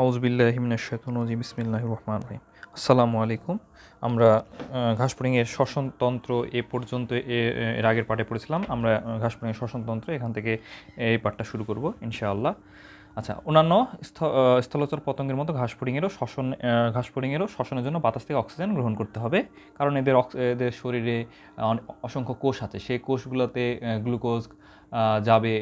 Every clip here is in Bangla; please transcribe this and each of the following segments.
আউযুবিল্লাহি মিনাশ শাইতানির রাজিম বিসমিল্লাহির রহমানির রহিম। আসসালামু আলাইকুম। আমরা ঘাসফড়িংয়ের শ্বসনতন্ত্র এ পর্যন্ত এর আগের পার্টে পড়েছিলাম। আমরা ঘাসফড়িংয়ের শ্বসনতন্ত্র এখান থেকে এই পার্টটা শুরু করব ইনশাআল্লাহ। আচ্ছা, অন্যান্য স্থলচর পতঙ্গের মতো ঘাসফড়িংয়েরও শ্বসনের জন্য বাতাস থেকে অক্সিজেন গ্রহণ করতে হবে, কারণ এদের শরীরে অসংখ্য কোষ আছে। সেই কোষগুলোতে গ্লুকোজ যাবে,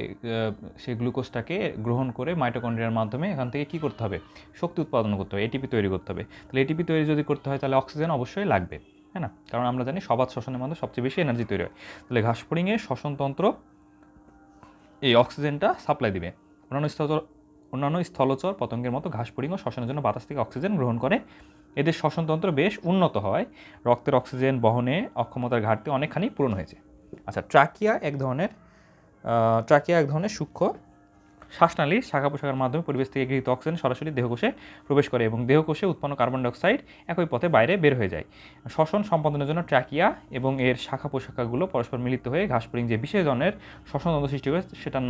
সেই গ্লুকোজটাকে গ্রহণ করে মাইটোকন্ড্রিয়ার মাধ্যমে এখান থেকে কী করতে হবে, শক্তি উৎপাদন করতে হবে, এটিপি তৈরি করতে হবে। তাহলে এটিপি তৈরি যদি করতে হয় তাহলে অক্সিজেন অবশ্যই লাগবে, হ্যাঁ না? কারণ আমরা জানি সবাত শ্বসনের মধ্যে সবচেয়ে বেশি এনার্জি তৈরি হয়। তাহলে ঘাসফড়িংয়ের শ্বসনতন্ত্র এই অক্সিজেনটা সাপ্লাই দিবে। অন্যান্য স্থলচর পতঙ্গের মতো ঘাসফড়িংও শ্বসনের জন্য বাতাস থেকে অক্সিজেন গ্রহণ করে। এদের শ্বসনতন্ত্র বেশ উন্নত হয়, রক্তের অক্সিজেন বহনে অক্ষমতার ঘাটতি অনেকখানি পূরণ হয়েছে। আচ্ছা, ট্রাকিয়া এক ধরনের সূক্ষ্ম শ্বাসনালীর শাখা প্রশাখার মাধ্যমে পরিবেশ থেকে গৃহীত অক্সিজেন সরাসরি দেহকোষে প্রবেশ করে এবং দেহকোষে উৎপন্ন কার্বন ডাইঅক্সাইড একই পথে বাইরে বের হয়ে যায়। শ্বসন সম্পাদনের জন্য ট্রাকিয়া এবং এর শাখা প্রশাখাগুলো পরস্পর মিলিত হয়ে ঘাসফড়িং যে বিশেষ ধরনের শ্বসনতন্ত্র সৃষ্টি করে সেটার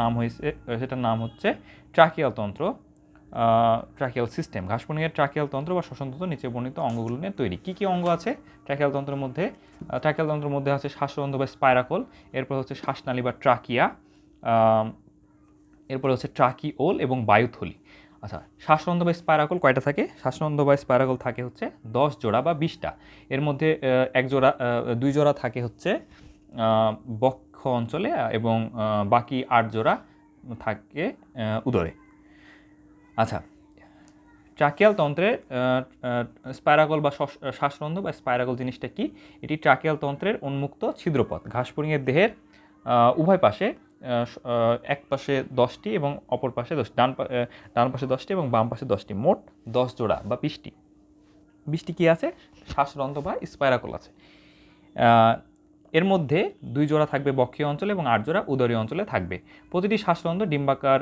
নাম হচ্ছে ট্রাকিয়াল তন্ত্র, ট্রাকিয়াল সিস্টেম। ঘাসফড়িংয়ের ট্রাকিয়াল তন্ত্র বা শ্বসনতন্ত্র নিচে বর্ণিত অঙ্গগুলো নিয়ে তৈরি। কী কী অঙ্গ আছে ট্রাকিয়াল তন্ত্রের মধ্যে? ট্রাকিয়াল তন্ত্রের মধ্যে আছে শ্বাসরন্ধ্র বা স্পাইরাকল, এরপর হচ্ছে শ্বাসনালী বা ট্রাকিয়া, এরপরে হচ্ছে ট্রাকিওল এবং বায়ুথলি। আচ্ছা, শ্বাসরন্ধ্র বা স্পাইরাকল কয়টা থাকে? শ্বাসরন্ধ্র বা স্পাইরাকল থাকে হচ্ছে 10 জোড়া বা 20টা। এর মধ্যে দুই জোড়া থাকে হচ্ছে বক্ষ অঞ্চলে এবং বাকি 8 জোড়া থাকে উদরে। আচ্ছা, ট্রাকিয়াল তন্ত্রের স্পাইরাকল বা শ্বাসরন্ধ্র বা স্পাইরাকল জিনিসটা কি? এটি ট্রাকিয়াল তন্ত্রের উন্মুক্ত ছিদ্রপথ। ঘাসফড়িংয়ের দেহের উভয় পাশে, এক পাশে 10টি এবং অপর পাশে ডান পাশে 10টি এবং বাম পাশে 10টি, মোট 10 জোড়া বা 20টি কী আছে? শ্বাসরন্ধ্র বা স্পাইরাকল আছে। এর মধ্যে 2 জোড়া থাকবে বক্ষীয় অঞ্চলে এবং 8 জোড়া উদরীয় অঞ্চলে থাকবে। প্রতিটি শ্বাসরন্ধ্র ডিম্বাকার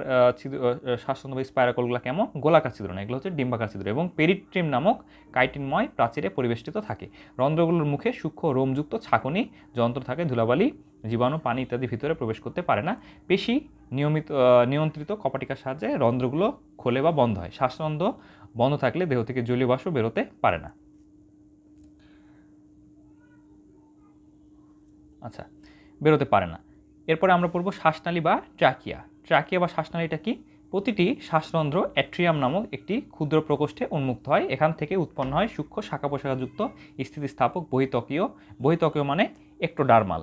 শ্বাসরন্ধ্র বা স্পাইরাকলগুলো কেমন? গোলাকার ছিদ্র না, এগুলো হচ্ছে ডিম্বাকার ছিদ্র এবং পেরিট্রিম নামক কাইটিনময় প্রাচীরে পরিবেষ্টিত থাকে। রন্ধ্রগুলোর মুখে সূক্ষ্ম রোমযুক্ত ছাঁকনি যন্ত্র থাকে, ধুলাবালি, জীবাণু, পানি ইত্যাদি ভিতরে প্রবেশ করতে পারে না। পেশি নিয়ন্ত্রিত কপাটিকার সাহায্যে রন্ধ্রগুলো খোলে বা বন্ধ হয়। শ্বাসরন্ধ্র বন্ধ থাকলে দেহ থেকে জলীয় বাষ্প বেরোতে পারে না। আচ্ছা, বেরোতে পারে না। এরপরে আমরা পড়ব শ্বাসনালী বা ট্রাকিয়া। ট্রাকিয়া বা শ্বাসনালীটা কি? প্রতিটি শ্বাসরন্ধ্র অ্যাট্রিয়াম নামক একটি ক্ষুদ্র প্রকোষ্ঠে উন্মুক্ত হয়। এখান থেকে উৎপন্ন হয় সূক্ষ্ম শাখা প্রশাখাযুক্ত স্থিতিস্থাপক বহিতকীয় মানে একটোডার্মাল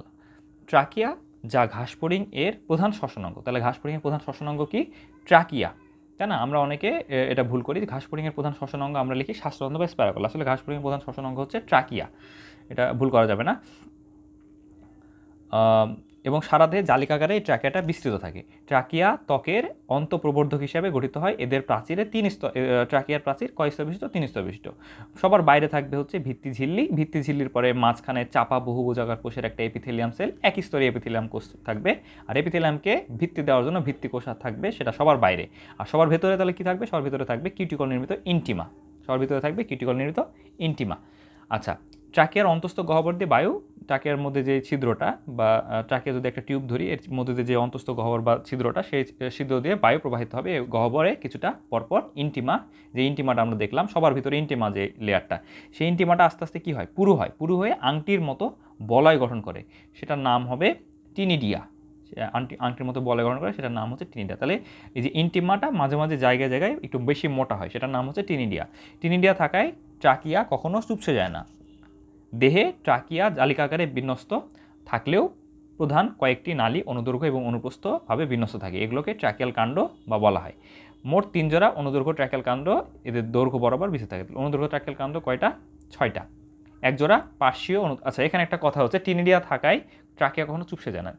ট্রাকিয়া, যা ঘাসফড়িং এর প্রধান শ্বসনাঙ্গ। তাহলে ঘাসফড়িংয়ের প্রধান শ্বসনাঙ্গ কি? ট্রাকিয়া, তাই না? আমরা অনেকে এটা ভুল করি, ঘাসফড়িংয়ের প্রধান শ্বসনাঙ্গ আমরা লিখি শ্বাসরন্ধ্র বা স্পাইরাকল। আসলে ঘাসফড়িংয়ের প্রধান শ্বসনাঙ্গ হচ্ছে ট্রাকিয়া, এটা ভুল করা যাবে না। এবং সারা দেহে জালিকাকারে এই ট্রাকিয়াটা বিস্তৃত থাকে। ট্রাকিয়া ত্বকের অন্তঃপ্রবর্ধক হিসাবে গঠিত হয়। এদের প্রাচীরে 3 স্তর, ট্রাকিয়ার প্রাচীর কয় স্তর বিশিষ্ট? 3 স্তর বিশিষ্ট। সবার বাইরে থাকবে হচ্ছে ভিত্তি ঝিল্লির পরে মাঝখানে চাপা বহুভুজাকার কোষের একটা এপিথেলিয়াম সেল, একই স্তরে এপিথেলিয়াম কোষ থাকবে। আর এপিথেলিয়ামকে ভিত্তি দেওয়ার জন্য ভিত্তি কোষ থাকবে, সেটা সবার বাইরে। আর সবার ভেতরে তাহলে কি থাকবে? সবার ভেতরে থাকবে কিউটিকল নির্মিত ইন্টিমা। আচ্ছা, ট্রাকিয়ার অন্তস্থ গহ্বর দিয়ে বায়ু, ট্রাকিয়ার মধ্যে যে ছিদ্রটা বা ট্রাকিয়া যদি একটা টিউব ধরি, এর মধ্যে দিয়ে যে অন্তস্থ গহ্বর বা ছিদ্রটা, সেই ছিদ্র দিয়ে বায়ু প্রবাহিত হবে। এই গহ্বরে কিছুটা পরপর ইন্টিমাটা আমরা দেখলাম, সবার ভিতরে ইন্টিমা যে লেয়ারটা, সেই ইন্টিমাটা আস্তে আস্তে কী হয়? পুরু হয়ে আংটির মতো বলয় গঠন করে, সেটার নাম হবে টিনিডিয়া। আংটির মতো বলয় গঠন করে, সেটার নাম হচ্ছে টিনিডিয়া। তাহলে এই যে ইন্টিমাটা মাঝে মাঝে জায়গায় একটু বেশি মোটা হয়, সেটার নাম হচ্ছে টিনিডিয়া থাকায় ট্রাকিয়া কখনো চুপসে যায় না। দেহে ট্রাকিয়া জালিকাকারে বিন্যস্ত থাকলেও প্রধান কয়েকটি নালী অনুদৈর্ঘ্য এবং অনুপ্রস্থভাবে বিন্যস্ত থাকে, এগুলোকে ট্রাকিয়াল কাণ্ড বা বলা হয়। মোট 3 জোড়া অনুদৈর্ঘ্য ট্রাকিয়াল কাণ্ড এদের দৈর্ঘ্য বরাবর বিস্তৃত থাকে। অনুদৈর্ঘ্য ট্রাকিয়াল কাণ্ড কয়টা? 6টা। এক জোড়া পার্শ্বীয় আচ্ছা, এখানে একটা কথা হচ্ছে, টিনিডিয়া থাকায় ট্রাকিয়া কখনো চুপসে যায় না।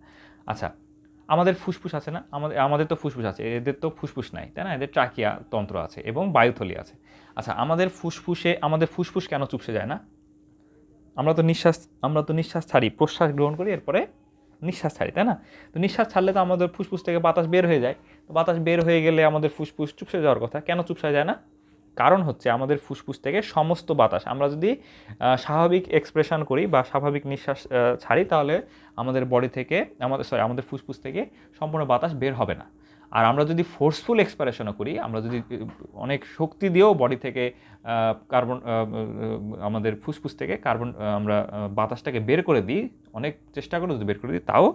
আচ্ছা, আমাদের ফুসফুস আছে না? আমাদের তো ফুসফুস আছে, এদের তো ফুসফুস নাই, তাই না? এদের ট্রাকিয়া তন্ত্র আছে এবং বায়ুথলি আছে। আচ্ছা, আমাদের ফুসফুস কেন চুপসে যায় না? আমরা তো নিঃশ্বাস ছাড়ি, প্রশ্বাস গ্রহণ করি, এরপরে নিঃশ্বাস ছাড়ি, তাই না? তো নিঃশ্বাস ছাড়লে তো আমাদের ফুসফুস থেকে বাতাস বের হয়ে যায়। তো বাতাস বের হয়ে গেলে আমাদের ফুসফুস চুপসে যাওয়ার কথা, কেন চুপসে যায় না? কারণ হচ্ছে আমাদের ফুসফুস থেকে সমস্ত বাতাস, আমরা যদি স্বাভাবিক এক্সপ্রেশন করি বা স্বাভাবিক নিঃশ্বাস ছাড়ি, তাহলে আমাদের বডি থেকে আমাদের ফুসফুস থেকে সম্পূর্ণ বাতাস বের হবে না। আর আমরা যদি ফোর্সফুল এক্সপাইরেশনও করি, আমরা যদি অনেক শক্তি দিয়েও বডি থেকে কার্বন আমাদের ফুসফুস থেকে কার্বন আমরা বাতাসটাকে বের করে দিই, অনেক চেষ্টা করে যদি বের করে দিই, তাও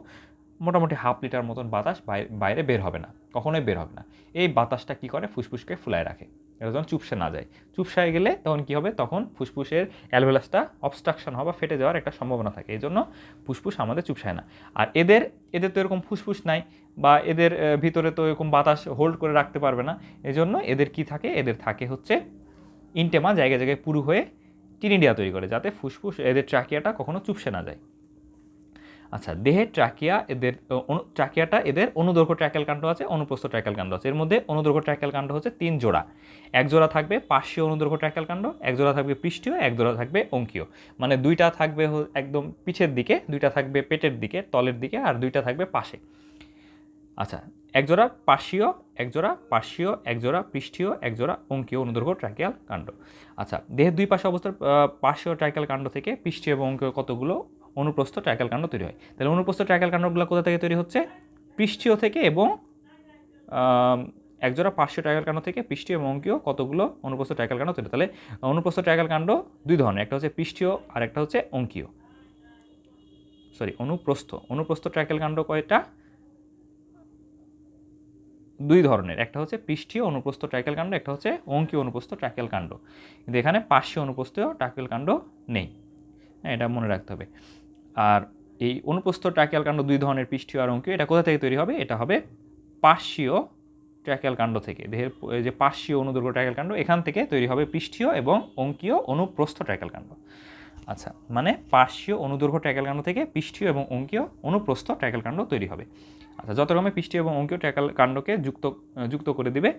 মোটামুটি 1/2 লিটার মতন বাতাস বাইরে বের হবে না, কখনোই বের হবে না। এই বাতাসটা কি করে, ফুসফুসকে ফুলায় রাখে, এটা যখন চুপসে না যায়। চুপসায় গেলে তখন কি হবে, তখন ফুসফুসের অ্যালভেলাসটা অবস্ট্রাকশন হওয়া বা ফেটে যাওয়ার একটা সম্ভাবনা থাকে, এই জন্য ফুসফুস আমাদের চুপসায় না। আর এদের তো এরকম ফুসফুস নাই, বা এদের ভিতরে তো এরকম বাতাস হোল্ড করে রাখতে পারবে না, এই জন্য এদের কি থাকে, এদের থাকে হচ্ছে ইনটেমা, জায়গায় জায়গায় পুরু হয়ে টিনিডিয়া তৈরি করে, যাতে ফুসফুস এদের ট্রাকিয়াটা কখনো চুপসে না যায়। আচ্ছা, দেহের ট্রাকিয়া ট্রাকিয়াটা এদের অনুদৈর্ঘ্য ট্র্যাকেল কাণ্ড আছে, অনুপ্রস্থ ট্র্যাকেল কাণ্ড আছে। এর মধ্যে অনুদৈর্ঘ্য ট্র্যাকেল কাণ্ড হচ্ছে 3 জোড়া। এক জোড়া থাকবে পার্শ্বীয় অনুদৈর্ঘ্য ট্র্যাকেল কাণ্ড, এক জোড়া থাকবে পৃষ্ঠীয়, এক জোড়া থাকবে অঙ্কীয়। মানে 2টা থাকবে একদম পিছের দিকে, 2টা থাকবে পেটের দিকে, তলের দিকে, আর 2টা থাকবে পাশে। আচ্ছা, এক জোড়া পার্শ্বীয়, এক জোড়া পার্শ্বীয়, এক জোড়া পৃষ্ঠীয়, এক জোড়া অঙ্কীয় অনুদৈর্ঘ্য ট্র্যাকিয়াল কাণ্ড। আচ্ছা, দেহের দুই পাশে অবস্থার পার্শ্বীয় ট্র্যাকিয়াল কাণ্ড থেকে পৃষ্ঠীয় এবং অঙ্কীয় কতগুলো অনুপ্রস্থ ট্র্যাকিয়াল কাণ্ড তৈরি হয়। তাহলে অনুপ্রস্থ ট্র্যাকিয়াল কাণ্ডগুলো কোথা থেকে তৈরি হচ্ছে, পৃষ্ঠীয় থেকে, এবং একজোড়া পার্শ্বীয় ট্র্যাকিয়াল কাণ্ড থেকে পৃষ্ঠীয় এবং অঙ্কীয় কতগুলো অনুপ্রস্থ ট্র্যাকিয়াল কাণ্ড তৈরি। তাহলে অনুপ্রস্থ ট্র্যাকিয়াল কাণ্ড 2 ধরনের, একটা হচ্ছে পৃষ্ঠীয় আর একটা হচ্ছে অঙ্কীয়। অনুপ্রস্থ ট্র্যাকিয়াল কাণ্ড কয়টা, 2 ধরনের, একটা হচ্ছে পৃষ্ঠীয় অনুপ্রস্থ ট্র্যাকিয়াল কাণ্ড, একটা হচ্ছে অঙ্কীয় অনুপ্রস্থ ট্র্যাকিয়াল কাণ্ড। কিন্তু এখানে পার্শ্বীয় অনুপ্রস্থ ট্র্যাকিয়াল কাণ্ড নেই, এটা মনে রাখতে হবে। আর এই অনুপ্রস্থ ট্র্যাকিয়াল কাণ্ড 2 ধরনের, পৃষ্ঠীয় আর অঙ্কীয়, এটা কোথা থেকে তৈরি হবে, এটা হবে পার্শ্বীয় ট্র্যাকিয়াল কাণ্ড থেকে। দেহের যে পার্শ্বীয় অনুদৈর্ঘ্য ট্র্যাকিয়াল কাণ্ড, এখান থেকে তৈরি হবে পৃষ্ঠীয় এবং অঙ্কীয় অনুপ্রস্থ ট্র্যাকিয়াল কাণ্ড। আচ্ছা, মানে পার্শ্বীয় অনুদৈর্ঘ্য ট্র্যাকিয়াল কাণ্ড থেকে পৃষ্ঠীয় এবং অঙ্কীয় অনুপ্রস্থ ট্র্যাকিয়াল কাণ্ড তৈরি হবে। আচ্ছা, যথাক্রমে পৃষ্ঠীয় এবং অঙ্কীয় ট্র্যাকিয়াল কাণ্ডকে যুক্ত করে দিবে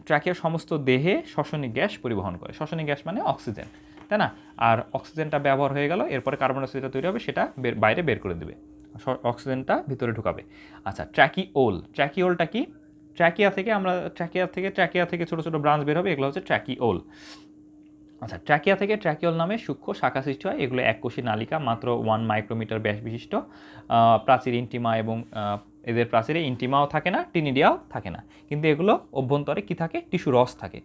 ট্র্যাকিয়ার সমস্ত দেহে শ্বসনিক গ্যাস পরিবহন করে। শ্বসনিক গ্যাস মানে অক্সিজেন, তাই না? আর অক্সিজেনটা ব্যবহার হয়ে গেল, এরপরে কার্বন ডাইঅক্সাইডটা তৈরি হবে, সেটা বাইরে বের করে দেবে, অক্সিজেনটা ভিতরে ঢুকাবে। আচ্ছা, ট্র্যাকিওলটা কি? ট্র্যাকিয়া থেকে ছোটো ছোটো ব্রাঞ্চ বের হবে, এগুলো হচ্ছে ট্র্যাকিওল। আচ্ছা, ট্র্যাকিয়া থেকে ট্র্যাকিওল নামে সূক্ষ্ম শাখা সৃষ্টি হয়। এগুলো এককোষী নালিকা, মাত্র 1 মাইক্রোমিটার ব্যাস বিশিষ্ট, প্রাচীর ইন্টিমা, এবং এদের প্রাচীরে ইন্টিমাও থাকে না, টিনিডিয়াও থাকে না, কিন্তু এগুলো অভ্যন্তরে কি থাকে, টিস্যু রস থাকে।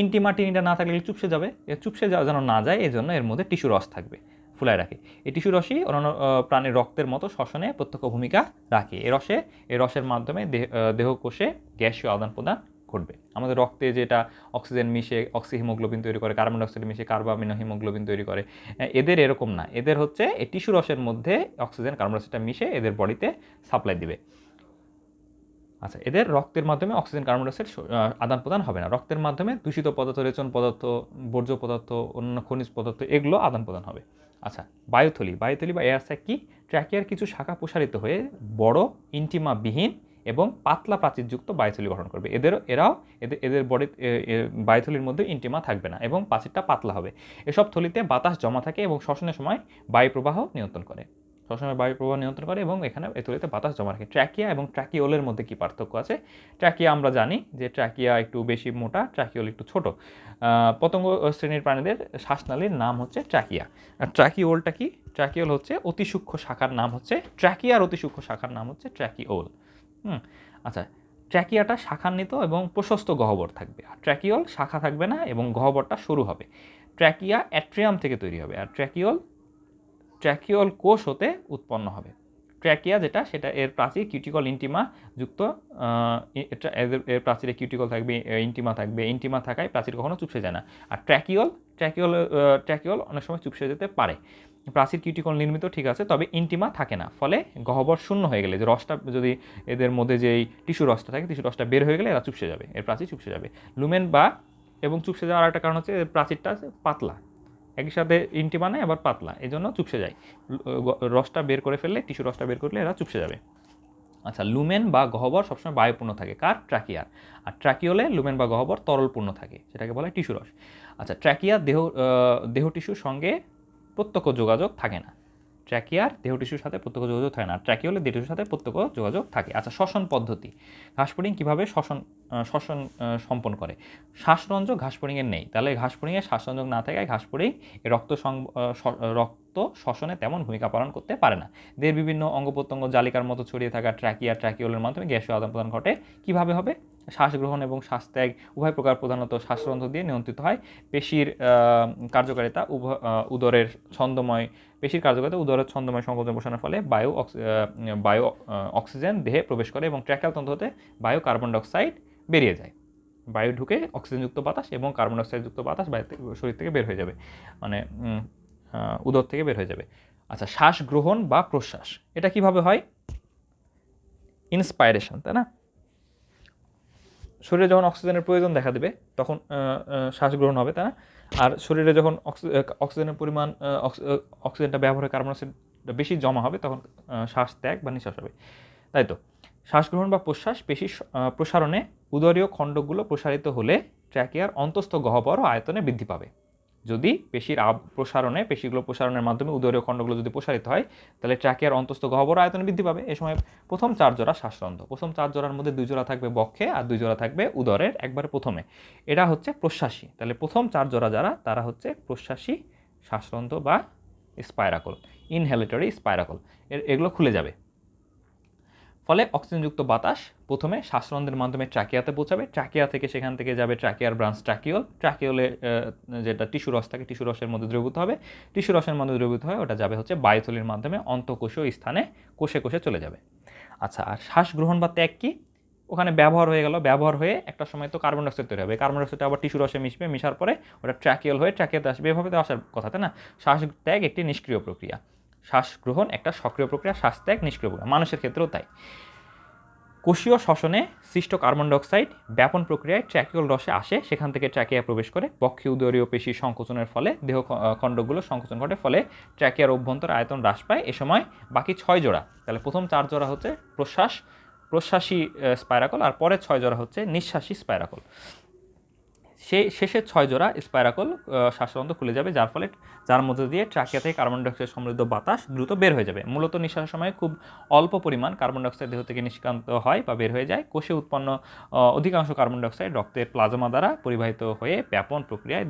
ইন্টিমা টিনিডিয়া না থাকলে চুপসে যাবে, চুপসে যাওয়া যেন না যায়, এই জন্য এর মধ্যে টিস্যু রস থাকবে, ফুলায় রাখে। এই টিস্যু রসই অন্যান্য প্রাণীর রক্তের মতো শ্বসনে প্রত্যক্ষ ভূমিকা রাখে। এই রসের মাধ্যমে দেহকোষে গ্যাসীয় আদান প্রদান ঘটবে। আমাদের রক্তে যেটা অক্সিজেন মিশে অক্সিহিমোগ্লোবিন তৈরি করে, কার্বন ডাইঅক্সাইড মিশে কার্বামিনো হিমোগ্লোবিন তৈরি করে, এদের এরকম না। এদের হচ্ছে এই টিস্যু রসের মধ্যে অক্সিজেন কার্বন ডাইঅক্সাইডটা মিশে এদের বডিতে সাপ্লাই দিবে। আচ্ছা, এদের রক্তের মাধ্যমে অক্সিজেন কার্বন ডাইঅক্সাইড আদান প্রদান হবে না। রক্তের মাধ্যমে দূষিত পদার্থ, রেচন পদার্থ, বর্জ্য পদার্থ, অন্যান্য খনিজ পদার্থ, এগুলো আদান প্রদান হবে। আচ্ছা, বায়ুথলি বা এয়ার স্যাক কি? ট্র্যাকিয়ার কিছু শাখা প্রসারিত হয়ে বড় ইন্টিমাবিহীন এবং পাতলা প্রাচীরযুক্ত বায়ুথলি গঠন করবে। এদের বডি বায়ুথলির মধ্যে ইন্টিমা থাকবে না এবং প্রাচীরটা পাতলা হবে। এসব থলিতে বাতাস জমা থাকে এবং শ্বসনের সময় বায়ু প্রবাহ নিয়ন্ত্রণ করে। এবং এখানে এই থলিতে বাতাস জমা রাখে। ট্র্যাকিয়া এবং ট্র্যাকিওলের মধ্যে কি পার্থক্য আছে? ট্র্যাকিয়া আমরা জানি যে ট্র্যাকিয়া একটু বেশি মোটা, ট্র্যাকিওল একটু ছোট। পতঙ্গ শ্রেণীর প্রাণীদের শ্বাসনালীর নাম হচ্ছে ট্র্যাকিয়া। আর ট্র্যাকিওলটা কি? ট্র্যাকিওল হচ্ছে অতি সূক্ষ্ম শাখার নাম হচ্ছে ট্র্যাকিয়ার অতি সূক্ষ্ম শাখার নাম হচ্ছে ট্র্যাকিওল। আচ্ছা, ট্র্যাকিয়াটা শাখান্বিত এবং প্রশস্ত গহ্বর থাকবে, আর ট্র্যাকিওল শাখা থাকবে না এবং গহ্বরটা সরু হবে। ট্র্যাকিয়া অ্যাট্রিয়াম থেকে তৈরি হবে, আর ট্র্যাকিওল কোষ হতে উৎপন্ন হবে। ট্র্যাকিয়া সেটা এর প্রাচীর কিউটিকল ইন্টিমা যুক্ত, এর প্রাচীরে কিউটিকল থাকবে, ইন্টিমা থাকায় প্রাচীর কখনো চুপসে যায় না। আর ট্র্যাকিওল অনেক সময় চুপসে যেতে পারে। প্রাচীর কিউটিকল নির্মিত, ঠিক আছে, তবে ইন্টিমা থাকে না, ফলে গহ্বর শূন্য হয়ে গেলে, যে রসটা যদি এদের মধ্যে যেই টিস্যু রসটা থাকে, টিস্যু রসটা বের হয়ে গেলে এরা চুপসে যাবে, এর প্রাচীর চুপসে যাবে। লুমেন এবং চুপসে যাওয়ার একটা কারণ হচ্ছে প্রাচীরটা পাতলা, একই সাথে ইন্টিমা নেই আবার পাতলা, এই জন্য চুপসে যায়। রসটা বের করে ফেললে, টিস্যু রসটা বের করলে এরা চুপসে যাবে। আচ্ছা, লুমেন বা গহ্বর সবসময় বায়ুপূর্ণ থাকে, কার? ট্র্যাকিয়ার। আর ট্র্যাকিওলে লুমেন বা গহ্বর তরলপূর্ণ থাকে, সেটাকে বলা হয় টিস্যু রস। আচ্ছা, ট্র্যাকিয়ার দেহ টিস্যুর সঙ্গে প্রত্যক্ষ যোগাযোগ থাকে না। ট্র্যাকিয়ার দেহ টিস্যুর সাথে প্রত্যক্ষ যোগাযোগ থাকে না, ট্র্যাকিওলে দেহ টিস্যুর সাথে প্রত্যক্ষ যোগাযোগ থাকে। আচ্ছা, শ্বসন পদ্ধতি। ঘাসফড়িং কীভাবে শ্বসন শ্বসন সম্পন্ন করে। শ্বাসরঞ্জক ঘাসফড়িংয়ের নেই, তাহলে ঘাসফড়িংয়ে শ্বাসরঞ্জক না থাকায় ঘাসফড়িং রক্ত শ্বসনে তেমন ভূমিকা পালন করতে পারে না। দেহের বিভিন্ন অঙ্গ প্রত্যঙ্গ জালিকার মতো ছড়িয়ে থাকা ট্র্যাকিয়া ট্র্যাকিওলের মাধ্যমে গ্যাসীয় আদান প্রদান ঘটে। কীভাবে হবে? শ্বাস গ্রহণ এবং শ্বাসত্যাগ উভয় প্রকার প্রধানত শ্বাসরন্ধ্র দিয়ে নিয়ন্ত্রিত হয়। পেশির কার্যকারিতা উদরের ছন্দময় সংকোচন প্রসারণের ফলে বায়ু অক্সিজেন দেহে প্রবেশ করে এবং ট্র্যাকিয়াল তন্ত্র হতে বায়ু কার্বন ডাইঅক্সাইড বেরিয়ে যায়। বায়ু ঢুকে অক্সিজেনযুক্ত বাতাস এবং কার্বন ডাইঅক্সাইডযুক্ত বাতাস শরীর থেকে বের হয়ে যাবে, মানে উদর থেকে বের হয়ে যাবে। আচ্ছা, শ্বাস গ্রহণ বা প্রশ্বাস এটা কিভাবে হয়? ইন্সপাইরেশন, তাই না? শরীরে যখন অক্সিজেনের প্রয়োজন দেখা দেবে তখন শ্বাস গ্রহণ হবে, তাই না? আর শরীরে যখন অক্সিজেনের পরিমাণ অক্সিজেনটা ব্যবহার করে কার্বন ডাইঅক্সাইড বেশি জমা হবে তখন শ্বাস ত্যাগ বা নিঃশ্বাস হবে, তাই তো? শ্বাস গ্রহণ বা প্রশ্বাস পেশি প্রসারণে উদরীয় খণ্ডগুলো প্রসারিত হলে ট্র্যাকিয়ার অন্তস্থ গহ্বর ও আয়তনে বৃদ্ধি পাবে। যদি পেশিগুলো প্রসারণের মাধ্যমে উদরীয় খণ্ডগুলো যদি প্রসারিত হয় তাহলে ট্র্যাকিয়ার অন্তস্থ গহ্বর আয়তনে বৃদ্ধি পাবে। এ সময় প্রথম 4 জোড়া শ্বাসরন্ধ্র, প্রথম 4 জোড়ার মধ্যে 2 জোড়া থাকবে বক্ষে আর 2 জোড়া থাকবে উদরের একবারে প্রথমে। এটা হচ্ছে প্রশ্বাসী। তাহলে প্রথম 4 জোড়া যারা, তারা হচ্ছে প্রশ্বাসী শ্বাসরন্ধ্র বা স্পাইরাকল, ইনহেলেটরি স্পাইরাকল। এগুলো খুলে যাবে। ফলে অক্সিজেনযুক্ত বাতাস প্রথমে শ্বাসরন্ধ্রের মাধ্যমে ট্র্যাকিয়াতে পৌঁছাবে, ট্র্যাকিয়া থেকে সেখান থেকে যাবে ট্র্যাকিয়ার ব্রাঞ্চ ট্র্যাকিওলে যেটা টিস্যু রস থাকে, টিস্যু রসের মধ্যে দ্রবীভূত হবে, টিস্যু রসের মধ্যে দ্রবীভূত হয় ওটা যাবে হচ্ছে বায়ুথলির মাধ্যমে অন্তঃকোষীয় স্থানে কোষে কোষে চলে যাবে। আচ্ছা, আর শ্বাস গ্রহণ বা ত্যাগ কি? ওখানে ব্যবহার হয়ে গেল, ব্যবহার হয়ে একটা সময় তো কার্বন ডাইঅক্সাইড তৈরি হবে, কার্বন ডাইঅক্সাইড আবার টিস্যু রসে মিশবে, মিশার পরে ওটা ট্র্যাকিওল হয়ে ট্র্যাকিয়াতে আসবে, এভাবে তো আসার কথা, তাই না? শ্বাস ত্যাগ একটি নিষ্ক্রিয় প্রক্রিয়া, শ্বাস গ্রহণ একটা সক্রিয় প্রক্রিয়া, শ্বাস ত্যাগ নিষ্ক্রিয় প্রক্রিয়া, মানুষের ক্ষেত্রেও তাই। কোষীয় শ্বসনে সৃষ্ট কার্বন ডাইঅক্সাইড ব্যাপন প্রক্রিয়ায় ট্র্যাকিওল রসে আসে, সেখান থেকে ট্র্যাকিয়া প্রবেশ করে, বক্ষীয় উদরীয় পেশির সংকোচনের ফলে দেহ খণ্ডগুলো সংকোচন ঘটে, ফলে ট্র্যাকিয়ার অভ্যন্তর আয়তন হ্রাস পায়। এ সময় বাকি 6 জোড়া, তাহলে প্রথম 4 জোড়া হচ্ছে প্রশ্বাসী স্পাইরাকল আর পরের 6 জোড়া হচ্ছে নিঃশ্বাসী স্পাইরাকল। শেষের 6 জোড়া স্পাইরাকল শ্বাসরন্ধ্র খুলে যাবে, যার মধ্যে দিয়ে ট্র্যাকিয়া থেকে কার্বন ডাইঅক্সাইড সমৃদ্ধ বাতাস দ্রুত বের হয়ে যাবে। মূলত নিঃশ্বাসের সময় খুব অল্প পরিমাণ কার্বন ডাইঅক্সাইড দেহ থেকে নিষ্কান্ত হয় বা বের হয়ে যায়। কোষে উৎপন্ন অধিকাংশ কার্বন ডাইঅক্সাইড রক্তের প্লাজমা দ্বারা পরিবাহিত হয়ে ব্যাপন প্রক্রিয়ায়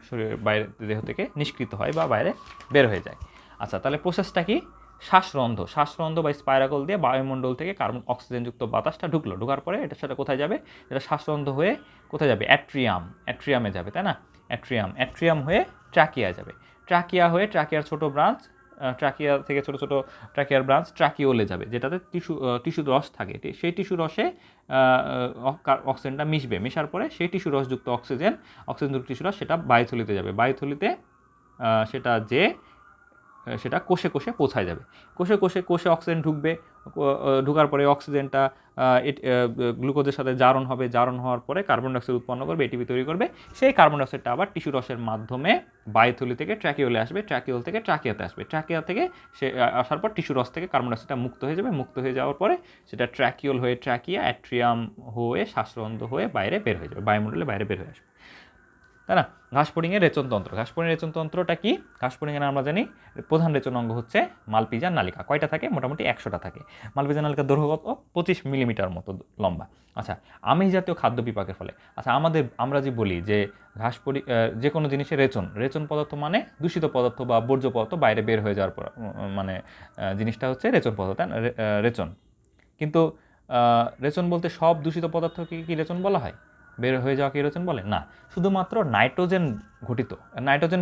শরীরের বাইরে দেহ থেকে নিষ্কৃত হয় বা বাইরে বের হয়ে যায়। আচ্ছা, তাহলে প্রসেসটা কি? শ্বাসরন্ধ্র বা স্পাইরাকল দিয়ে বায়ুমণ্ডল থেকে কার্বন অক্সিজেনযুক্ত বাতাসটা ঢোকার পরে এটার সাথে কোথায় যাবে? এটা শ্বাসরন্ধ্র হয়ে কোথায় যাবে? অ্যাট্রিয়ামে যাবে, তাই না? অ্যাট্রিয়াম হয়ে ট্র্যাকিয়া যাবে, ট্র্যাকিয়া হয়ে ট্র্যাকিয়ার ছোট ব্রাঞ্চ, ট্র্যাকিয়া থেকে ছোট ট্র্যাকিয়ার ব্রাঞ্চ ট্র্যাকিওলে যাবে, যেটাতে টিস্যু রস থাকে। সেই টিস্যু রসে অক্সিজেনটা মিশবে, মেশার পরে সেই টিস্যু রসযুক্ত অক্সিজেনযুক্ত টিস্যু রস সেটা বায়ুথলিতে যাবে, বায়ুথলিতে সেটা কোষে কোষে পৌঁছায় যাবে, কোষে অক্সিজেন ঢুকার পরে অক্সিজেনটা গ্লুকোজের সাথে জারণ হবে, জারণ হওয়ার পরে কার্বন ডাইঅক্সাইড উৎপন্ন করবে, এটিপি তৈরি করবে। সেই কার্বন ডাইঅক্সাইডটা আবার টিস্যু রসের মাধ্যমে বায়ুথলি থেকে ট্র্যাকিওলে আসবে, ট্র্যাকিওল থেকে ট্র্যাকিয়াতে আসবে, ট্র্যাকিয়া থেকে সে আসার পর টিস্যু রস থেকে কার্বন ডাইঅক্সাইডটা মুক্ত হয়ে যাবে, মুক্ত হয়ে যাওয়ার পরে সেটা ট্র্যাকিওল হয়ে ট্র্যাকিয়া, অ্যাট্রিয়াম হয়ে শ্বাসরন্ধ্র হয়ে বাইরে বের হয়ে যাবে, বায়ুমণ্ডলে বাইরে বের হয়ে আসবে, তাই না? ঘাসফড়িংয়ের রেচনতন্ত্রটা কি? ঘাসফড়িংয়ের আমরা জানি প্রধান রেচন অঙ্গ হচ্ছে মালপিজান নালিকা। কয়টা থাকে? মোটামুটি 100টা থাকে। মালপিজান নালিকার দৈর্ঘ্য কত? 25 মিলিমিটার মতো লম্বা। আচ্ছা, আমিষ জাতীয় খাদ্য বিপাকের ফলে, আচ্ছা আমরা যে বলি যে যে কোনো জিনিসের রেচন পদার্থ মানে দূষিত পদার্থ বা বর্জ্য পদার্থ বাইরে বের হয়ে যাওয়ার পর মানে জিনিসটা হচ্ছে রেচন পদার্থ, তাই না? রেচন। কিন্তু রেচন বলতে সব দূষিত পদার্থকে কি রেচন বলা হয়? বের হয়ে যাওয়াকে রেচন বলে না, শুধুমাত্র নাইট্রোজেন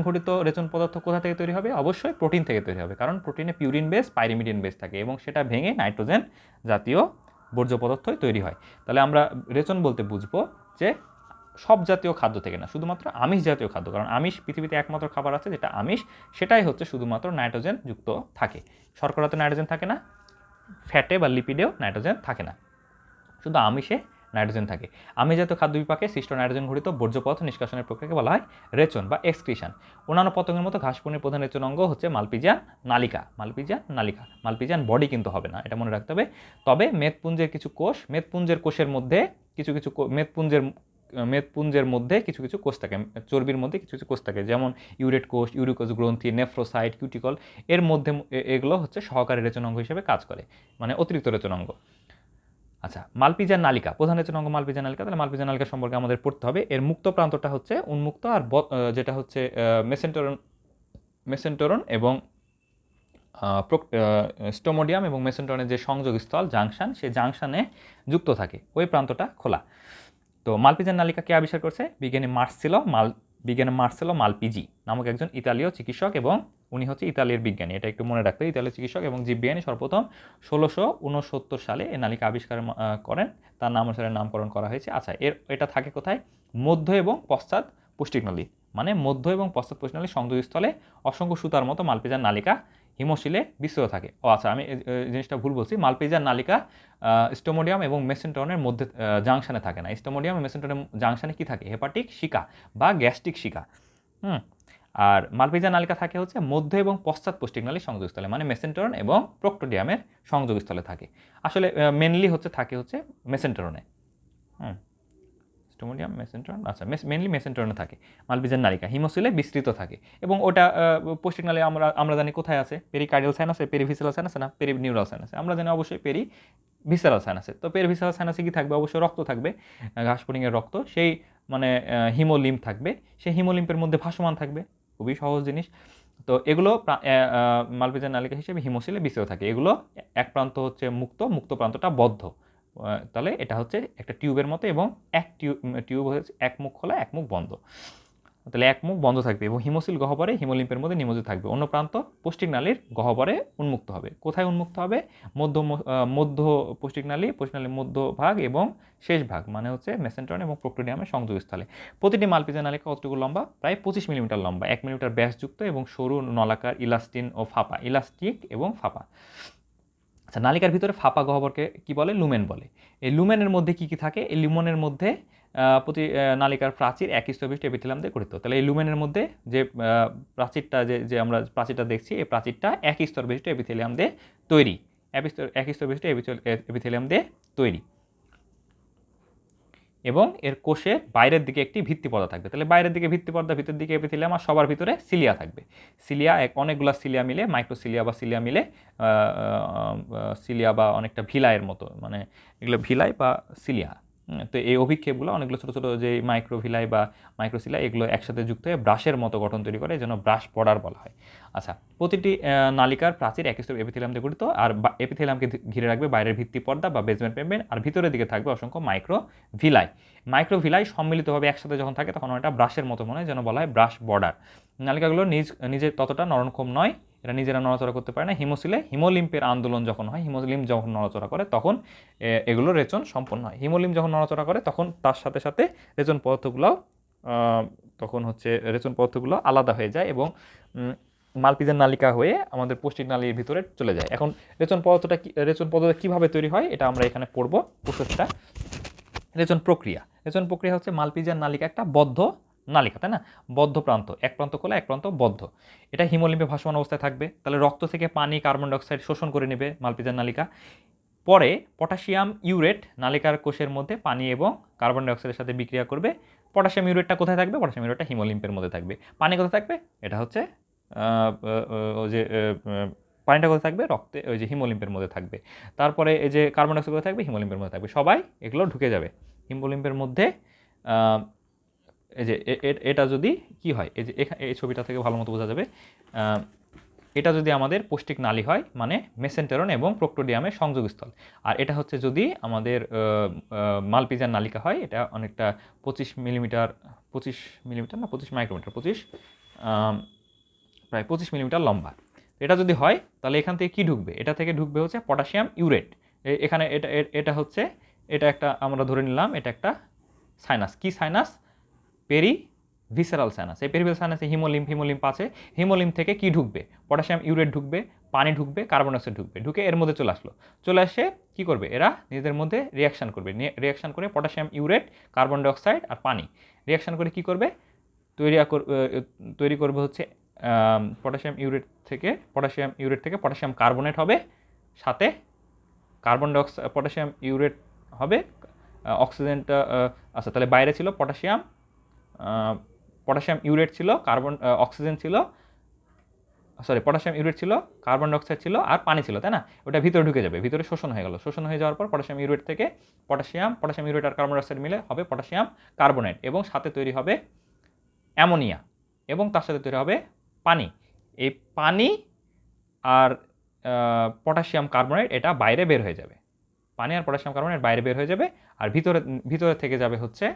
ঘটিত রেচন পদার্থ কোথা থেকে তৈরি হবে? অবশ্যই প্রোটিন থেকে তৈরি হবে, কারণ প্রোটিনে পিউরিন বেস, পাইরিমিডিন বেস থাকে এবং সেটা ভেঙে নাইট্রোজেন জাতীয় বর্জ্য পদার্থই তৈরি হয়। তাহলে আমরা রেচন বলতে বুঝবো যে সব জাতীয় খাদ্য থেকে না, শুধুমাত্র আমিষ জাতীয় খাদ্য, কারণ আমিষ পৃথিবীতে একমাত্র খাবার আছে যেটা আমিষ, সেটাই হচ্ছে শুধুমাত্র নাইট্রোজেন যুক্ত থাকে। শর্করাতে নাইট্রোজেন থাকে না, ফ্যাটে বা লিপিডেও নাইট্রোজেন থাকে না, শুধু আমিষে নাইট্রোজেন থাকে। আমিষ জাতীয় খাদ্য বিপাকে সৃষ্ট নাইট্রোজেন ঘটিত বর্জ্য পদার্থ নিষ্কাশনের প্রক্রিয়াকে বলা হয় রেচন বা এক্সক্রিশন। অন্যান্য পতঙ্গের মতো ঘাসফড়িংয়ের প্রধান রেচন অঙ্গ হচ্ছে মালপিজান নালিকা বডি কিন্তু হবে না, এটা মনে রাখতে হবে। তবে মেদপুঞ্জের কোষের মধ্যে মেদপুঞ্জের মধ্যে কিছু কিছু কোষ থাকে, চর্বির মধ্যে কিছু কিছু কোষ থাকে, যেমন ইউরেট কোষ, ইউরিকোজ গ্রন্থি, নেফ্রোসাইট, কিউটিকল, এর মধ্যে এগুলো হচ্ছে সহকারী রেচন অঙ্গ হিসেবে কাজ করে, মানে অতিরিক্ত রেচন অঙ্গ। আচ্ছা, মালপিজার নালিকা, প্রধান রেচন অঙ্গ মালপিজার নালিকা। তাহলে মালপিজার নালিকা সম্পর্কে আমাদের পড়তে হবে। এর মুক্ত প্রান্তটা হচ্ছে উন্মুক্ত, আর যেটা হচ্ছে মেসেন্টেরন এবং স্টোমোডিয়াম এবং মেসেন্টেরনের যে সংযোগস্থল জাংশন, সেই জাংশনে যুক্ত থাকে, ওই প্রান্তটা খোলা। তো মালপিজার নালিকা কে আবিষ্কার করছে? বিজ্ঞানী মার্সেলো মালপিজি নামক একজন ইতালীয় চিকিৎসক, এবং উনি হচ্ছে ইতালির বিজ্ঞানী, এটা একটু মনে রাখতে। ইতালীয় চিকিৎসক এবং জীববিজ্ঞানী সর্বপ্রথম 1669 সালে এই নালিকা আবিষ্কার করেন, তার নাম অনুসারে নামকরণ করা হয়েছে। আচ্ছা, এটা থাকে কোথায়? মধ্য এবং পশ্চাৎ পুষ্টিকনলী, মানে মধ্য এবং পশ্চাৎ পুষ্টিকনলী সংযোগস্থলে অসংখ্য সুতার মতো মালপিজার নালিকা হিমশিলে বিস্তৃত থাকে। আচ্ছা, আমি জিনিসটা ভুল বলছি, মালপিজার নালিকা স্টোমোডিয়াম এবং মেসেন্টেরনের মধ্যে জাংশনে থাকে না। স্টোমোডিয়াম এবং মেসেন্টেরনের জাংশনে কি থাকে? হেপাটিক শিকা বা গ্যাস্ট্রিক শিকা। আর মালপিজার নালিকা থাকে হচ্ছে মধ্য এবং পশ্চাৎ পুষ্টিকনালী সংযোগস্থলে, মানে মেসেন্টেরন এবং প্রোক্টোডিয়ামের সংযোগস্থলে থাকে। আসলে মেনলি থাকে মেসেন্টেরনে। স্টোমোডিয়াম, মেসেন্টেরন, আচ্ছা মেনলি মেসেন্টেরনে থাকে মালপিজার নালিকা, হিমোসিলে বিস্তৃত থাকে। এবং ওটা পুষ্টিকনালী আমরা জানি কোথায় আছে? পেরিকার্ডিয়াল সাইনাসে, পেরিভিসারাল সাইনাসে না পেরিনিউরাল সাইনাসে? আমরা জানি অবশ্যই পেরিভিসারাল সাইনাসে। তো পেরিভিসারাল সাইনাসে কি থাকবে? অবশ্যই রক্ত থাকবে, ঘাসফড়িংয়ের রক্ত, সেই মানে হিমোলিম্ফ থাকবে, সেই হিমোলিম্ফের মধ্যে ভাসমান থাকবে, খুবই সহজ জিনিস। তো এগুলো মালপিজার নালিকা হিসেবে হিমোসিলে বিস্তৃত থাকে। এগুলো এক প্রান্ত হচ্ছে মুক্ত প্রান্তটা বদ্ধ। তাহলে এটা হচ্ছে একটা টিউবের মতো, এবং টিউব হচ্ছে এক মুখ খোলা, এক মুখ বন্ধ। তাহলে এক মুখ বন্ধ থাকবে এবং হিমোসিল গহ্বরে হিমোলিম্ফের মধ্যে নিমজ্জিত থাকবে। অন্য প্রান্ত পুষ্টিকনালীর গহ্বরে উন্মুক্ত হবে। কোথায় উন্মুক্ত হবে? মধ্য পুষ্টিকনালীর মধ্যভাগ এবং শেষ ভাগ, মানে হচ্ছে মেসেন্টেরন এবং প্রোক্টোডিয়ামের সংযোগস্থলে। প্রতিটি মালপিজার নালিকা কতটুকু লম্বা? প্রায় 25 মিলিমিটার লম্বা, 1 মিলিমিটার ব্যাসযুক্ত এবং সরু নলাকার, ইলাস্টিক এবং ফাঁপা। আচ্ছা, নালিকার ভিতরে ফাঁপা গহ্বরকে কি বলে? লুমেন বলে। এই লুমেনের মধ্যে কি কি থাকে? এই লুমেনের মধ্যে প্রতি নালিকার প্রাচীর এক স্তর বিশিষ্ট এপিথেলিয়াম দিয়ে গঠিত। তাহলে এই লুমেনের মধ্যে যে প্রাচীরটা যে আমরা প্রাচীরটা দেখছি, এই প্রাচীরটা এক স্তর বিশিষ্ট এপিথেলিয়াম দিয়ে তৈরি, এক স্তর বিশিষ্ট এপিথেলিয়াম দিয়ে তৈরি। এবং এর কোষের বাইরের দিকে একটি ভিত্তি পর্দা থাকবে। তাহলে বাইরের দিকে ভিত্তি পর্দা, ভিতরের দিকে এপিথেলিয়াম, আর সবার ভিতরে সিলিয়া থাকবে। সিলিয়া অনেকগুলো সিলিয়া মিলে, মাইক্রোসিলিয়া বা সিলিয়া মিলে সিলিয়া বা অনেকটা ভিলাইয়ের মতো, মানে এগুলো ভিলাই বা সিলিয়া। তো এই অভিক্ষেপগুলো অনেকগুলো ছোটো ছোটো যে মাইক্রোভিলাই বা মাইক্রোসিলিয়া, এগুলো একসাথে যুক্ত হয়ে ব্রাশের মতো গঠন তৈরি করে, এই জন্য ব্রাশ বর্ডার বলা হয়। আচ্ছা, প্রতিটি নালিকার প্রাচীর এক স্তর এপিথেলিয়াম দিয়ে গঠিত, আর এপিথেলিয়ামকে ঘিরে রাখবে বাইরের ভিত্তি পর্দা বা বেসমেন্ট মেমব্রেন, আর ভিতরের দিকে থাকবে অসংখ্য মাইক্রোভিলাই সম্মিলিতভাবে একসাথে যখন থাকে তখন এটা ব্রাশের মতো মনে হয়, যেন বলা হয় ব্রাশ বর্ডার। নালিকাগুলো নিজে ততটা নরমক্ষম নয়, এরা নিজেরা নড়াচড়া করতে পারে না। হিমোলিম্ফের আন্দোলন যখন হয়, হিমোলিম্ফ যখন নড়াচড়া করে তখন এগুলো রেচন সম্পন্ন হয়। হিমোলিম্ফ যখন নড়াচড়া করে তখন তার সাথে সাথে রেচন পদার্থগুলো আলাদা হয়ে যায় এবং মালপিজার নালিকা হয়ে আমাদের পৌষ্টিক নালীর ভিতরে চলে যায়। এখন রেচন পদার্থটা কীভাবে তৈরি হয় এটা আমরা এখানে পড়ব প্রসেসটা। রেচন প্রক্রিয়া হচ্ছে মালপিজার নালিকা একটা বদ্ধ নালিকা, তাই না? বদ্ধ প্রান্ত, এক প্রান্ত খোলা, এক প্রান্ত বদ্ধ। এটা হিমোলিম্ফে ভাসমান অবস্থায় থাকবে। তাহলে রক্ত থেকে পানি, কার্বন ডাইঅক্সাইড শোষণ করে নেবে মালপিজার নালিকা। পরে পটাশিয়াম ইউরেট নালিকার কোষের মধ্যে পানি এবং কার্বন ডাইঅক্সাইডের সাথে বিক্রিয়া করবে। পটাশিয়াম ইউরেটটা কোথায় থাকবে? পটাশিয়াম ইউরেটটা হিমোলিম্ফের মধ্যে থাকবে। পানি কোথায় থাকবে? এটা হচ্ছে ওই যে পানিটা কোথায় থাকবে? রক্তে, ওই যে হিমোলিম্ফের মধ্যে থাকবে। তারপরে এই যে কার্বন ডাইঅক্সাইড কোথায় থাকবে? হিমোলিম্ফের মধ্যে থাকবে। সবাই এগুলো ঢুকে যাবে হিমোলিম্ফের মধ্যে। এই যে এটা যদি কি হয়, এই যে এই ছবিটা থেকে ভালো মতো বোঝা যাবে, এটা যদি আমাদের পৌষ্টিক নালী হয়, মানে মেসেন্টেরন এবং প্রোক্টোডিয়ামের সংযোগস্থল। আর এটা হচ্ছে যদি আমাদের মালপিজার নালিকা হয়, এটা অনেকটা 25 মিলিমিটার না 25 মাইক্রোমিটার, প্রায় 25 মিলিমিটার লম্বা। এটা যদি হয় তাহলে এখান থেকে কি ঢুকবে? এটা থেকে ঢুকবে হচ্ছে পটাশিয়াম ইউরেট। এখানে এটা একটা আমরা ধরে নিলাম এটা একটা সাইনাস। কি সাইনাস? পেরিভিসারাল সাইনাস। এই পেরিভিসারাল সাইনাসে হিমোলিম্ফ আছে। হিমোলিম্ফ থেকে কি ঢুকবে? পটাশিয়াম ইউরেট ঢুকবে, পানি ঢুকবে, কার্বন ডাইঅক্সাইড ঢুকবে। ঢুকে এর মধ্যে চলে আসে কি করবে? এরা নিজেদের মধ্যে রিয়াকশান করবে। রিয়াকশান করে পটাশিয়াম ইউরেট, কার্বন ডাইঅক্সাইড আর পানি রিয়াকশান করে কি করবে? তৈরি করবে হচ্ছে পটাশিয়াম ইউরেট থেকে পটাশিয়াম কার্বনেট হবে, সাথে কার্বন ডাইঅক্সাইড, পটাশিয়াম ইউরেট হবে, অক্সিজেনটা আচ্ছা তাহলে বাইরে ছিল পটাশিয়াম ইউরেট ছিল, অক্সিজেন ছিল, সরি পটাশিয়াম ইউরেট ছিল, কার্বন ডাইঅক্সাইড ছিল আর পানি ছিল, তাই না? ওটা ভিতরে ঢুকে যাবে, ভিতরে শোষণ হয়ে গেল, শোষণ হয়ে যাওয়ার পর পটাশিয়াম ইউরেট থেকে পটাশিয়াম ইউরেট আর কার্বন ডাইঅক্সাইড মিলে হবে পটাশিয়াম কার্বনেট, এবং সাথে তৈরি হবে অ্যামোনিয়া, এবং তার সাথে তৈরি হবে পানি। এই পানি আর পটাশিয়াম কার্বনেট এটা বাইরে বের হয়ে যাবে, পানি আর পটাশিয়াম কার্বনেট বাইরে বের হয়ে যাবে, আর ভিতরে ভিতরে থেকে যাবে হচ্ছে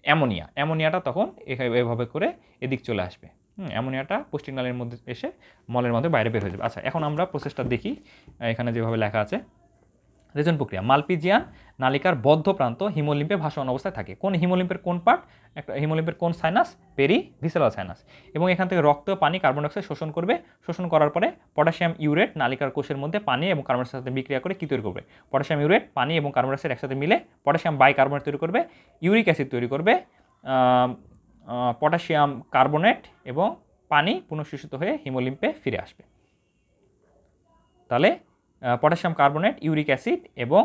অ্যামোনিয়াটা তখন এভাবে করে এদিক চলে আসবে। অ্যামোনিয়াটা পুষ্টিনালীর মধ্যে এসে মলের মধ্যে বাইরে বের হয়ে যাবে। আচ্ছা, এখন আমরা প্রসেসটা দেখি। এখানে যেভাবে লেখা আছে, রেচন প্রক্রিয়া। মালপিজিয়ান নালিকার বদ্ধ প্রান্ত হিমোলিম্পে ভাসমান অবস্থায় থাকে। কোন হিমোলিম্পের কোন পার্ট? একটা হিমোলিম্পের কোন সাইনাস? Peri visceral sinus. এবং এখান থেকে রক্ত পানি কার্বন ডাইঅক্সাইড শোষণ করবে। শোষণ করার পরে পটাশিয়াম ইউরেট নালিকার কোষের মধ্যে পানি এবং কার্বন ডাইঅক্সাইডের সাথে বিক্রিয়া করে কী তৈরি করবে? পটাশিয়াম ইউরেট পানি এবং কার্বন ডাইঅক্সাইড একসাথে মিলে পটাশিয়াম বাইকার্বনেট তৈরি করবে, ইউরিক অ্যাসিড তৈরি করবে, পটাশিয়াম কার্বনেট এবং পানি পুনঃশোষিত হয়ে হিমোলিম্পে ফিরে আসবে। তাহলে পটাশিয়াম কার্বনেট, ইউরিক অ্যাসিড এবং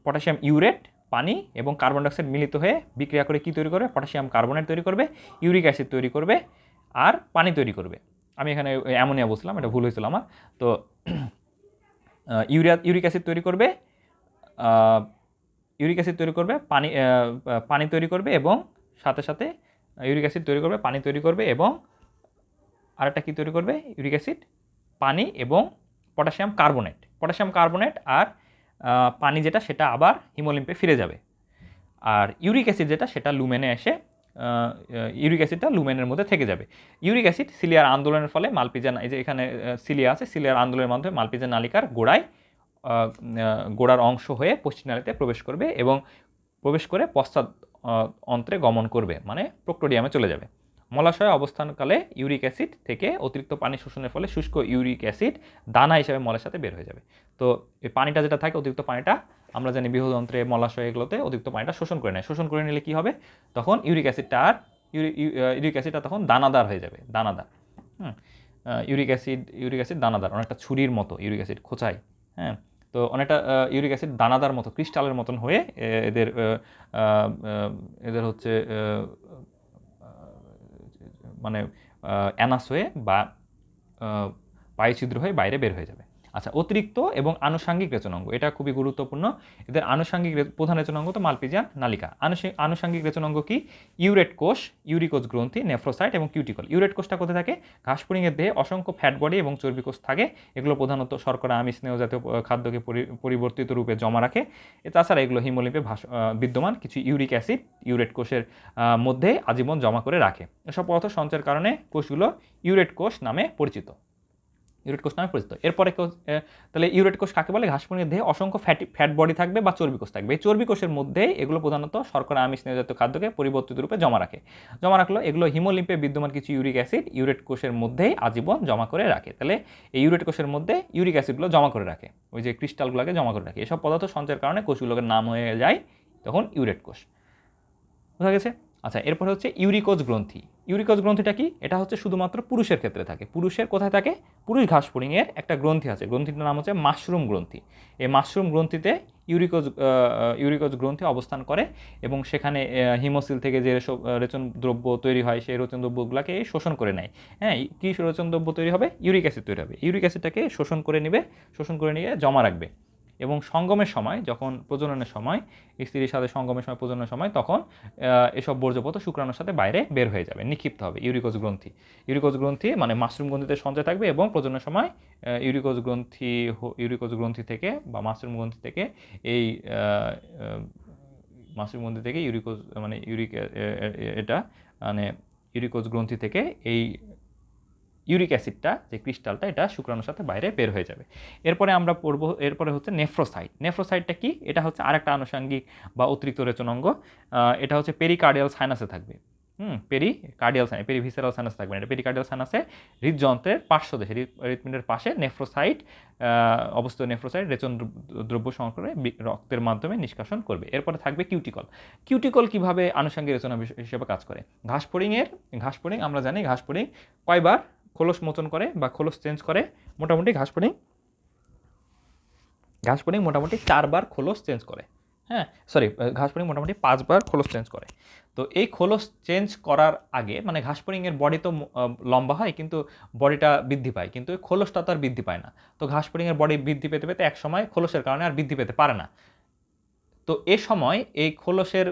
পটাশিয়াম ইউরেট পানি এবং কার্বন ডাইঅক্সাইড মিলিত হয়ে বিক্রিয়া করে কী তৈরি করবে? পটাশিয়াম কার্বনেট তৈরি করবে, ইউরিক অ্যাসিড তৈরি করবে আর পানি তৈরি করবে। আমি এখানে অ্যামোনিয়া বলছিলাম, এটা ভুল হয়েছিল আমার। তো ইউরিক অ্যাসিড তৈরি করবে, পানি তৈরি করবে এবং সাথে সাথে ইউরিক অ্যাসিড তৈরি করবে, পানি তৈরি করবে এবং আরেকটা কী তৈরি করবে? ইউরিক অ্যাসিড, পানি এবং পটাশিয়াম কার্বনেট আর পানি যেটা সেটা আবার হিমোলিম্পে ফিরে যাবে। আর ইউরিক অ্যাসিড যেটা সেটা লুমেনে এসে ইউরিক অ্যাসিডটা লুমেনের মধ্যে থেকে যাবে। ইউরিক অ্যাসিড সিলিয়ার আন্দোলনের ফলে মালপিজিয়ান, এই যে এখানে সিলিয়া আছে, সিলিয়ার আন্দোলনের মাধ্যমে মালপিজিয়ান নালিকার গোড়ার অংশ হয়ে পশ্চিমনালীতে প্রবেশ করবে এবং প্রবেশ করে পশ্চাৎ অন্ত্রে গমন করবে, মানে প্রোক্টোডিয়ামে চলে যাবে। মলাশয়ে অবস্থানকালে ইউরিক অ্যাসিড থেকে অতিরিক্ত পানি শোষণের ফলে শুষ্ক ইউরিক অ্যাসিড দানা হিসেবে মলের সাথে বের হয়ে যাবে। তো এই পানিটা যেটা থাকে, অতিরিক্ত পানিটা আমরা জানি বৃহদন্ত্রে, মলাশয় এগুলোতে অতিরিক্ত পানিটা শোষণ করে নেয়। শোষণ করে নিলে কী হবে? তখন ইউরিক অ্যাসিডটা তখন দানাদার হয়ে যাবে, দানাদার। ইউরিক অ্যাসিড দানাদার, অনেকটা ছুরির মতো ইউরিক অ্যাসিড খোঁচায়। হ্যাঁ, তো অনেকটা ইউরিক অ্যাসিড দানাদার মতো, ক্রিস্টালের মতন হয়ে এদের হচ্ছে মানে অ্যানাস হয়ে বা পায়ুছিদ্র হয়ে বাইরে বের হয়ে যাবে। আচ্ছা, অতিরিক্ত এবং আনুষঙ্গিক রেচনাঙ্গ, এটা খুবই গুরুত্বপূর্ণ। এদের আনুষঙ্গিক প্রধান রেচনাঙ্গ তো মালপিজিয়ান নালিকা। আনুষঙ্গিক রেচনাঙ্গ কি? ইউরেট কোষ, ইউরিকোজ গ্রন্থি, নেফ্রোসাইট এবং কিউটিকল। ইউরেট কোষটা কোথায় থাকে? ঘাসফড়িংয়ের দেহে অসংখ্য ফ্যাট বডি এবং চর্বি কোষ থাকে। এগুলো প্রধানত শর্করা, আমিষ, স্নেহ জাতীয় খাদ্যকে পরিবর্তিত রূপে জমা রাখে। তাছাড়া এগুলো হিমোলিম্পে বিদ্যমান কিছু ইউরিক অ্যাসিড ইউরেট কোষের মধ্যে আজীবন জমা করে রাখে। এসব পদার্থ সঞ্চয়ের কারণে কোষগুলো ইউরেট কোষ নামে পরিচিত। এরপরে তাহলে ইউরেট কোষ কাকে বলে? ঘাসফড়িংয়ের দেহে অসংখ্য ফ্যাট বডি থাকবে বা চর্বি কোষ থাকবে। এই চর্বি কোষের মধ্যে এগুলো প্রধানত শর্করা, আমিষ, স্নেহজাতীয় খাদ্যকে পরিবর্তিত রূপে জমা রাখলো। এগুলো হিমোলিম্পে বিদ্যমান কিছু ইউরিক অ্যাসিড ইউরেট কোষের মধ্যেই আজীবন জমা করে রাখে। তাহলে এই ইউরেট কোষের মধ্যে ইউরিক অ্যাসিডগুলো জমা করে রাখে, ওই যে ক্রিস্টালগুলোকে জমা করে রাখে। এসব পদার্থ সঞ্চয়ের কারণে কোষগুলোকে নাম হয়ে যায় তখন ইউরেট কোষ। বোঝা গেছে? আচ্ছা, এরপরে হচ্ছে ইউরিকোজ গ্রন্থি। ইউরিকোজ গ্রন্থিটা কি? এটা হচ্ছে শুধুমাত্র পুরুষের ক্ষেত্রে থাকে। পুরুষের কোথায় থাকে? পুরুষ ঘাসফড়িংয়ের একটা গ্রন্থি আছে, গ্রন্থিটার নাম হচ্ছে মাশরুম গ্রন্থি। এই মাশরুম গ্রন্থিতে ইউরিকোজ গ্রন্থি অবস্থান করে এবং সেখানে হিমোসিল থেকে যে রেচন দ্রব্য তৈরি হয় সেই রেচন দ্রব্যগুলোকে শোষণ করে নেয়। হ্যাঁ, কী রেচন দ্রব্য তৈরি হবে? ইউরিক অ্যাসিড তৈরি হবে। ইউরিক অ্যাসিডটাকে শোষণ করে নিয়ে জমা রাখবে এবং সঙ্গমের সময়, যখন প্রজননের সময়, স্ত্রীর সাথে সঙ্গমের সময়, প্রজননের সময়, তখন এসব বর্জ্যপদার্থ শুক্রাণুর সাথে বাইরে বের হয়ে যাবে, নিক্ষিপ্ত হবে। ইউরিকোজ গ্রন্থি মানে মাশরুম গ্রন্থিতে সঞ্চয় থাকবে এবং প্রজননের সময় ইউরিকোজ গ্রন্থি থেকে বা মাশরুম গ্রন্থি থেকে ইউরিকোজ গ্রন্থি থেকে এই ইউরিক অ্যাসিডটা, যে ক্রিস্টালটা, এটা শুক্রাণুর সাথে বাইরে বের হয়ে যাবে। এরপরে হচ্ছে নেফ্রোসাইটটা কি? এটা হচ্ছে আরেকটা আনুষঙ্গিক বা অতিরিক্ত রেচনাঙ্গ। এটা হচ্ছে পেরিকার্ডিয়াল সাইনাসে থাকবে। পেরিভিসেরাল সাইনাস থাকবে না, এটা পেরিকার্ডিয়াল সাইনাসে হৃদযন্ত্রের পার্শ্বদেশে, হৃৎপিণ্ডের পাশে নেফ্রোসাইট অবস্থিত। নেফ্রোসাইট রেচন দ্রব্য সংগ্রহ করে রক্তের মাধ্যমে নিষ্কাশন করবে। এরপরে থাকবে কিউটিকল কিভাবে আনুষঙ্গিক রেচনা হিসেবে কাজ করে? ঘাসফড়িং আমরা জানি, ঘাসফড়িং কয়বার খোলস মোচন করে বা খোলস চেঞ্জ করে? মোটামুটি ঘাসফড়িং 4 বার খোলস চেঞ্জ করে। হ্যাঁ সরি, ঘাসফড়িং মোটামুটি 5 বার খোলস চেঞ্জ করে। তো এই খোলস চেঞ্জ করার আগে মানে ঘাসফড়িংয়ের বডি তো লম্বা হয়, কিন্তু বডিটা বৃদ্ধি পায়, কিন্তু ওই খোলসটা তো আর বৃদ্ধি পায় না। তো ঘাসফড়িংয়ের বডি বৃদ্ধি পেতে পেতে একসময় খোলসের কারণে আর বৃদ্ধি পেতে পারে না। তো এ সময় এই খোলসের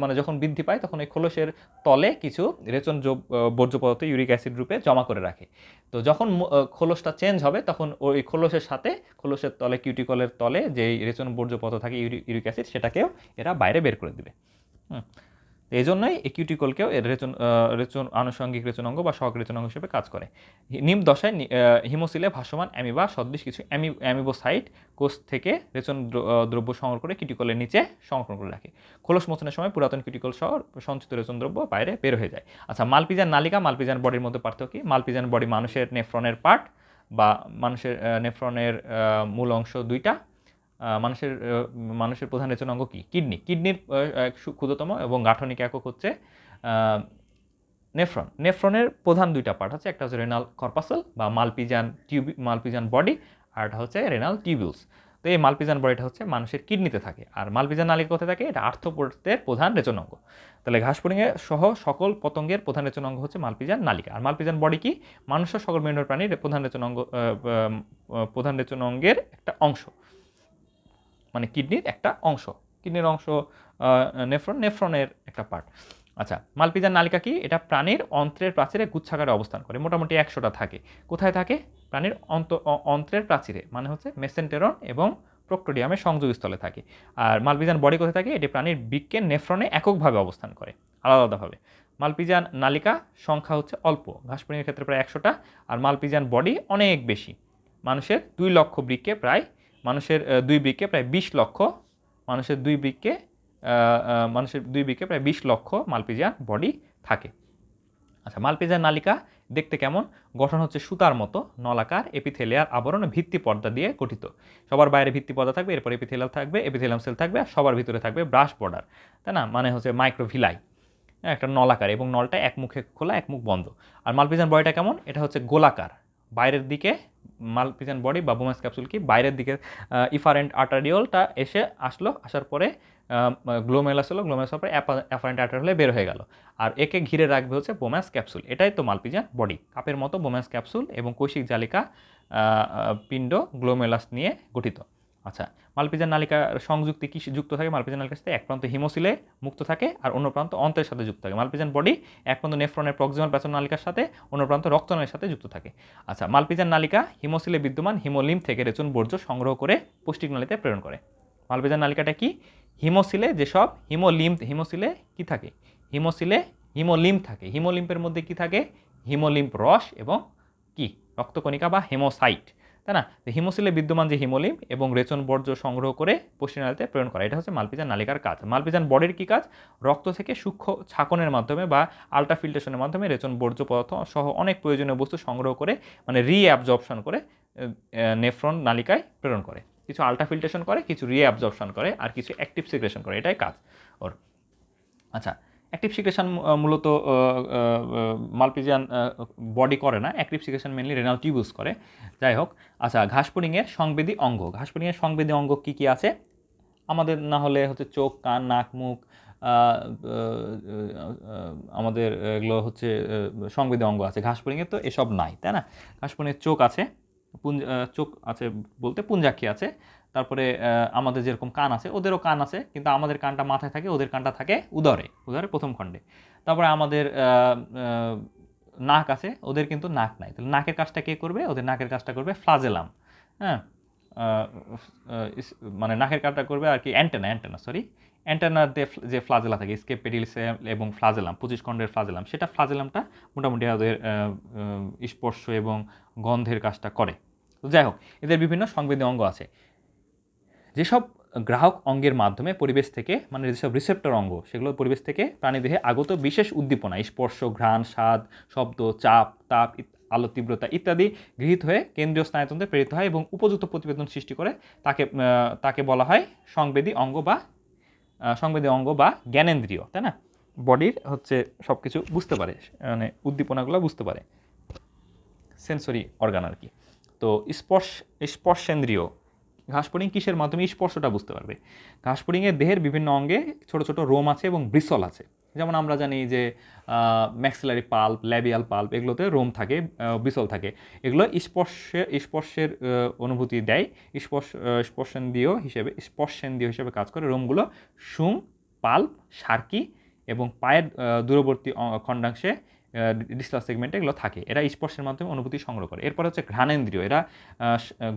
মানে যখন বৃদ্ধি পায় তখন এই খোলসের তলে কিছু রেচন বর্জ্য পদার্থ ইউরিক অ্যাসিড রূপে জমা করে রাখে। তো যখন খোলসটা চেঞ্জ হবে তখন ওই খোলসের সাথে খোলসের তলে কিউটিকলের তলে যেই রেচন বর্জ্য পদার্থ থাকে ইউরিক অ্যাসিড সেটাকেও এরা বাইরে বের করে দিবে। হুম। এই জন্যই এই কিউটিকলকেও এর রেচন আনুষঙ্গিক রেচনাঙ্গ বা সহক রেচনাঙ্গ হিসেবে কাজ করে। নিম দশায় হিমোসিলে ভাসমান অ্যামিবা সদৃশ কিছু অ্যামিবোসাইট কোষ থেকে রেচন দ্রব্য সংগ্রহ করে কিউটিকলের নিচে সংরক্ষণ করে রাখে। খোলস মোচনের সময় পুরাতন কিউটিকল সহ সঞ্চিত রেচন দ্রব্য বাইরে বের হয়ে যায়। আচ্ছা, মালপিজান নালিকা মালপিজান বডির মধ্যে পার্থক্য কি? মালপিজান বডি মানুষের নেফ্রনের পার্ট বা মানুষের নেফ্রনের মূল অংশ দুইটা। মানুষের মানুষের প্রধান রেচন অঙ্গ কি? কিডনি। কিডনির ক্ষুদ্রতম এবং গাঠনিক একক হচ্ছে নেফ্রন। নেফ্রনের প্রধান দুইটা পার্ট হচ্ছে, একটা হচ্ছে রেনাল কর্পাসল বা মালপিজান বডি, আর একটা হচ্ছে রেনাল টিউবিউলস। তো এই মালপিজান বডিটা হচ্ছে মানুষের কিডনিতে থাকে, আর মালপিজান নালিকা কোথায় থাকে? এটা আর্থ্রোপোডের প্রধান রেচন অঙ্গ। তাহলে ঘাসফড়িংয়ে সহ সকল পতঙ্গের প্রধান রেচন অঙ্গ হচ্ছে মালপিজান নালিকা। আর মালপিজান বডি কি? মানুষের সকল মেরুদণ্ডের প্রাণীর প্রধান রেচন অঙ্গের একটা অংশ, মানে কিডনির একটা অংশ। কিডনির অংশ নেফ্রনের একটা পার্ট। আচ্ছা, মালপিজান নালিকা কি? এটা প্রাণীর অন্ত্রের প্রাচীরে গুচ্ছাকারে অবস্থান করে, মোটামুটি 100টা থাকে। কোথায় থাকে? প্রাণীর অন্ত্রের প্রাচীরে, মানে হচ্ছে মেসেন্টেরন এবং প্রোক্টোডিয়ামের সংযোগস্থলে থাকে। আর মালপিজান বডি কোথায় থাকে? এটি প্রাণীর বৃক্কের নেফ্রনে এককভাবে অবস্থান করে, আলাদাভাবে। মালপিজান নালিকা সংখ্যা হচ্ছে অল্প, ঘাসফড়িংয়ের ক্ষেত্রে প্রায় 100টা, আর মালপিজান বডি অনেক বেশি। মানুষের 2 লক্ষ বৃক্কে প্রায় 20 লক্ষ, মানুষের 2 বৃক্কে প্রায় 20 লক্ষ মালপিজিয়ান বডি থাকে। আচ্ছা, মালপিজিয়ান নালিকা দেখতে কেমন? গঠন হচ্ছে সুতার মতো নলাকার এপিথেলিয়ার আবরণ ভিত্তি পর্দা দিয়ে গঠিত। সবার বাইরে ভিত্তি পর্দা থাকবে, এরপর এপিথেলিয়াল থাকবে, এপিথেলিয়াম সেল থাকবে, আর সবার ভিতরে থাকবে ব্রাশ বর্ডার, তাই না? মানে হচ্ছে মাইক্রোভিলাই, একটা নলাকার, এবং নলটা এক মুখে খোলা এক মুখ বন্ধ। আর মালপিজিয়ান বডিটা কেমন? এটা হচ্ছে গোলাকার। বাইরের দিকে মালপিজিয়ান বডি বা বোমাস ক্যাপসুল কি বাইরের দিকে ইফারেন্ট আর্টারিওলটা আসার পরে গ্লোমেলাস হলো, গ্লোমেলাস হওয়ার পরে অ্যাফারেন্ট আর্টারিওলে বের হয়ে গেল, আর একে ঘিরে রাখবে হচ্ছে বোমাস ক্যাপসুল। এটাই তো মালপিজিয়ান বডি, কাপের মতো বোমাস ক্যাপসুল এবং কৈশিক জালিকা পিণ্ড গ্লোমেলাস নিয়ে গঠিত। আচ্ছা, মালপিজান নালিকার সংযুক্তি কি যুক্ত থাকে? মালপিজান নালিকার সাথে এক প্রান্ত হিমোসিলে মুক্ত থাকে আর অন্য প্রান্ত অন্ত্রের সাথে যুক্ত থাকে। মালপিজান বডি এক প্রান্ত নেফ্রনের প্রক্সিমাল প্যাসন নালিকার সাথে, অন্য প্রান্ত রক্তনালীর সাথে যুক্ত থাকে। আচ্ছা, মালপিজান নালিকা হিমোসিলে বিদ্যমান হিমোলিম্ফ থেকে রেচন বর্জ্য সংগ্রহ করে পুষ্টিক নালীতে প্রেরণ করে। মালপিজান নালিকাটা কি? হিমোসিলে যেসব হিমোসিলে কি থাকে? হিমোলিম্ফ থাকে। হিমোলিম্ফের মধ্যে কি থাকে? হিমোলিম্ফ রস এবং কি রক্তকণিকা বা হেমোসাইট, তাই না? হিমোসিলে বিদ্যমান যে হিমোলিম্ফ এবং রেচন বর্জ্য সংগ্রহ করে পুষ্টিনালীতে প্রেরণ করা, এটা হচ্ছে মালপিজান নালিকার কাজ। মালপিজান বডির কি কাজ? রক্ত থেকে সূক্ষ্ম ছাঁকনের মাধ্যমে বা আল্ট্রাফিল্ট্রেশনের মাধ্যমে রেচন বর্জ্য পদার্থ সহ অনেক প্রয়োজনীয় বস্তু সংগ্রহ করে, মানে রিঅ্যাবজর্পশন করে নেফ্রন নালিকায় প্রেরণ করে। কিছু আল্ট্রাফিল্ট্রেশন করে, কিছু রিঅ্যাবজর্পশন করে, আর কিছু অ্যাক্টিভ সিক্রেশন করে, এটাই কাজ ওর। আচ্ছা, অ্যাক্টিভ সিক্রেশন মূলত মালপিজিয়ান বডি করে না, active secretion mainly renal tubules করে। যাই হোক, আচ্ছা, ঘাসফড়িংয়ের সংবেদী অঙ্গ। ঘাসফড়িংয়ের সংবেদী অঙ্গ কী কী আছে? আমাদের না হলে হচ্ছে চোখ, কান, নাক, মুখ, আমাদের এগুলো হচ্ছে সংবেদী অঙ্গ আছে। ঘাসফড়িংয়ের তো এসব নাই, তাই না? ঘাসফড়িংয়ের চোখ আছে, চোখ আছে বলতে পুঞ্জাক্ষী আছে। তারপরে আমাদের যেরকম কান আছে, ওদেরও কান আছে, কিন্তু আমাদের কানটা মাথায় থাকে, ওদের কানটা থাকে উদরে প্রথম খণ্ডে। তারপরে আমাদের নাক আছে, ওদের কিন্তু নাক নাই। তাহলে নাকের কাজটা কে করবে? ওদের নাকের কাজটা করবে ফ্লাজেলাম। হ্যাঁ, মানে নাকের কাজটা করবে আর কি অ্যান্টেনার যে ফ্লাজেলা থাকে, স্কেপ পেডিলিস এবং ফ্লাজেলাম, 25 খণ্ডের ফ্লাজেলাম, সেটা ফ্লাজেলামটা মোটামুটি ওদের স্পর্শ এবং গন্ধের কাজটা করে। তো যাই হোক, এদের বিভিন্ন সংবেদী অঙ্গ আছে। যেসব গ্রাহক অঙ্গের মাধ্যমে পরিবেশ থেকে, মানে যেসব রিসেপ্টর অঙ্গ, সেগুলো পরিবেশ থেকে প্রাণীদেহে আগত বিশেষ উদ্দীপনা, স্পর্শ, ঘ্রাণ, স্বাদ, শব্দ, চাপ, তাপ, আলো তীব্রতা ইত্যাদি গৃহীত হয়ে কেন্দ্রীয় স্নায়ুতন্ত্রে প্রেরিত হয় এবং উপযুক্ত প্রতিবেদন সৃষ্টি করে, তাকে বলা হয় সংবেদী অঙ্গ বা জ্ঞানেন্দ্রিয়, তাই না? বডির হচ্ছে সব কিছু বুঝতে পারে, মানে উদ্দীপনাগুলো বুঝতে পারে, সেন্সরি অর্গান আর কি। তো স্পর্শেন্দ্রিয় ঘাসফড়িং কিসের মাধ্যমে স্পর্শটা বুঝতে পারবে? ঘাসফড়িংয়ের দেহের বিভিন্ন অঙ্গে ছোট ছোট রোম আছে এবং ব্রিসল আছে। যেমন আমরা জানি যে ম্যাক্সিলারি পাল্প, ল্যাবিয়াল পাল্প, এগুলোতে রোম থাকে, ব্রিসল থাকে। এগুলো স্পর্শের অনুভূতি দেয়। স্পর্শেন্দ্রিয় হিসেবে কাজ করে। রোমগুলো শুং, পাল্প, সার্কি এবং পায়ের দূরবর্তী খণ্ডাংশে ডিসটাল সেগমেন্টে এগুলো থাকে। এরা স্পর্শের মাধ্যমে অনুভূতি সংগ্রহ করে। এরপর হচ্ছে ঘ্রাণেন্দ্রিয়। এরা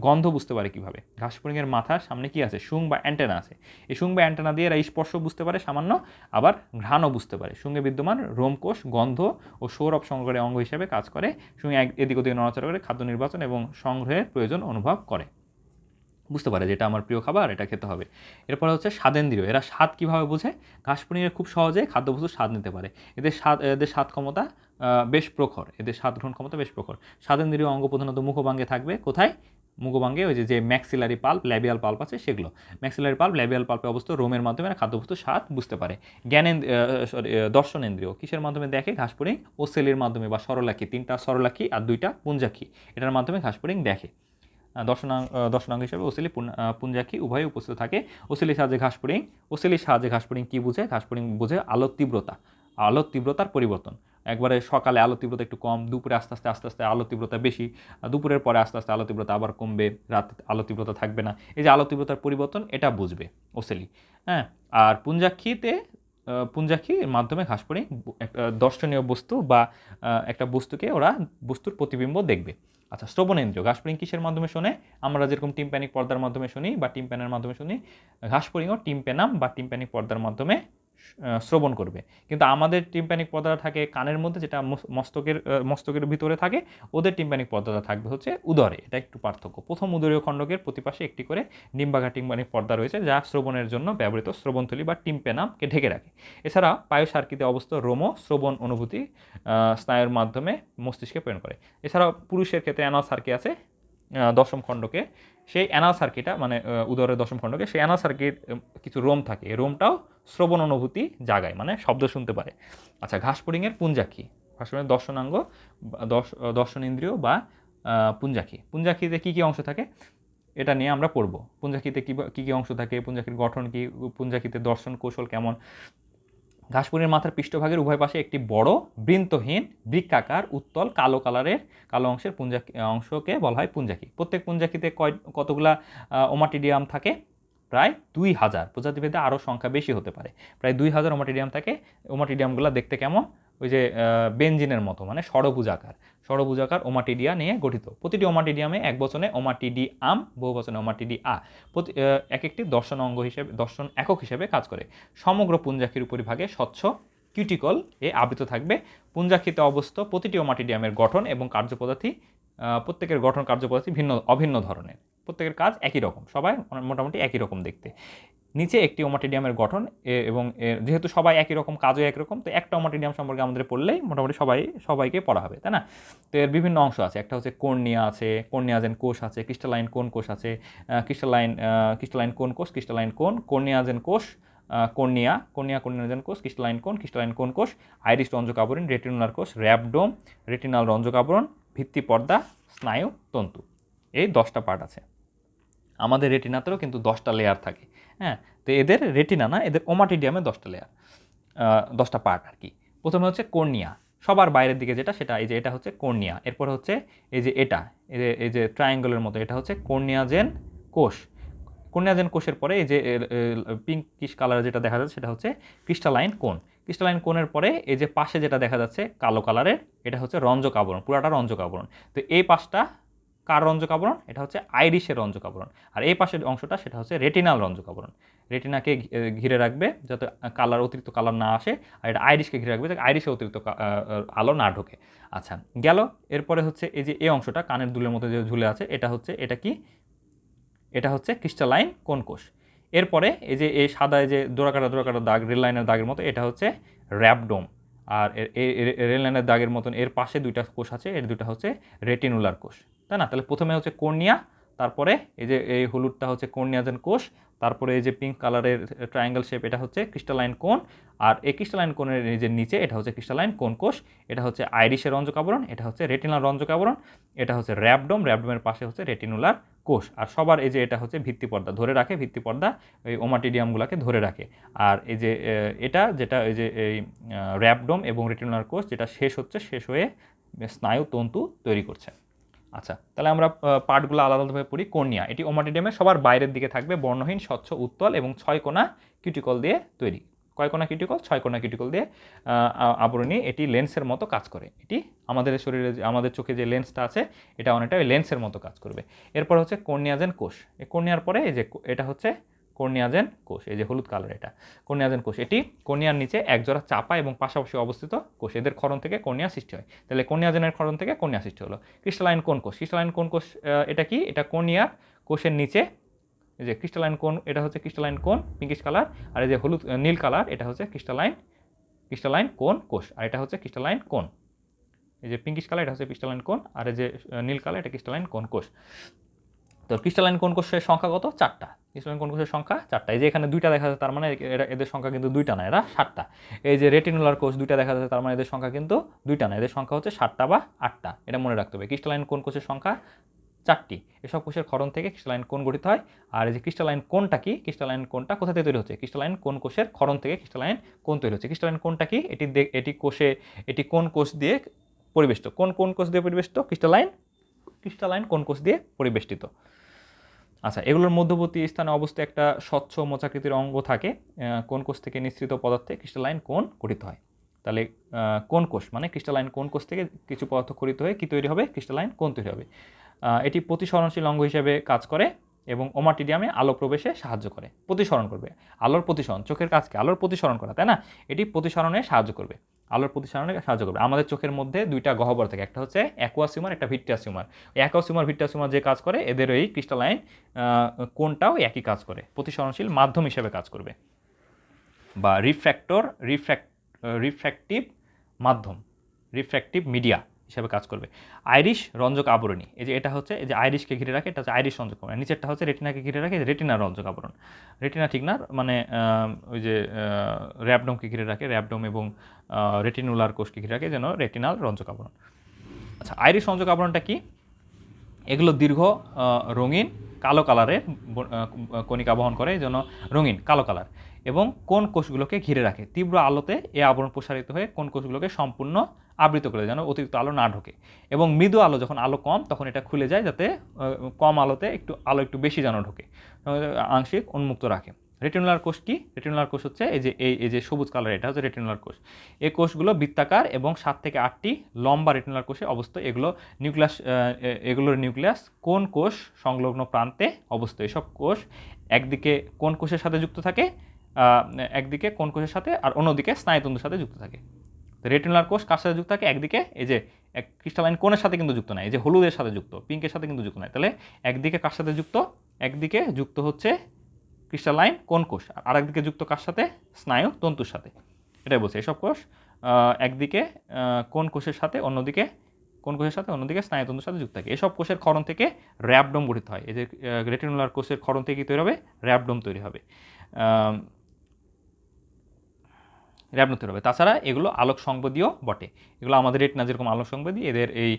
গন্ধ বুঝতে পারে কীভাবে? ঘাসফড়িংয়ের মাথার সামনে কি আছে? শুং বা অ্যান্টেনা আছে। এই শুং বা অ্যান্টেনা দিয়ে এরা স্পর্শ বুঝতে পারে সামান্য, আবার ঘ্রাণও বুঝতে পারে। শুঙ্গে বিদ্যমান রোমকোষ গন্ধ ও সৌরভ সংগ্রহের অঙ্গ হিসেবে কাজ করে। শুং এদিক ওদিকে নড়াচড়া করে খাদ্য নির্বাচন এবং সংগ্রহের প্রয়োজন অনুভব করে। বুঝতে পারে যে এটা আমার প্রিয় খাবার, এটা খেতে হবে। এরপর হচ্ছে স্বাদেন্দ্রিয়। এরা স্বাদ কীভাবে বোঝে? ঘাসফড়িংয়ের খুব সহজে খাদ্যবস্তুর স্বাদ নিতে পারে। এদের স্বাদ ক্ষমতা বেশ প্রখর। এদের স্বাদ গ্রহণ ক্ষমতা বেশ প্রখর। স্বাদেন্দ্রিয় অঙ্গ প্রধানত মুখভাঙ্গে থাকবে। কোথায়? মুখভাঙ্গে ওই যে ম্যাক্সিলারি পাল্প, ল্যাবিয়াল পাল্প আছে সেগুলো। ম্যাক্সিলারি পাল্প, ল্যাবিয়াল পাল্পে অবস্থিত রোমের মাধ্যমে খাদ্যবস্তুর স্বাদ বুঝতে পারে। দর্শনেন্দ্রিয় কিসের মাধ্যমে দেখে ঘাসফড়িং? ওসেলির মাধ্যমে বা সরলাখি, 3টা সরলাখি আর 2টা পুঞ্জাক্ষী, এটার মাধ্যমে ঘাসফড়িং দেখে। দর্শনাঙ্গ হিসেবে ওসেলি পুঞ্জাক্ষী উভয়ই উপস্থিত থাকে। ওসেলির সাহায্যে ঘাসফড়িং কী বুঝে? ঘাসফড়িং বুঝে আলোর তীব্রতার পরিবর্তন। একবারে সকালে আলোর তীব্রতা একটু কম, দুপুরে আস্তে আস্তে আলোর তীব্রতা বেশি, দুপুরের পরে আস্তে আস্তে আলোর তীব্রতা আবার কমবে, রাতে আলোর তীব্রতা থাকবে না। এই যে আলোর তীব্রতার পরিবর্তন, এটা বুঝবে ওসেলি। হ্যাঁ, আর পুঞ্জাক্ষীর মাধ্যমে ঘাসফড়িং একটা দর্শনীয় বস্তু বা একটা বস্তুর প্রতিবিম্ব দেখবে। আচ্ছা, শ্রবণেন্দ্রিয়। ঘাসফড়িং কিসের মাধ্যমে শোনে? আমরা যেরকম টিম্প্যানিক পর্দার মাধ্যমে শুনি বা টিম্প্যানের মাধ্যমে শুনি, ঘাসফড়িংও টিম্প্যানাম বা টিম্প্যানিক পর্দার মাধ্যমে শ্রবণ করবে। কিন্তু আমাদের টিম্প্যানিক পর্দাটা থাকে কানের মধ্যে, যেটা মস্তকের ভিতরে থাকে। ওদের টিম্প্যানিক পর্দাটা থাকবে হচ্ছে উদরে। এটা একটু পার্থক্য। প্রথম উদরীয় খণ্ডকের প্রতিপাশে একটি করে ডিম্বাকার টিম্প্যানিক পর্দা রয়েছে, যা শ্রবণের জন্য ব্যবহৃত শ্রবণথলি বা টিম্প্যানামকে ঢেকে রাখে। এছাড়া পায়োসার্কিতে অবস্থিত রোমও শ্রবণ অনুভূতি স্নায়ুর মাধ্যমে মস্তিষ্কে প্রেরণ করে। এছাড়াও পুরুষের ক্ষেত্রে অ্যানাল সার্কি আছে দশম খণ্ডকে। সেই অ্যানাল সার্কিটা মানে উদরের দশম খণ্ডকে, সেই অ্যানাল সার্কির কিছু রোম থাকে। এই রোমটাও শ্রবণ অনুভূতি জাগায়, মানে শব্দ শুনতে পারে। আচ্ছা, ঘাসফড়িংয়ের পুঞ্জাক্ষী। ঘাসফড়িংয়ের দর্শনাঙ্গ, দর্শনেন্দ্রিয় বা পুঞ্জাক্ষীতে কী কী অংশ থাকে এটা নিয়ে আমরা পড়ব। পুঞ্জাক্ষীতে কী কী অংশ থাকে, পুঞ্জাক্ষীর গঠন কী, পুঞ্জাক্ষীতে দর্শন কৌশল কেমন। ঘাসফড়িংয়ের মাথার পৃষ্ঠভাগের উভয় পাশে একটি বড় বৃন্তহীন বৃক্কাকার উত্তল কালো অংশের অংশকে বলা হয় পুঞ্জাক্ষী। প্রত্যেক পুঞ্জাক্ষীতে কতগুলা ওমাটিডিয়াম থাকে? প্রায় 2000। প্রজাতিভেদে আরও সংখ্যা বেশি হতে পারে। প্রায় 2000 ওমাটিডিয়াম থাকে। ওমাটিডিয়ামগুলো দেখতে কেমন? ওই যে বেঞ্জিনের মতো, মানে ষড়ভুজাকার ওমাটিডিয়া নিয়ে গঠিত। প্রতিটি ওমাটিডিয়ামে এক বচনে ওমাটিডিয়াম, বহু বচনে ওমাটিডিয়া এক একটি দর্শন একক হিসেবে কাজ করে। সমগ্র পুঞ্জাক্ষীর উপরিভাগে স্বচ্ছ কিউটিকল আবৃত থাকবে। পুঞ্জাক্ষীতে অবস্থিত প্রতিটি ওমাটিডিয়ামের গঠন এবং প্রত্যেকের গঠন কার্যপদ্ধতি অভিন্ন ধরনের। প্রত্যেকের কাজ একই রকম, সবাই মোটামুটি একই রকম দেখতে। নিচে একটি ওমাটিডিয়ামের গঠন এবং যেহেতু সবাই একই রকম, কাজও একই রকম, তো একটা ওমাটিডিয়াম সম্পর্কে আমাদের পড়লেই মোটামুটি সবাইকে পড়া হবে, তাই না? তো এর বিভিন্ন অংশ আছে। একটা হচ্ছে কর্নিয়া আছে, কর্নিয়াজেন কোষ আছে, ক্রিস্টালাইন কোন কোষ আছে, ক্রিস্টালাইন কোন কোষ, ক্রিস্টালাইন কোন, কর্নিয়াজেন কোষ, কর্নিয়াজেন কোষ, ক্রিস্টালাইন কোন কোষ, আইরিশ রঞ্জক আবরণ, রেটিনুলার কোষ, র্যাবডোম, রেটিনাল রঞ্জক আবরণ, ভিত্তি পর্দা, স্নায়ু তন্তু। এই 10টা পার্ট আছে। আমাদের রেটিনাতেও কিন্তু 10টা লেয়ার থাকে। হ্যাঁ, তো এদের রেটিনা না, এদের ওমাটিডিয়ামে 10টা লেয়ার, 10টা পার্ট আর কি। প্রথমে হচ্ছে কর্নিয়া, সবার বাইরের দিকে যেটা, সেটা এই যে এটা হচ্ছে কর্নিয়া। এরপর হচ্ছে এই যে ট্রায়াঙ্গলের মতো, এটা হচ্ছে কর্নিয়াজেন কোষ। কর্নিয়াজেন কোষের পরে এই যে পিঙ্কিশ কালার যেটা দেখা যাচ্ছে, সেটা হচ্ছে ক্রিস্টালাইন কোন। ক্রিস্টালাইন কোনের পরে এই যে পাশে যেটা দেখা যাচ্ছে কালো কালারের, এটা হচ্ছে রঞ্জক আবরণ, পুরাটা রঞ্জক আবরণ। তো এই পাশটা কার রঞ্জক আবরণ? এটা হচ্ছে আইরিশের রঞ্জক আবরণ। আর এই পাশের অংশটা সেটা হচ্ছে রেটিনাল রঞ্জক আবরণ। রেটিনাকে ঘিরে রাখবে যাতে অতিরিক্ত কালার না আসে, আর এটা আইরিশকে ঘিরে রাখবে যাতে আইরিশে অতিরিক্ত আলো না ঢোকে। আচ্ছা, গেল। এরপরে হচ্ছে এই যে এই অংশটা কানের দুলের মতো যে ঝুলে আছে, এটা হচ্ছে ক্রিস্টালাইন কোন কোষ। এরপরে এই যে এই সাদা যে দোরাকাটা দাগ, রেল লাইনের দাগের মতো, এটা হচ্ছে র্যাবডোম। আর রেল লাইনের দাগের মতন এর পাশে 2টা কোষ আছে, এর 2টা হচ্ছে রেটিনুলার কোষ, তাই না? তাহলে প্রথমে হচ্ছে কর্নিয়া, তারপরে এই যে এই হলুদটা হচ্ছে কর্নিয়াজেন কোষ, তারপরে এই যে পিঙ্ক কালারের ট্রায়াঙ্গেল শেপ এটা হচ্ছে ক্রিস্টালাইন কোন, আর এই ক্রিস্টালাইন কোণের যে নিচে এটা হচ্ছে ক্রিস্টালাইন কোন কোষ, এটা হচ্ছে আইরিশের রঞ্জক আবরণ, এটা হচ্ছে রেটিনাল রঞ্জক আবরণ, এটা হচ্ছে র্যাবডোম, র্যাবডোমের পাশে হচ্ছে রেটিনুলার কোষ, আর সবার এই যে এটা হচ্ছে ভিত্তিপর্দা ধরে রাখে, ভিত্তিপর্দা এই ওমাটিডিয়ামগুলোকে ধরে রাখে। আর এই যে এটা যেটা এই যে এই র্যাবডোম এবং রেটিনুলার কোষ যেটা শেষ হয়ে স্নায়ু তন্তু তৈরি করছে। আচ্ছা, তাহলে আমরা পার্টগুলো আলাদাভাবে পড়ি। কর্নিয়া, এটি ওমাটিডিয়ামে সবার বাইরের দিকে থাকবে, বর্ণহীন, স্বচ্ছ, উত্তল এবং 6 কোণা কিউটিকল দিয়ে তৈরি। কয় কোণা কিউটিকল? 6 কোণা কিউটিকল দিয়ে আবরণী। এটি লেন্সের মতো কাজ করে। এটি আমাদের শরীরে আমাদের চোখে যে লেন্সটা আছে এটা অনেকটা ওই লেন্সের মতো কাজ করবে। এরপর হচ্ছে কর্নিয়াজেন কোষ। এই কর্নিয়ার পরে এই যে এটা হচ্ছে কর্নিয়াজেন কোষ, এই যে হলুদ কালার এটা কর্নিয়াজেন কোষ। এটি কর্নিয়ার নিচে একজোড়া চাপা এবং পাশাপাশি অবস্থিত কোষ, এদের ক্ষরণ থেকে কর্নিয়া সৃষ্টি হয়। তাহলে কর্নিয়াজেনের ক্ষরণ থেকে কর্নিয়া সৃষ্টি হলো। ক্রিস্টালাইন কোন কোষ, ক্রিস্টালাইন কোন কোষ এটা কি? এটা কর্নিয়ার কোষের নিচে, এই যে ক্রিস্টালাইন কোন, এটা হচ্ছে ক্রিস্টালাইন কোন পিঙ্কিশ কালার, আর এই যে হলুদ নীল কালার এটা হচ্ছে ক্রিস্টালাইন কোন কোষ, আর এটা হচ্ছে ক্রিস্টালাইন কোন। এই যে পিঙ্কিশ কালার এটা হচ্ছে ক্রিস্টালাইন কোন, আর এই যে নীল কালার এটা ক্রিস্টালাইন কোন কোষ। তো ক্রিস্টালাইন কোন কোষের সংখ্যা কত? 4টা। ক্রিস্টালাইন কোন কোষের সংখ্যা 4টা। এই যে এখানে 2টা দেখা যাচ্ছে, তার মানে এদের সংখ্যা কিন্তু 2টা না, এরা 7টা। এই যে রেটিনুলার কোষ 2টা দেখা যাচ্ছে, তার মানে এদের সংখ্যা কিন্তু 2টা না, এদের সংখ্যা হচ্ছে 7টা বা 8টা। এটা মনে রাখতে হবে। ক্রিস্টালাইন কোন কোষের সংখ্যা 4টি। এসব কোষের ক্ষরণ থেকে ক্রিস্টালাইন কোন গঠিত হয়। আর এই যে ক্রিস্টালাইন কোনটা কি? ক্রিস্টালাইন কোনটা কোথা থেকে তৈরি হচ্ছে? ক্রিস্টালাইন কোন কোষের ক্ষরণ থেকে ক্রিস্টালাইন কোন তৈরি হচ্ছে। ক্রিস্টালাইন কোনটা কি? এটি কোন কোষ দিয়ে পরিবেষ্টিত? কোন কোষ দিয়ে পরিবেষ্টিত? ক্রিস্টালাইন কোন কোষ দিয়ে পরিবেষ্টিত। আচ্ছা, এগুলোর মধ্যবর্তী স্থানে অবস্থিত একটা স্বচ্ছ মোচাকৃতির অঙ্গ থাকে। কোন কোষ থেকে নিঃসৃত পদার্থে ক্রিস্টালাইন কোন গঠিত হয়। তাহলে কোন কোষ মানে ক্রিস্টালাইন কোন কোষ থেকে কিছু পদার্থ গঠিত হয়ে কি তৈরি হবে? ক্রিস্টালাইন কোন তৈরি হবে। এটি প্রতিসরণশীল অঙ্গ হিসেবে কাজ করে এবং ওমাটিডিয়ামে আলো প্রবেশে সাহায্য করে। প্রতিসরণ করবে, আলোর প্রতিসরণ, চোখের কাজকে আলোর প্রতিসরণ করা, তাই না? এটি প্রতিসরণে সাহায্য করবে, আলোর প্রতিসরণে সাহায্য করবে। আমাদের চোখের মধ্যে 2টা গহ্বর থাকে, একটা হচ্ছে অ্যাকুয়াস হিউমার, একটা vitreous humour. Aqueous humour, vitreous humour যে কাজ করে, এদের এই ক্রিস্টালাইন কোনটাও একই কাজ করে, প্রতিসরণশীল মাধ্যম হিসেবে কাজ করবে, বা রিফ্র্যাক্টিভ মাধ্যম, রিফ্র্যাক্টিভ মিডিয়া হিসাবে কাজ করবে। আইরিশ রঞ্জক আবরণী, এই যে এটা হচ্ছে, এই যে আইরিশকে ঘিরে রাখে, এটা হচ্ছে আইরিশ রঞ্জক আবরণ। নিচেরটা হচ্ছে রেটিনাকে ঘিরে রাখে, রেটিনার রঞ্জক আবরণ। রেটিনা ঠিক না, মানে ওই যে র্যাবডোমকে ঘিরে রাখে, র্যাবডোম এবং রেটিনুলার কোষকে ঘিরে রাখে, যেন রেটিনাল রঞ্জক আবরণ। আচ্ছা, আইরিশ রঞ্জক আবরণটা কি? এগুলো দীর্ঘ রঙিন কালো কালারের কণিকা বহন করে, এই জন্য রঙিন কালো কালার, এবং কোন কোষগুলোকে ঘিরে রাখে। তীব্র আলোতে এই আবরণ প্রসারিত হয়ে কোন কোষগুলোকে সম্পূর্ণ আবৃত করে, যেন অতিরিক্ত আলো না ঢোকে, এবং মৃদু আলো যখন আলো কম তখন এটা খুলে যায়, যাতে কম আলোতে আলো একটু বেশি যেন ঢোকে, আংশিক উন্মুক্ত রাখে। রেটিনুলার কোষ কি? রেটিনুলার কোষ হচ্ছে এই যে সবুজ কালার, এটা হচ্ছে রেটিনুলার কোষ। এই কোষগুলো বৃত্তাকার এবং 7 থেকে 8টি লম্বা রেটিনুলার কোষে অবস্থিত। এগুলোর নিউক্লিয়াস কোন কোষ সংলগ্ন প্রান্তে অবস্থিত। এসব কোষ একদিকে কোন কোষের সাথে যুক্ত থাকে, একদিকে কোন কোষের সাথে, আর অন্যদিকে স্নায়ুতন্তুর সাথে যুক্ত থাকে। রেটিনুলার কোষ কার সাথে যুক্ত থাকে? একদিকে এই যে ক্রিস্টালাইন কোণের সাথে কিন্তু যুক্ত নয়, এই যে হলুদের সাথে যুক্ত, পিঙ্কের সাথে কিন্তু যুক্ত নয়। তাহলে একদিকে কার সাথে যুক্ত? একদিকে যুক্ত হচ্ছে ক্রিস্টালাইন কোন কোষ, আর আরেকদিকে যুক্ত কার সাথে? স্নায়ু তন্তুর সাথে। এটাই বলছে, এসব কোষ একদিকে কোন কোষের সাথে, অন্যদিকে স্নায়ুতন্তুর সাথে যুক্ত থাকে। এসব কোষের ক্ষরণ থেকে র্যাবডোম গঠিত হয়। এই যে রেটিনুলার কোষের ক্ষরণ থেকে কি তৈরি হবে? র্যাবডোম তৈরি হবে। তাছাড়া এগুলো আলোক সংবেদীয় বটে। এগুলো আমাদের রেটিনা যেরকম আলোক সংবেদী, এদের এই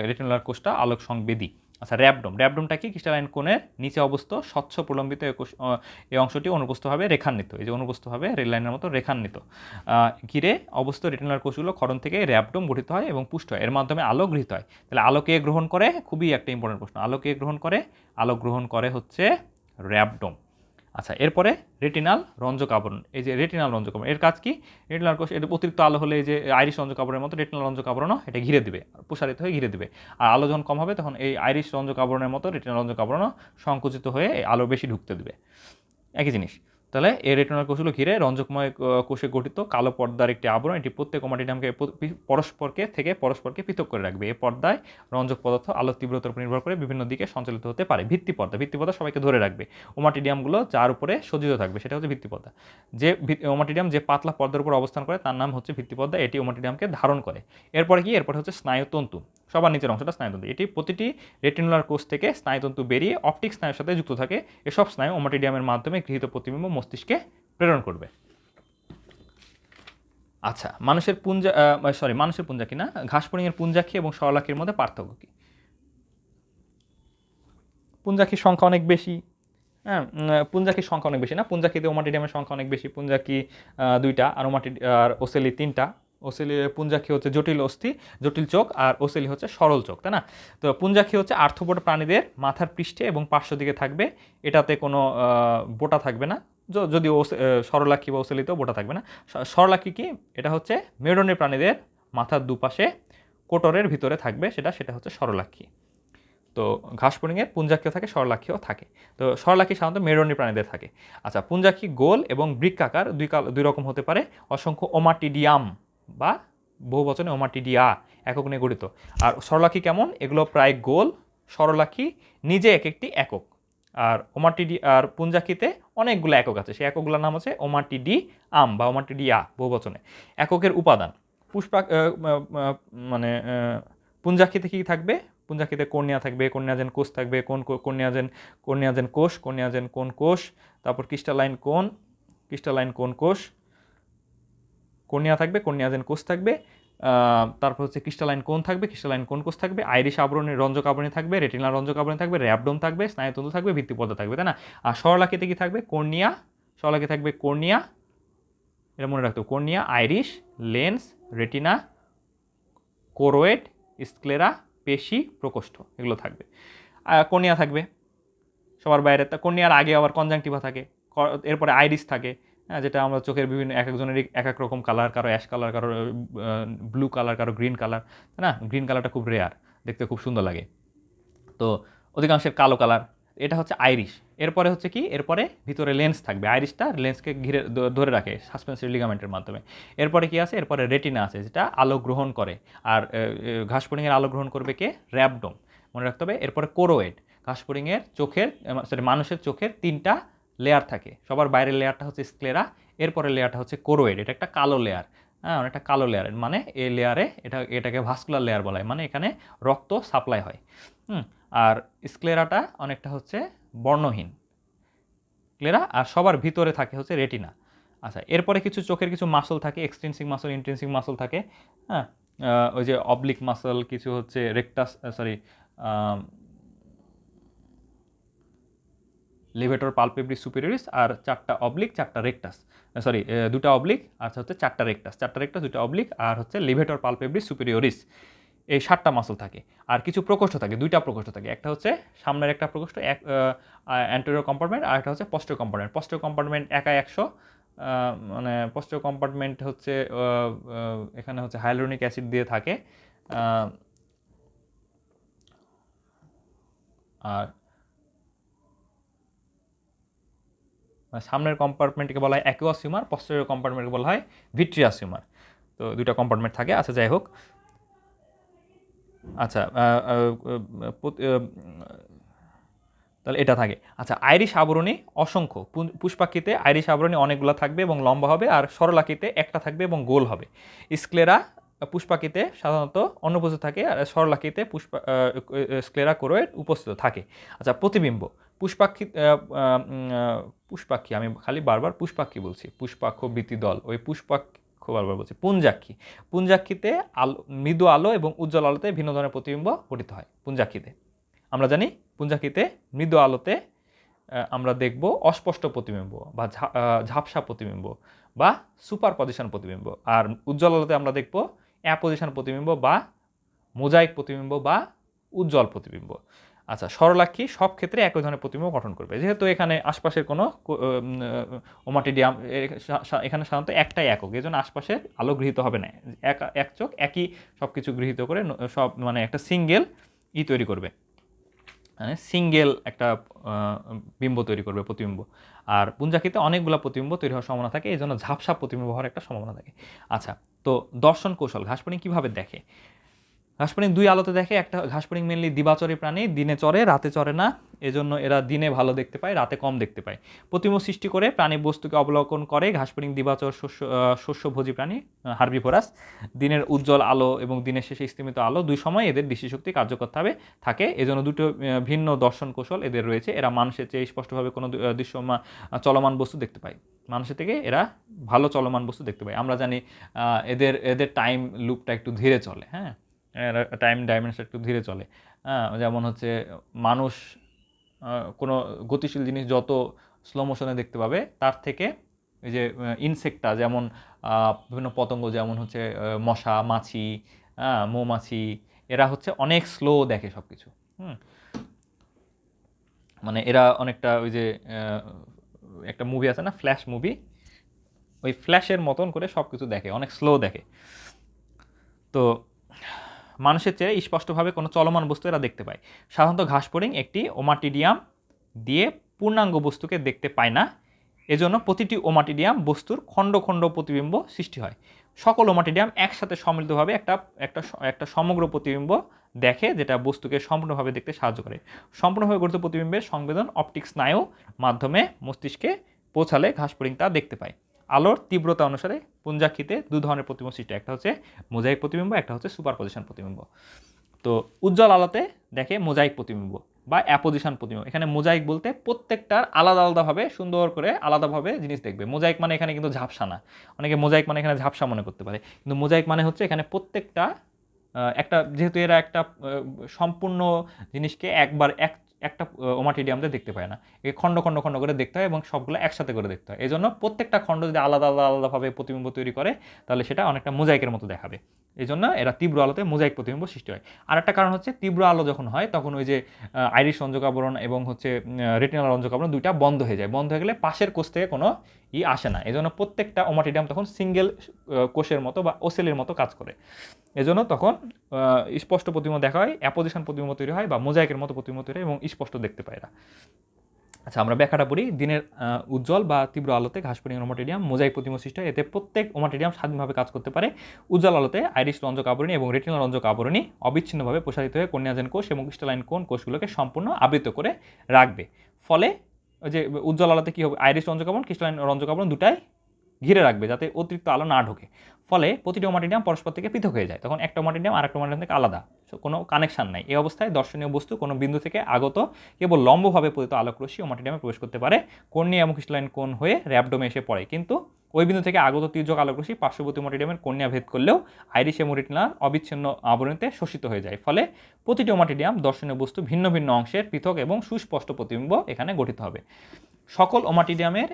রেটিনুলার কোষটা আলোক সংবেদী। আচ্ছা, র্যাবডোমটা কি? ক্রিস্টালাইন কোণের নিচে অবস্থিত স্বচ্ছ প্রলম্বিত এই অংশটি অনুপ্রস্থভাবে রেখান্বিত, এই যে অনুপ্রস্থভাবে রেল লাইনের মতো রেখান্বিত, ঘিরে অবস্থিত রেটিনুলার কোষগুলো ক্ষরণ থেকে র্যাবডোম গঠিত হয় এবং পুষ্ট হয়, এর মাধ্যমে আলো গৃহীত হয়। তাহলে আলোকে গ্রহণ করে, খুবই একটা ইম্পর্টেন্ট প্রশ্ন, আলো গ্রহণ করে হচ্ছে র্যাবডোম। আচ্ছা, এরপরে রেটিনাল রঞ্জক আবরণ। এই যে রেটিনাল রঞ্জক আবরণ, এর কাজ কি? রেটিনাল কোষ, এর অতিরিক্ত আলো হলে এই যে আইরিশ রঞ্জক আবরণের মতো রেটিনাল রঞ্জক আবরণও এটা ঘিরে দিবে, প্রসারিত হয়ে ঘিরে দিবে। আর আলো যখন কম হবে তখন এই আইরিশ রঞ্জক আবরণের মতো রেটিনাল রঞ্জক আবরণও সংকুচিত হয়ে আলো বেশি ঢুকতে দিবে। একই জিনিস। তাহলে এই রেটিনাল কোষগুলো ঘিরে রঞ্জকময় কোষে গঠিত কালো পর্দার একটি আবরণ, এটি প্রত্যেক ওমাটিডিয়ামকে পরস্পরকে পৃথক করে রাখবে। এই পর্দায় রঞ্জক পদার্থ আলোর তীব্রতার উপর নির্ভর করে বিভিন্ন দিকে সঞ্চালিত হতে পারে। ভিত্তিপর্দা সবাইকে ধরে রাখবে। ওমাটিডিয়ামগুলো যার উপরে সজ্জিত থাকবে সেটা হচ্ছে ভিত্তিপর্দা। যে ওমাটিডিয়াম যে পাতলা পর্দার উপর অবস্থান করে তার নাম হচ্ছে ভিত্তিপর্দা, এটি ওমাটিডিয়ামকে ধারণ করে। এরপরে হচ্ছে স্নায়ুতন্তু। সবার নিচের অংশটা স্নায়ুতন্তু। এটি প্রতিটি রেটিনুলার কোষ থেকে স্নায়ুতন্তু বেরিয়ে অপটিক স্নায়ুর সাথে যুক্ত থাকে। এসব স্নায়ু ওমাটিডিয়ামের মাধ্যমে গৃহীত প্রতিবিম্ব মস্তিষ্কে প্রেরণ করবে। আচ্ছা, মানুষের পুঞ্জাক্ষী না, ঘাসফড়িংয়ের পুঞ্জাক্ষী এবং সরলাক্ষীর মধ্যে পার্থক্য কী? পুঞ্জাক্ষীর সংখ্যা অনেক বেশি। হ্যাঁ, পুঞ্জাক্ষীর সংখ্যা অনেক বেশি না, পুঞ্জাক্ষীতে ওমাটিডিয়ামের সংখ্যা অনেক বেশি। পুঞ্জাক্ষী 2টা আর আর ওসেলি 3টা। ওসেলি পুঞ্জাক্ষী হচ্ছে জটিল অস্থি, জটিল চোখ, আর ওসেলি হচ্ছে সরল চোখ, তাই না? তো পুঞ্জাক্ষী হচ্ছে আর্থ্রোপড প্রাণীদের মাথার পৃষ্ঠে এবং পার্শ্ব দিকে থাকবে, এটাতে কোনো বোটা থাকবে না। যদিও সরলাক্ষী বা ওসেলিতেও বোটা থাকবে না। সরলাক্ষী কি? এটা হচ্ছে মেরুদণ্ডী প্রাণীদের মাথার দুপাশে কোটরের ভিতরে থাকবে, সেটা হচ্ছে সরলাক্ষী। তো ঘাসফড়িংয়ের পুঞ্জাক্ষীও থাকে, সরলাক্ষীও থাকে। তো সরলাক্ষী সাধারণত মেরুদণ্ডী প্রাণীদের থাকে। আচ্ছা, পুঞ্জাক্ষী গোল এবং বৃক্কাকার দুই রকম হতে পারে। অসংখ্য ওমাটিডিয়াম বা বহুবচনে ওমাটিডিয়া একক নিয়ে গঠিত। আর সরলাক্ষী কেমন? এগুলো প্রায় গোল। সরলাক্ষী নিজে এক একটি একক। আর আর পুঞ্জাক্ষীতে অনেকগুলো একক আছে, সেই এককগুলোর নাম হচ্ছে ওমাটিডিয়াম বা ওমাটিডিয়া বহুবচনে। এককের উপাদান মানে পুঞ্জাক্ষীতে কী থাকবে? পুঞ্জাক্ষীতে কর্নিয়া থাকবে, কর্নিয়াজেন কোষ থাকবে, কর্নিয়াজেন কোন কোষ, তারপর ক্রিস্টালাইন কোন কোষ, কর্নিয়া থাকবে, কর্নিয়াজেন কোষ থাকবে, তারপর হচ্ছে ক্রিস্টালাইন কোন থাকবে, ক্রিস্টালাইন কোন কোষ থাকবে, আইরিশ আবরণী রঞ্জক আবরণী থাকবে, রেটিনাল রঞ্জক আবরণী থাকবে, র্যাবডোম থাকবে, স্নায়ুতন্তু থাকবে, ভিত্তিপর্দা থাকবে, তাই না? আর সরলাক্ষীতে কি থাকবে? সরলাক্ষী থাকবে কর্নিয়া, এটা মনে রাখতে হবে, cornea, Irish, lens, retina, choroid, sclera, পেশি, প্রকোষ্ঠ, এগুলো থাকবে। কর্নিয়া থাকবে সবার বাইরে, তা কর্নিয়ার আগে আবার কনজাংটিভা থাকে, এরপরে আইরিস থাকে, যেটা আমরা চোখের বিভিন্ন এক একজনেরই এক এক রকম কালার, কারো অ্যাশ কালার, কারো ব্লু কালার, কারো গ্রিন কালার, তাই না? গ্রিন কালারটা খুব রেয়ার, দেখতে খুব সুন্দর লাগে। তো অধিকাংশের কালো কালার, এটা হচ্ছে আইরিশ। এরপরে হচ্ছে কি? এরপরে ভিতরে লেন্স থাকবে, আইরিশটা লেন্সকে ঘিরে ধরে রাখে সাসপেন্সরি লিগামেন্টের মাধ্যমে। এরপরে কি আছে? এরপরে রেটিনা আছে, যেটা আলো গ্রহণ করে। আর ঘাসফড়িংয়ের আলো গ্রহণ করবে কে? র্যাবডোম, মনে রাখতে হবে। এরপরে কোরোয়েড, মানুষের চোখের 3টা লেয়ার থাকে, সবার বাইরের লেয়ারটা হচ্ছে স্ক্লেরা, এরপরে লেয়ারটা হচ্ছে কোরোয়েড, এটা একটা কালো লেয়ার। হ্যাঁ, অনেকটা কালো লেয়ার, মানে এই লেয়ারে এটাকে ভাস্কুলার লেয়ার বলা হয়, মানে এখানে রক্ত সাপ্লাই হয়। আর স্ক্লেরাটা অনেকটা হচ্ছে বর্ণহীন ক্লেরা, আর সবার ভিতরে থাকে হচ্ছে রেটিনা। আচ্ছা, এরপরে চোখের কিছু মাসল থাকে, এক্সট্রিনসিক মাসল, ইন্ট্রিনসিক মাসল থাকে। হ্যাঁ, ওই যে অবলিক মাসল, কিছু হচ্ছে লিভেটর পালপেব্রিস সুপিরিয়রিস, আর 4টা অবলিক, 4টা রেক্টাস, 2টা অবলিক, আচ্ছা হচ্ছে 4টা রেক্টাস, 2টা অবলিক, আর হচ্ছে লিভেটর পালপেব্রিস সুপিরিয়রিস। এই 7টা মাসল থাকে। আর কিছু প্রকোষ্ঠ থাকে, 2টা প্রকোষ্ঠ থাকে, একটা হচ্ছে সামনের একটা প্রকোষ্ঠ, অ্যান্টেরিয়র কম্পার্টমেন্ট, আর একটা হচ্ছে পস্টেরিয়র কম্পার্টমেন্ট। পস্টেরিয়র কম্পার্টমেন্ট একাই 100, মানে পস্টেরিয়র কম্পার্টমেন্ট হচ্ছে এখানে হচ্ছে হাইলোরনিক অ্যাসিড দিয়ে থাকে। আর সামনের কম্পার্টমেন্টকে বলা হয় অ্যাকুয়াস হিউমার, পস্টেরিয়র কম্পার্টমেন্টকে বলা হয় ভিট্রিয়াস হিউমার। তো 2টা কম্পার্টমেন্ট থাকে। আচ্ছা, যাই হোক, আচ্ছা তাহলে এটা থাকে। আচ্ছা, আইরিশ আবরণী অসংখ্য। পুষ্পাক্ষীতে আইরিশ আবরণী অনেকগুলো থাকবে এবং লম্বা হবে, আর সরলাক্ষীতে একটা থাকবে এবং গোল হবে। স্ক্লেরা পুষ্পাক্ষীতে সাধারণত অনুপস্থিত থাকে, আর সরলাক্ষীতে স্ক্লেরা কোরোয়েড উপস্থিত থাকে। আচ্ছা, প্রতিবিম্ব। পুষ্পাক্ষী, আমি খালি বারবার পুষ্পাক্ষী বলছি, পুষ্পাক্ষ বৃত্তি দল, ওই পুষ্পাক্ষ বারবার বলছি। পুঞ্জাক্ষীতে মৃদু আলো এবং উজ্জ্বল আলোতে ভিন্ন ধরনের প্রতিবিম্ব গঠিত হয়। পুঞ্জাক্ষীতে আমরা জানি, পুঞ্জাক্ষীতে মৃদু আলোতে আমরা দেখব অস্পষ্ট প্রতিবিম্ব বা ঝাপসা প্রতিবিম্ব বা সুপারপজিশন প্রতিবিম্ব, আর উজ্জ্বল আলোতে আমরা দেখব অ্যাপোজিশন প্রতিবিম্ব বা মোজাইক প্রতিবিম্ব বা উজ্জ্বল প্রতিবিম্ব। আচ্ছা, সরলাক্ষী সব ক্ষেত্রে একই ধরনের প্রতিবিম্ব গঠন করবে, যেহেতু এখানে আশপাশের কোনো ওমাটিডিয়াম, এখানে সাধারণত একটাই একক, এই জন্য আশপাশের আলো গৃহীত হবে না, এক চোখ একই সব কিছু গৃহীত করে সব, মানে একটা সিঙ্গেল তৈরি করবে, মানে সিঙ্গেল একটা বিম্ব তৈরি করবে, প্রতিবিম্ব। আর পুঞ্জাক্ষীতে অনেকগুলো প্রতিবিম্ব তৈরি হওয়ার সম্ভাবনা থাকে, এই জন্য ঝাপসা প্রতিবিম্ব হওয়ার একটা সম্ভাবনা থাকে। আচ্ছা, তো দর্শন কৌশল, ঘাসফড়িং কীভাবে দেখে? ঘাসফড়িং দুই আলোতে দেখে। একটা ঘাসফড়িং মেনলি দিবাচরী প্রাণী, দিনে চরে রাতে চরে না, এজন্য এরা দিনে ভালো দেখতে পায়, রাতে কম দেখতে পায়। প্রতিবিম্ব সৃষ্টি করে প্রাণী বস্তুকে অবলোকন করে। ঘাসফড়িং দিবাচর শস্যভোজী প্রাণী, হার্বিভোরাস। দিনের উজ্জ্বল আলো এবং দিনের শেষে স্তিমিত আলো দুই সময় এদের দৃষ্টিশক্তি কার্যকর থাকে, এজন্য দুটো ভিন্ন দর্শন কৌশল এদের রয়েছে। এরা মানুষের চেয়ে স্পষ্টভাবে কোনো দৃশ্যমান চলমান বস্তু দেখতে পায়, মানুষের থেকে এরা ভালো চলমান বস্তু দেখতে পায়। আমরা জানি এদের এদের টাইম লুপটা একটু ধীরে চলে, হ্যাঁ, টাইম ডাইমেনশন একটু ধীরে চলে। হ্যাঁ, যেমন হচ্ছে মানুষ কোনো গতিশীল জিনিস যত স্লো মোশনে দেখতে পাবে, তার থেকে এই যে ইনসেক্টটা, যেমন বিভিন্ন পতঙ্গ, যেমন হচ্ছে মশা, মাছি, মৌমাছি, এরা হচ্ছে অনেক স্লো দেখে সব কিছু। মানে এরা অনেকটা ওই যে একটা মুভি আছে না, ফ্ল্যাশ মুভি, ওই ফ্ল্যাশের মতন করে সব কিছু দেখে, অনেক স্লো দেখে। তো মানুষের চেয়ে স্পষ্টভাবে কোনো চলমান বস্তু এরা দেখতে পায়। সাধারণত ঘাসফড়িং একটি ওমাটিডিয়াম দিয়ে পূর্ণাঙ্গ বস্তুকে দেখতে পায় না, এজন্য প্রতিটি ওমাটিডিয়াম বস্তুর খণ্ড খণ্ড প্রতিবিম্ব সৃষ্টি হয়। সকল ওমাটিডিয়াম একসাথে সম্মিলিতভাবে একটা একটা একটা সমগ্র প্রতিবিম্ব দেখে, যেটা বস্তুকে সম্পূর্ণভাবে দেখতে সাহায্য করে। সম্পূর্ণভাবে গঠিত প্রতিবিম্বের সংবেদন অপটিক স্নায়ু মাধ্যমে মস্তিষ্কে পৌঁছালে ঘাসফড়িং তা দেখতে পায়। আলোর তীব্রতা অনুসারে পুঞ্জাক্ষিতে দু ধরনের প্রতিবিম্ব সৃষ্টি, একটা হচ্ছে মোজাইক প্রতিবিম্ব, একটা হচ্ছে সুপারপজিশন প্রতিবিম্ব। তো উজ্জ্বল আলোতে দেখে মোজাইক প্রতিবিম্ব বা অ্যাপোজিশন প্রতিবিম্ব। এখানে মোজাইক বলতে প্রত্যেকটার আলাদা আলাদাভাবে সুন্দর করে আলাদাভাবে জিনিস দেখবে। মোজাইক মানে এখানে কিন্তু ঝাপসা না, অনেকে মোজাইক মানে এখানে ঝাপসা মনে করতে পারে, কিন্তু মোজাইক মানে হচ্ছে এখানে প্রত্যেকটা একটা, যেহেতু এরা একটা সম্পূর্ণ জিনিসকে একটা ওমাটিডিয়ামতে দেখতে পায় না, এই খণ্ড খণ্ড খণ্ড করে দেখতে হয় এবং সবগুলো একসাথে করে দেখতে হয়। এই জন্য প্রত্যেকটা খণ্ড যদি আলাদা আলাদা আলাদাভাবে প্রতিবিম্ব তৈরি করে, তাহলে সেটা অনেকটা মোজাইকের মতো দেখাবে। এই জন্য এরা তীব্র আলোতে মোজাইক প্রতিবিম্ব সৃষ্টি হয়। আর একটা কারণ হচ্ছে তীব্র আলো যখন হয়, তখন ওই যে আইরিশ রঞ্জক আবরণ এবং হচ্ছে রেটিনাল রঞ্জক আবরণ দুইটা বন্ধ হয়ে যায়। বন্ধ হয়ে গেলে পাশের কোষ থেকে কোনো আসে না, এই জন্য প্রত্যেকটা ওমাটিডিয়াম তখন সিঙ্গেল কোষের মতো বা ওসেলের মতো কাজ করে। এজন্য তখন স্পষ্ট প্রতিবিম্ব দেখা হয়, অ্যাপোজিশন প্রতিবিম্ব তৈরি হয় বা মোজাইকের মতো প্রতিবিম্ব তৈরি হয় এবং স্পষ্ট দেখতে পায় এরা। আচ্ছা, আমরা ব্যাখ্যাটা পড়ি। দিনের উজ্জ্বল বা তীব্র আলোতে ঘাসফড়িং ওমাটিডিয়াম মোজাইক প্রতিবিম্ব সৃষ্টি হয়, এতে প্রত্যেক ওমাটিডিয়াম স্বাধীনভাবে কাজ করতে পারে। উজ্জ্বল আলোতে আইরিশ রঞ্জক আবরণী এবং রেটিনাল রঞ্জক আবরণী অবিচ্ছিন্নভাবে প্রসারিত হয়ে কর্নিয়াজেন কোষ এবং ক্রিস্টালাইন কোণ কোষগুলোকে সম্পূর্ণ আবৃত করে রাখবে। ফলে ওই যে উজ্জ্বল আলোতে কী হবে, আইরিশ রঞ্জক আবরণ, ক্রিস্টালাইন রঞ্জক আবরণ দুটাই ঘিরে রাখবে যাতে অতিরিক্ত আলো না ঢোকে। ফলে প্রতিটি ওমাটিডিয়াম পরস্পর থেকে পৃথক হয়ে যায়, তখন একটা ওমাটিডিয়াম আর একটা ওমাটিডিয়াম থেকে আলাদা, কোনো কানেকশন নাই। এই অবস্থায় দর্শনীয় বস্তু কোনো বিন্দু থেকে আগত কেবল লম্বভাবে পতিত আলোকরশ্মি ওমাটিডিয়ামে প্রবেশ করতে পারে, কর্নিয়া এবং ক্রিস্টালাইন কোণ হয়ে র্যাবডোমে এসে পড়ে। কিন্তু ওই বিন্দু থেকে আগত তির্যক আলোকরশ্মি পার্শ্ববর্তী ওমাটিডিয়ামের কর্নিয়া ভেদ করলেও আইরিশ এবং রেটিনার অবিচ্ছিন্ন আবরণীতে শোষিত হয়ে যায়। ফলে প্রতিটি ওমাটিডিয়াম দর্শনীয় বস্তু ভিন্ন ভিন্ন অংশের পৃথক এবং সুস্পষ্ট প্রতিবিম্ব এখানে গঠিত হবে। সকল ওমাটিডিয়ামের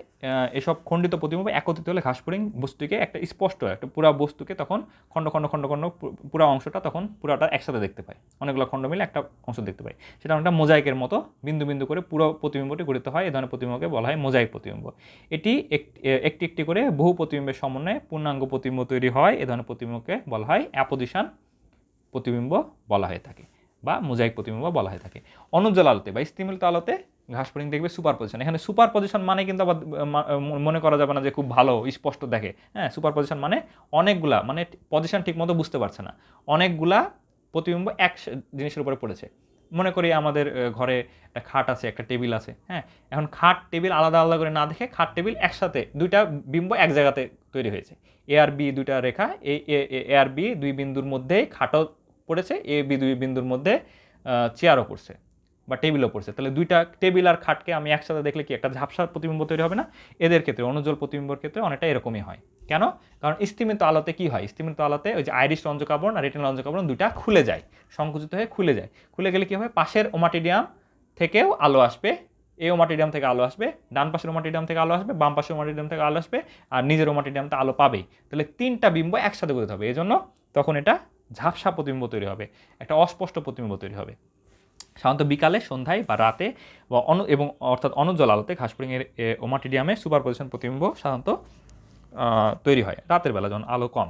এসব খণ্ডিত প্রতিবিম্ব একত্রিত হলে ঘাসফড়িং বস্তুকে একটা স্পষ্ট একটা পুরা বস্তুকে তখন খণ্ড খণ্ড খণ্ড খণ্ড পুরা অংশটা তখন পুরাটা একসাথে দেখতে পায়, অনেকগুলো খণ্ড মিলে একটা অংশ দেখতে পায়। সেটা অনেকটা মোজাইকের মতো বিন্দু বিন্দু করে পুরো প্রতিবিম্বটি গঠিত হয়। এই ধরনের প্রতিবিম্বকে বলা হয় মোজাইক প্রতিবিম্ব। এটি একটি একটি করে বহু প্রতিবিম্বের সমন্বয়ে পূর্ণাঙ্গ প্রতিবিম্ব তৈরি হয়। এ ধরনের প্রতিবিম্বকে বলা হয় অ্যাপোজিশন প্রতিবিম্ব বলা হয়ে থাকে বা মোজাইক প্রতিবিম্ব বলা হয়ে থাকে। অনুজ্জ্বল আলোতে বা স্তিমিলিত আলোতে ঘাসফড়িং দেখবে সুপার পজিশন। এখানে সুপার পজিশন মানে কিন্তু আবার মনে করা যাবে না যে খুব ভালো স্পষ্ট দেখে। হ্যাঁ, সুপার পজিশন মানে অনেকগুলা, মানে পজিশন ঠিক মতো বুঝতে পারছে না, অনেকগুলা প্রতিবিম্ব এক জিনিসের উপরে পড়েছে। মনে করি আমাদের ঘরে একটা খাট আছে, একটা টেবিল আছে। হ্যাঁ, এখন খাট টেবিল আলাদা আলাদা করে না দেখে খাট টেবিল একসাথে দুইটা বিম্ব এক জায়গাতে তৈরি হয়েছে। এ আর বি দুইটা রেখা, এ আর বি দুই বিন্দুর মধ্যেই খাটও পড়েছে, এ বি দুই বিন্দুর মধ্যে চেয়ারও পড়ছে বা টেবিলও পড়ছে। তাহলে দুইটা টেবিল আর খাটকে আমি একসাথে দেখলে কি একটা ঝাপসার প্রতিবিম্ব তৈরি হবে না? এদের ক্ষেত্রে অনুজ্জ্বল প্রতিবিম্বর ক্ষেত্রে অনেকটা এরকমই হয়। কেন? কারণ স্তিমিত আলোতে কি হয়, স্তিমিত আলোতে ওই যে আইরিশ রঞ্জক আবরণ আর রেটিনাল রঞ্জক আবরণ দুইটা খুলে যায়, সংকুচিত হয়ে খুলে যায়। খুলে গেলে কি হবে, পাশের ওমাটিডিয়াম থেকেও আলো আসবে, এই ওমাটিডিয়াম থেকে আলো আসবে, ডান পাশের ওমাটিডিয়াম থেকে আলো আসবে, বাম পাশের ওমাটিডিয়াম থেকে আলো আসবে, আর নিজের ওমাটিডিয়ামতে আলো পাবেই। তাহলে তিনটা বিম্ব একসাথে গঠিত হবে, এই জন্য তখন এটা ঝাপসা প্রতিবিম্ব তৈরি হবে, একটা অস্পষ্ট প্রতিবিম্ব তৈরি হবে। সাধারণত বিকালে, সন্ধ্যায় বা রাতে বা এবং অর্থাৎ অনুজ্জ্বল আলোতে ঘাসফড়িংয়ের ওমাটিডিয়ামে সুপারপজিশন প্রতিবিম্ব সাধারণত তৈরি হয় রাতের বেলা যখন আলো কম।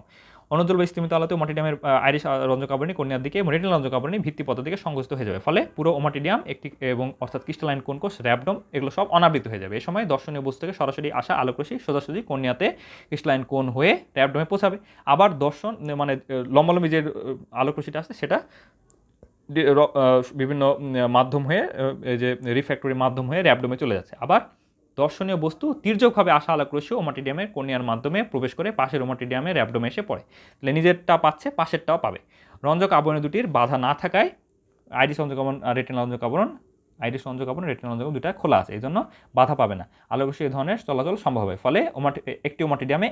অনুজ্জ্বল বা স্তিমিত আলোতে ওমাটিডিয়ামের আইরিশ রঞ্জক আবরণী কর্নিয়ার দিকে এবং রেটিনাল রঞ্জক আবরণী ভিত্তিপথের দিকে সংকুচিত হয়ে যাবে, ফলে পুরো ওমাটিডিয়াম একটি এবং অর্থাৎ ক্রিস্টালাইন কোন কোষ, র্যাবডম এগুলো সব অনাবৃত হয়ে যাবে। এই সময় দর্শনীয় বস্তু থেকে সরাসরি আসা আলোকরশ্মি সোজাসুজি কর্নিয়াতে ক্রিস্টালাইন কোন হয়ে র্যাবডমে পৌঁছাবে। আবার দর্শন মানে লম্বালম্বী যে আলোকরশ্মিটা আছে সেটা বিভিন্ন মাধ্যম হয়ে এই যে রিফ্র্যাক্টরি মাধ্যম হয়ে র্যাবডমে চলে যাচ্ছে। আবার দর্শনীয় বস্তু তির্যকভাবে আসা আলোকরশ্মি ওমাটিডিয়ামের কর্নিয়ার মাধ্যমে প্রবেশ করে পাশের ওমাটিডিয়ামে র্যাবডমে এসে পড়ে, তাহলে নিজেরটা পাচ্ছে পাশেরটাও পাবে। রঞ্জক আবরণী দুটির বাধা না থাকায় আইরিশ রঞ্জক আবরণ আর রেটিনাল রঞ্জক আবরণ, আইরিশ রঞ্জক আবরণ রেটিনাল রঞ্জক দুটা খোলা আছে, এই জন্য বাধা পাবে না, আলোকরশ্মি এই ধরনের চলাচল সম্ভব হবে। ফলে একটি ওমাটিডিয়ামে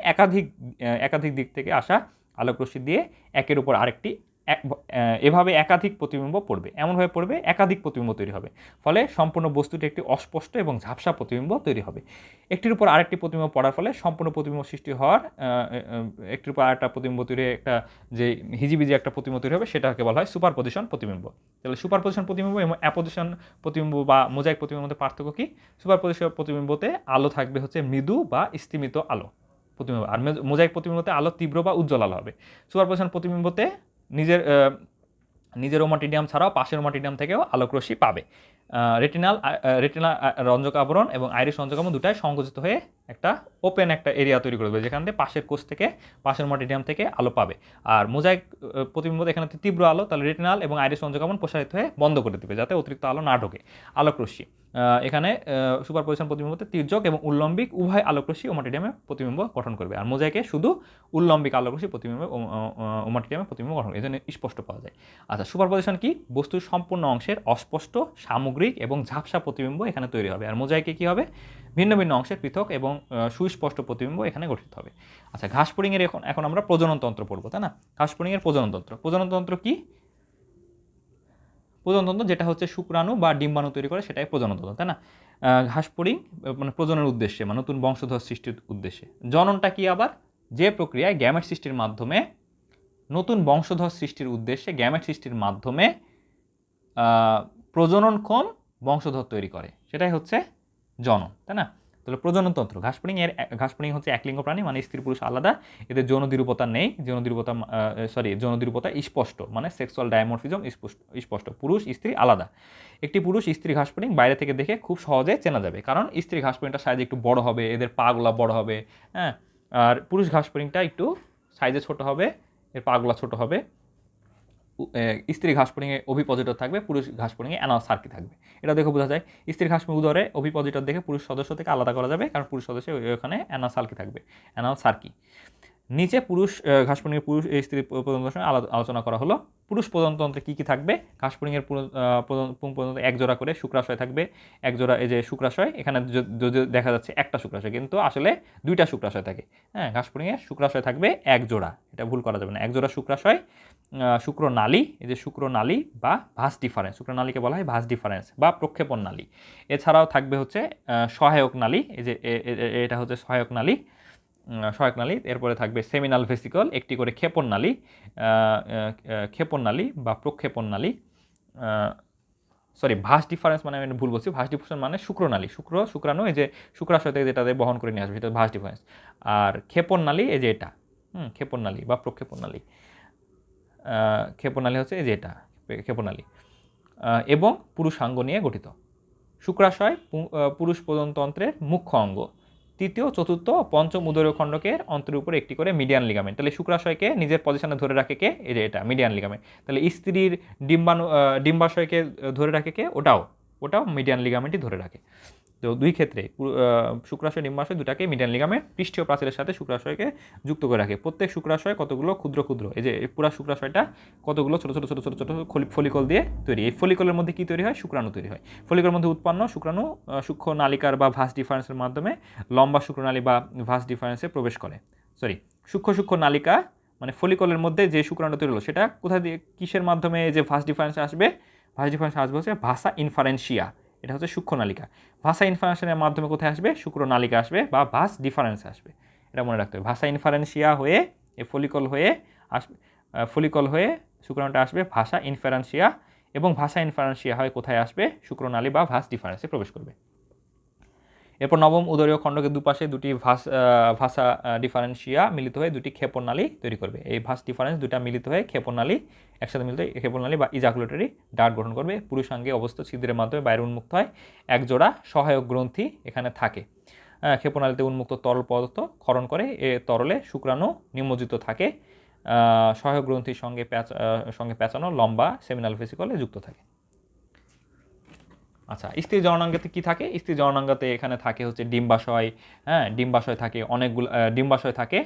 একাধিক দিক থেকে আসা আলোকরশ্মি দিয়ে একের উপর আরেকটি এভাবে একাধিক প্রতিবিম্ব পড়বে, এমনভাবে পড়বে একাধিক প্রতিবিম্ব তৈরি হবে, ফলে সম্পূর্ণ বস্তুটি একটি অস্পষ্ট এবং ঝাপসা প্রতিবিম্ব তৈরি হবে। একটির উপর আরেকটি প্রতিবিম্ব পড়ার ফলে সম্পূর্ণ প্রতিবিম্ব সৃষ্টি হওয়ার একটির উপর আরেকটা প্রতিবিম্ব তৈরি একটা যে হিজিবিজি একটা প্রতিবিম্ব তৈরি হবে সেটাকে বলা হয় সুপারপজিশন প্রতিবিম্ব। তাহলে সুপারপজিশন প্রতিবিম্ব এবং অ্যাপোজিশন প্রতিবিম্ব বা মোজাইক প্রতিবিম্বের মধ্যে পার্থক্য কি? সুপারপজিশন প্রতিবিম্বতে আলো থাকবে হচ্ছে মৃদু বা স্তিমিত আলো প্রতিবিম্ব, আর মোজাইক প্রতিবিম্বতে আলো তীব্র বা উজ্জ্বল আলো হবে। সুপারপজিশন প্রতিবিম্বতে নিজের ওমাটিডিয়াম ছাড়াও পাশের ওমাটিডিয়াম থেকেও আলোকরশ্মি পাবে। রেটিনাল রঞ্জক আবরণ এবং আইরিশ রঞ্জক আবরণ দুটাই সংকুচিত হয়ে একটা ওপেন একটা এরিয়া তৈরি করবে, যেখান থেকে পাশের কোষ থেকে পাশের ওমাটিডিয়াম থেকে আলো পাবে। আর মোজাইক প্রতিবিম্বতে এখানে তীব্র আলো, তাহলে রেটিনাল এবং আইরিশ রঞ্জক আবরণ প্রসারিত হয়ে বন্ধ করে দেবে যাতে অতিরিক্ত আলো না ঢোকে আলোকরশ্মি। এখানে সুপারপজিশন প্রতিবিম্বতে তির্যক এবং উল্লম্বিক উভয় আলোকরশ্মি ওমাটিডিয়ামে প্রতিবিম্ব গঠন করবে, আর মোজাইকে শুধু উল্লম্বিক আলোকরশ্মি প্রতিবিম্ব ওমাটিডিয়ামে প্রতিবিম্ব গঠন করবে, এই জন্য স্পষ্ট পাওয়া যায়। আচ্ছা, সুপারপজিশন কি? বস্তুর সম্পূর্ণ অংশের অস্পষ্ট সামগ্রিক এবং ঝাপসা প্রতিবিম্ব এখানে তৈরি হবে, আর মোজাইকে কি হবে? ভিন্ন ভিন্ন অংশের পৃথক এবং সুস্পষ্ট প্রতিবিম্ব এখানে গঠিত হবে। আচ্ছা, ঘাসফড়িংয়ের এখন আমরা প্রজননতন্ত্র পড়বো, তাই না? ঘাসফড়িংয়ের প্রজননতন্ত্র কি? প্রজননতন্ত্র যেটা হচ্ছে শুক্রাণু বা ডিম্বাণু তৈরি করে সেটাই প্রজননতন্ত্র, তাই না? ঘাসফড়িং মানে প্রজননের উদ্দেশ্যে মানে নতুন বংশধর সৃষ্টির উদ্দেশ্যে। জননটা কি আবার? যে প্রক্রিয়ায় গ্যামেট সৃষ্টির মাধ্যমে নতুন বংশধর সৃষ্টির উদ্দেশ্যে গ্যামেট সৃষ্টির মাধ্যমে প্রজননক্ষম বংশধর তৈরি করে সেটাই হচ্ছে জনন, তাই না? তাহলে প্রজননতন্ত্র ঘাসফড়িং হচ্ছে একলিঙ্গ প্রাণী, মানে স্ত্রী পুরুষ আলাদা, এদের যৌনদ্বিরূপতা নেই, যৌনদ্বিরূপতা স্পষ্ট, মানে সেক্সুয়াল ডায়ামরফিজম স্পষ্ট, পুরুষ স্ত্রী আলাদা। একটি পুরুষ স্ত্রী ঘাসফড়িং বাইরে থেকে দেখে খুব সহজে চেনা যাবে, কারণ স্ত্রী ঘাসফড়িংটা সাইজে একটু বড় হবে, এদের পাগুলা বড় হবে, হ্যাঁ, আর পুরুষ ঘাসফড়িংটা একটু সাইজে ছোট হবে, এর পাগুলা ছোট হবে। স্ত্রী ঘাসফড়িংয়ে ওভিপজিটর থাকবে, পুরুষ ঘাসফড়িংয়ে অ্যানাল সার্কি থাকবে। এটা দেখে বোঝা যায় স্ত্রী ঘাসফড়িং উদরে ওভিপজিটর দেখে পুরুষ সদস্য থেকে আলাদা করা যাবে, কারণ পুরুষ সদস্য ওখানে অ্যানাল সার্কি থাকবে, অ্যানাল সার্কি। নিচে পুরুষ ঘাসফড়িংয়ের পুরুষ স্ত্রী প্রজননের সময় আলোচনা করা হলো। পুরুষ প্রজননতন্ত্রে কী কী থাকবে? ঘাসফড়িংয়ের পুং পর্যন্ত এক জোড়া করে শুক্রাশয় থাকবে, এক জোড়া এই যে শুক্রাশয়, এখানে যদি দেখা যাচ্ছে একটা শুক্রাশয়, কিন্তু আসলে দুইটা শুক্রাশয় থাকে। হ্যাঁ, ঘাসফড়িংয়ে শুক্রাশয় থাকবে এক জোড়া, এটা ভুল করা যাবে না, এক জোড়া শুক্রাশয়। শুক্রনালী, এই যে শুক্রনালী বা ভাস ডিফারেন্স, শুক্রনালীকে বলা হয় ভাস ডিফারেন্স বা প্রক্ষেপণ নালী। এছাড়াও থাকবে হচ্ছে সহায়ক নালী, এই যে এটা হচ্ছে সহায়ক নালী। এরপরে থাকবে সেমিনাল ভেসিকল, একটি করে ক্ষেপণ নালী বা প্রক্ষেপণ নালী। ভাস ডিফারেন্স মানে আমি ভুল বলছি, ভাস ডিফারেন্স মানে শুক্রনালী, শুক্রাণু এই যে শুক্রাশয় থেকে যেটা বহন করে নিয়ে আসবে সেটা ভাস ডিফারেন্স। আর ক্ষেপণ নালী এই যে এটা, ক্ষেপণ নালী বা প্রক্ষেপণ নালী। ক্ষেপণালী হচ্ছে এই যে এটা ক্ষেপণালী, এবং পুরুষাঙ্গ নিয়ে গঠিত। শুক্রাশয় পুরুষ প্রজননতন্ত্রের মুখ্য অঙ্গ। তৃতীয়, চতুর্থ, পঞ্চম উদরীয় খণ্ডকের অন্তের উপরে একটি করে মিডিয়ান লিগামেন্ট। তাহলে শুক্রাশয়কে নিজের পজিশনে ধরে রাখে কে? এই যে এটা মিডিয়ান লিগামেন্ট। তাহলে স্ত্রীর ডিম্বাশয়কে ধরে রাখে কে? ওটাও মিডিয়ান লিগামেন্টই ধরে রাখে। তো দুই ক্ষেত্রে শুক্রাশয় ডিম্বাশয় দুটাকে মিডিয়ান লিগামেন্ট পৃষ্ঠীয় প্রাচীরের সাথে শুক্রাশয়কে যুক্ত করে রাখে। প্রত্যেক শুক্রাশয় কতগুলো ক্ষুদ্র এই যে পুরা শুক্রাশয়টা কতগুলো ছোট ছোট ফলিকল দিয়ে তৈরি। এই ফলিকলের মধ্যে কি তৈরি হয়? শুক্রাণু তৈরি হয়। ফলিকলের মধ্যে উৎপন্ন শুক্রাণু সূক্ষ্ম নালিকার বা ভাস ডিফারেন্সের মাধ্যমে লম্বা শুক্রনালী বা ভাস ডিফারেন্সে প্রবেশ করে। সূক্ষ্ম নালিকা মানে ফলিকলের মধ্যে যে শুক্রাণু তৈরি হলো সেটা কোথা দিয়ে কিসের মাধ্যমে যে ভাস ডিফারেন্সে আসবে? ভাস ডিফারেন্সে আসবে হচ্ছে ভাসা ইনফারেন্সিয়া, এটা হচ্ছে সূক্ষ্ম নালিকা। ভাসা ইনফারেন্সিয়ার মাধ্যমে কোথায় আসবে? শুক্রনালিকা আসবে বা ভাস ডিফারেন্স আসবে, এটা মনে রাখতে হবে। ভাসা ইনফারেন্সিয়া হয়ে এই ফলিকল হয়ে শুক্রাণুটা আসবে ভাসা ইনফারেন্সিয়া, এবং ভাসা ইনফারেন্সিয়া হয় কোথায় আসবে? শুক্রনালী বা ভাস ডিফারেন্সে প্রবেশ করবে। এরপর নবম উদরীয় খণ্ডকে দুপাশে দুটি ভাসা ডিফারেন্সিয়া মিলিত হয়ে দুটি ক্ষেপণনালী তৈরি করবে। এই ভাস ডিফারেন্স দুটা মিলিত হয়ে ক্ষেপণনালী একসাথে মিলিত হয়ে ক্ষেপণনালী বা ইজাকুলেটরি ডাক্ট গঠন করবে। পুরুষাঙ্গে অবস্থিত ছিদ্রের মাধ্যমে বাইরে উন্মুক্ত হয় এক জোড়া সহায়ক গ্রন্থি এখানে থাকে। ক্ষেপণালীতে উন্মুক্ত তরল পদার্থ ক্ষরণ করে এ তরলে শুক্রাণু নিমজ্জিত থাকে, সহায়ক গ্রন্থির সঙ্গে পেঁচানো লম্বা সেমিনাল ভেসিকলে যুক্ত থাকে। আচ্ছা, স্ত্রী জননাঙ্গতে কি থাকে? স্ত্রী জননাঙ্গতে এখানে থাকে হচ্ছে ডিম্বাশয়, ডিম্বাশয় থাকে অনেকগুলো, ডিম্বাশয় থাকে,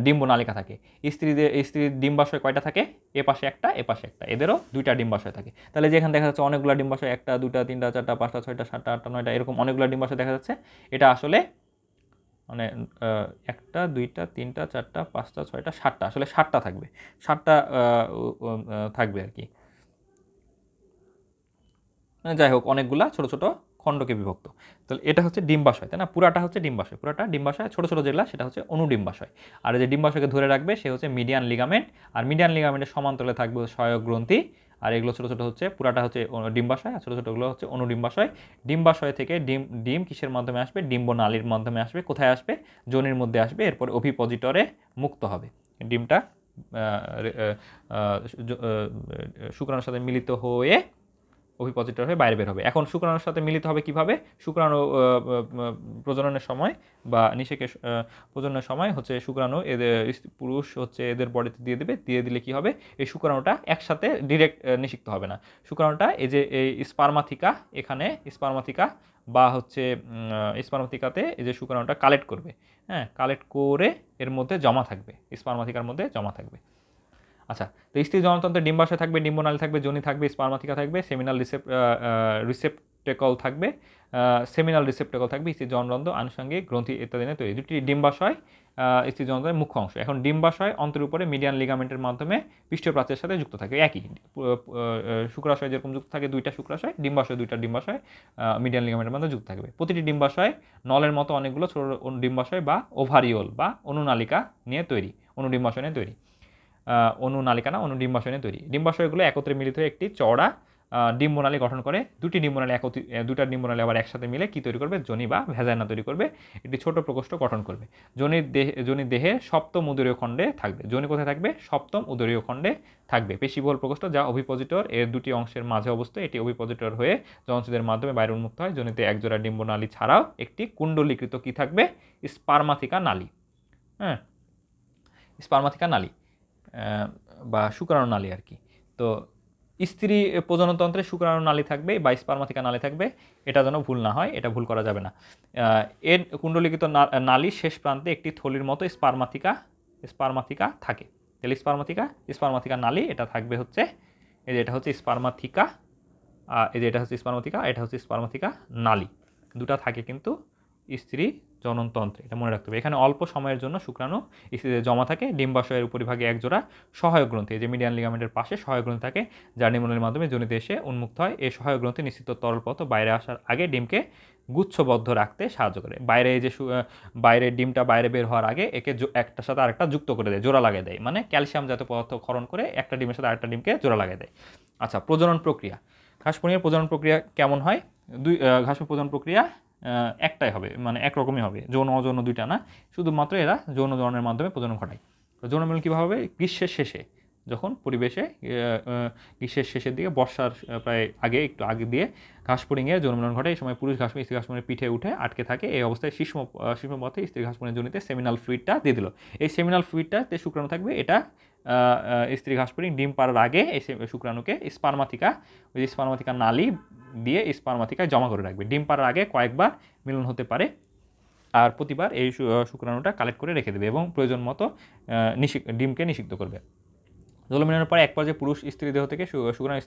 ডিম্বনালিকা থাকে। স্ত্রীর ডিম্বাশয় কয়টা থাকে? এ পাশে একটা, এ পাশে একটা, এদেরও দুইটা ডিম্বাশয় থাকে। তাহলে যেখানে দেখা যাচ্ছে অনেকগুলো ডিম্বাশয়, একটা, দুটা, তিনটা, চারটা, পাঁচটা, ছয়টা, সাতটা, আটটা, নয়টা, এরকম অনেকগুলো ডিম্বাশয় দেখা যাচ্ছে, এটা আসলে মানে একটা, দুইটা, তিনটা, চারটা, পাঁচটা, ছয়টা, সাতটা, আসলে সাতটা থাকবে, সাতটা থাকবে আর কি। যাই হোক, অনেকগুলা ছোট ছোট খণ্ডকে বিভক্ত। তাহলে এটা হচ্ছে ডিম্বাশয়, তাই না? পুরাটা হচ্ছে ডিম্বাশয়, পুরাটা ডিম্বাশয়, ছোট ছোট যেগুলা সেটা হচ্ছে অনুডিম্বাশয়। আর যে ডিম্বাশয়কে ধরে রাখবে সে হচ্ছে মিডিয়ান লিগামেন্ট, আর মিডিয়ান লিগামেন্টের সমান্তরালে থাকবে সহায়ক গ্রন্থি। আর এগুলো ছোটো ছোটো হচ্ছে, পুরাটা হচ্ছে ডিম্বাশয়, আর ছোটো ছোটোগুলো হচ্ছে অনুডিম্বাশয়। ডিম্বাশয় থেকে ডিম কিসের মাধ্যমে আসবে? ডিম্বনালীর মাধ্যমে আসবে। কোথায় আসবে? যোনির মধ্যে আসবে, এরপর অভিপজিটরে মুক্ত হবে। ডিমটা শুক্রাণুর সাথে মিলিত হয়ে অভিপজিটর হয়ে বাইরে বের হবে। এখন শুক্রাণুর সাথে মিলিত হবে কিভাবে? শুক্রাণু প্রজননের সময় বা নিষেকের প্রজননের সময় হচ্ছে শুক্রাণু এদের পুরুষ হচ্ছে এদের বডিতে দিয়ে দেবে, দিয়ে দিলে কি হবে? এই শুক্রাণুটা একসাথে ডিরেক্ট নিষিক্ত হবে না। শুক্রাণুটা এই যে এই স্পার্মাথিকা, এখানে স্পার্মাথিকা বা হচ্ছে স্পার্মাথিকাতে এই যে শুক্রাণুটা কালেক্ট করবে, কালেক্ট করে এর মধ্যে জমা থাকবে, স্পার্মাথিকার মধ্যে জমা থাকবে। আচ্ছা, তো স্ত্রী জনতন্ত্রে ডিম্বাশয় থাকবে, ডিম্বনালী থাকবে, যোনি থাকবে, স্পার্মাথিকা থাকবে, সেমিনাল রিসেপ্টেকল থাকবে, সেমিনাল রিসেপ্টেকল থাকবে, স্ত্রী জনরন্ধ্র, আনুষঙ্গিক গ্রন্থি ইত্যাদি নিয়ে তৈরি। দুটি ডিম্বাশয় স্ত্রী জনতন্ত্রের মুখ্য অংশ। এখন ডিম্বাশয় অন্তের উপরে মিডিয়ান লিগামেন্টের মাধ্যমে পৃষ্ঠীয় প্রাচীরের সাথে যুক্ত থাকে, একই শুক্রাশয় যেরকম যুক্ত থাকে দুইটা শুক্রাশয়, ডিম্বাশয় দুইটা ডিম্বাশয় মিডিয়ান লিগামেন্টের মাধ্যমে যুক্ত থাকবে। প্রতিটি ডিম্বাশয় নলের মতো অনেকগুলো ছোট ডিম্বাশয় বা ওভারিওল বা অনুনালিকা নিয়ে তৈরি, অনুডিম্বাশয় নিয়ে তৈরি। অনুনালিকা না, অনুডিম্বাশয় নিয়ে তৈরি। ডিম্বাশয়গুলো একত্রে মিলিত হয়ে একটি চওড়া ডিম্বনালী গঠন করে। দুটা ডিম্বনালী আবার একসাথে মিলে কি তৈরি করবে? যোনি বা ভ্যাজাইনা তৈরি করবে, একটি ছোট প্রকোষ্ঠ গঠন করবে। যোনির দেহে সপ্তম উদরীয় খণ্ডে থাকবে। যোনি কোথায় থাকবে? সপ্তম উদরীয় খণ্ডে থাকবে। পেশিবহুল প্রকোষ্ঠ যা অভিপজিটর এর দুটি অংশের মাঝে অবস্থিত। এটি অভিপজিটর হয়ে জননচ্ছিদের মাধ্যমে বাইরে উন্মুক্ত হয়। যোনিতে একজোড়া ডিম্বনালী ছাড়াও একটি কুণ্ডলীকৃত কি থাকবে? স্পার্মাথিকা নালী, স্পার্মাথিকা নালী বা শুক্রাণু নালী আর কি। তো স্ত্রী প্রজননতন্ত্রে শুক্রাণু নালী থাকবে বা স্পার্মাথিকা নালী থাকবে, এটা যেন ভুল না হয়, এটা ভুল করা যাবে না। এর কুণ্ডলীকৃত নালীর শেষ প্রান্তে একটি থলির মতো স্পার্মাথিকা থাকে। তাহলে স্পার্মাথিকা নালী এটা থাকবে হচ্ছে, এই যে এটা হচ্ছে স্পার্মাথিকা, এই যে এটা হচ্ছে স্পার্মাথিকা, এটা হচ্ছে স্পার্মাথিকা নালী, দুটা থাকে কিন্তু স্ত্রী জননতন্ত্রে, এটা মনে রাখতে হবে। এখানে অল্প সময়ের জন্য শুক্রাণু স্ত্রীতে জমা থাকে। ডিম্বাশয়ের উপরিভাগে একজোড়া সহায়ক গ্রন্থি, এই যে মিডিয়ান লিগামেন্টের পাশে সহায়ক গ্রন্থি থাকে, যা ডিম্বনালীর মাধ্যমে যোনিতে এসে উন্মুক্ত হয়। এই সহায়ক গ্রন্থি নিশ্চিত তরল পদার্থ বাইরে আসার আগে ডিমকে গুচ্ছবদ্ধ রাখতে সাহায্য করে। বাইরে এই যে বাইরের ডিমটা বাইরে বের হওয়ার আগে একে একটার সাথে আরেকটা যুক্ত করে দেয়, জোড়া লাগিয়ে দেয়, মানে ক্যালসিয়াম জাতীয় পদার্থ ক্ষরণ করে একটা ডিমের সাথে আরেকটা ডিমকে জোড়া লাগিয়ে দেয়। আচ্ছা, প্রজনন প্রক্রিয়া। ঘাসফড়িংয়ের প্রজনন প্রক্রিয়া কেমন হয়? ঘাসফড়িং প্রজনন প্রক্রিয়া একটাই হবে, মানে একরকমই হবে, যৌন অযৌন দুইটা না, শুধুমাত্র এরা যৌন জননের মাধ্যমে প্রজনন ঘটায়। যৌন মিলন কীভাবে হবে? গ্রীষ্মের শেষে, যখন পরিবেশে গ্রীষ্মের শেষের দিকে, বর্ষার প্রায় আগে, একটু আগে দিয়ে ঘাসফড়িংয়ের যৌন মিলন ঘটে। এই সময় পুরুষ ঘাসফড়িং স্ত্রী ঘাসফড়িংয়ের পিঠে উঠে আটকে থাকে। এই অবস্থায় শিশ্ন পথে স্ত্রী ঘাসফড়িংয়ের যোনিতে সেমিনাল ফ্লুইডটা দিয়ে দিল। এই সেমিনাল ফ্লুইডটাতে শুক্রাণু থাকবে। এটা স্ত্রী ঘাসফড়িং ডিম পাড়ার আগে এই শুক্রাণুকে স্পার্মাথিকা নালী দিয়ে স্পার্মাথিকায় জমা করে রাখবে। ডিম পাড়ার আগে কয়েকবার মিলন হতে পারে, আর প্রতিবার এই শুক্রাণুটা কালেক্ট করে রেখে দেবে এবং প্রয়োজন মতো ডিমকে নিষিক্ত করবে। যৌন মিলনের পরে এক পর্যায়ে পুরুষ স্ত্রী দেহ থেকে শুক্রাণু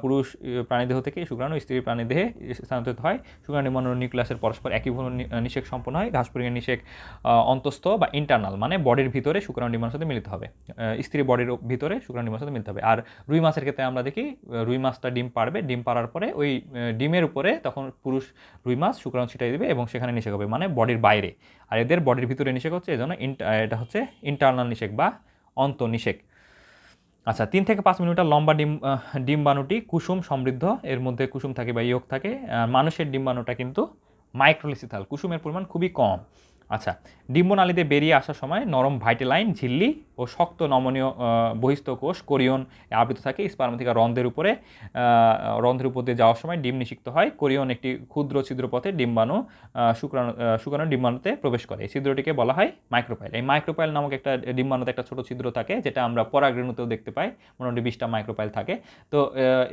পুরুষ প্রাণীদেহ থেকে শুক্রাণু স্ত্রী প্রাণীদেহে স্থানান্তরিত হয়। শুক্রাণু নির্মাণ নিউক্লিয়াসের পরস্পর একই নিষেক সম্পন্ন হয়। ঘাসফড়িংয়ের নিষেক অন্তস্থ বা ইন্টারনাল, মানে বডির ভিতরে শুক্রাণু নির্মাণের সাথে মিলিত হবে, স্ত্রী বডির ভিতরে শুক্রাণু নির্মাণের সাথে মিলিত হবে। আর রুই মাছের ক্ষেত্রে আমরা দেখি রুই মাছটা ডিম পাড়বে, ডিম পাড়ার পরে ওই ডিমের উপরে তখন পুরুষ রুই মাছ শুক্রাণু ছিটাই দেবে এবং সেখানে নিষেক হবে, মানে বডির বাইরে। আর এদের বডির ভিতরে নিষেক হচ্ছে, এজন্য এটা হচ্ছে ইন্টারনাল নিষেক বা অন্তঃনিষেক। আচ্ছা, 3 থেকে 5 মিলিমিটার লম্বা ডিম্বাণুটি কুসুম সমৃদ্ধ, এর মধ্যে কুসুম থাকে বা ইয়ক থাকে। মানুষের ডিম্বাণুটা কিন্তু মাইক্রোলিসিথাল, কুসুমের পরিমাণ খুবই কম। আচ্ছা, ডিম্বনালীতে বেরিয়ে আসার সময় নরম ভাইটেলাইন ঝিল্লি ও শক্ত নমনীয় বহিস্থ কোষ কোরিয়ন আবৃত থাকে স্পার্ম থেকে রন্ধ্রের উপর দিয়ে যাওয়ার সময় ডিম নিষিক্ত হয়। কোরিয়ন একটি ক্ষুদ্র ছিদ্রপথে ডিম্বাণু শুক্রাণু ডিম্বাণুতে প্রবেশ করে। এই ছিদ্রটিকে বলা হয় মাইক্রোপাইল। এই মাইক্রোপাইল নামক একটা ডিম্বাণুতে একটা ছোট ছিদ্র থাকে, যেটা আমরা পরাগরেণুতেও দেখতে পাই, মোটামুটি 20টা মাইক্রোপাইল থাকে। তো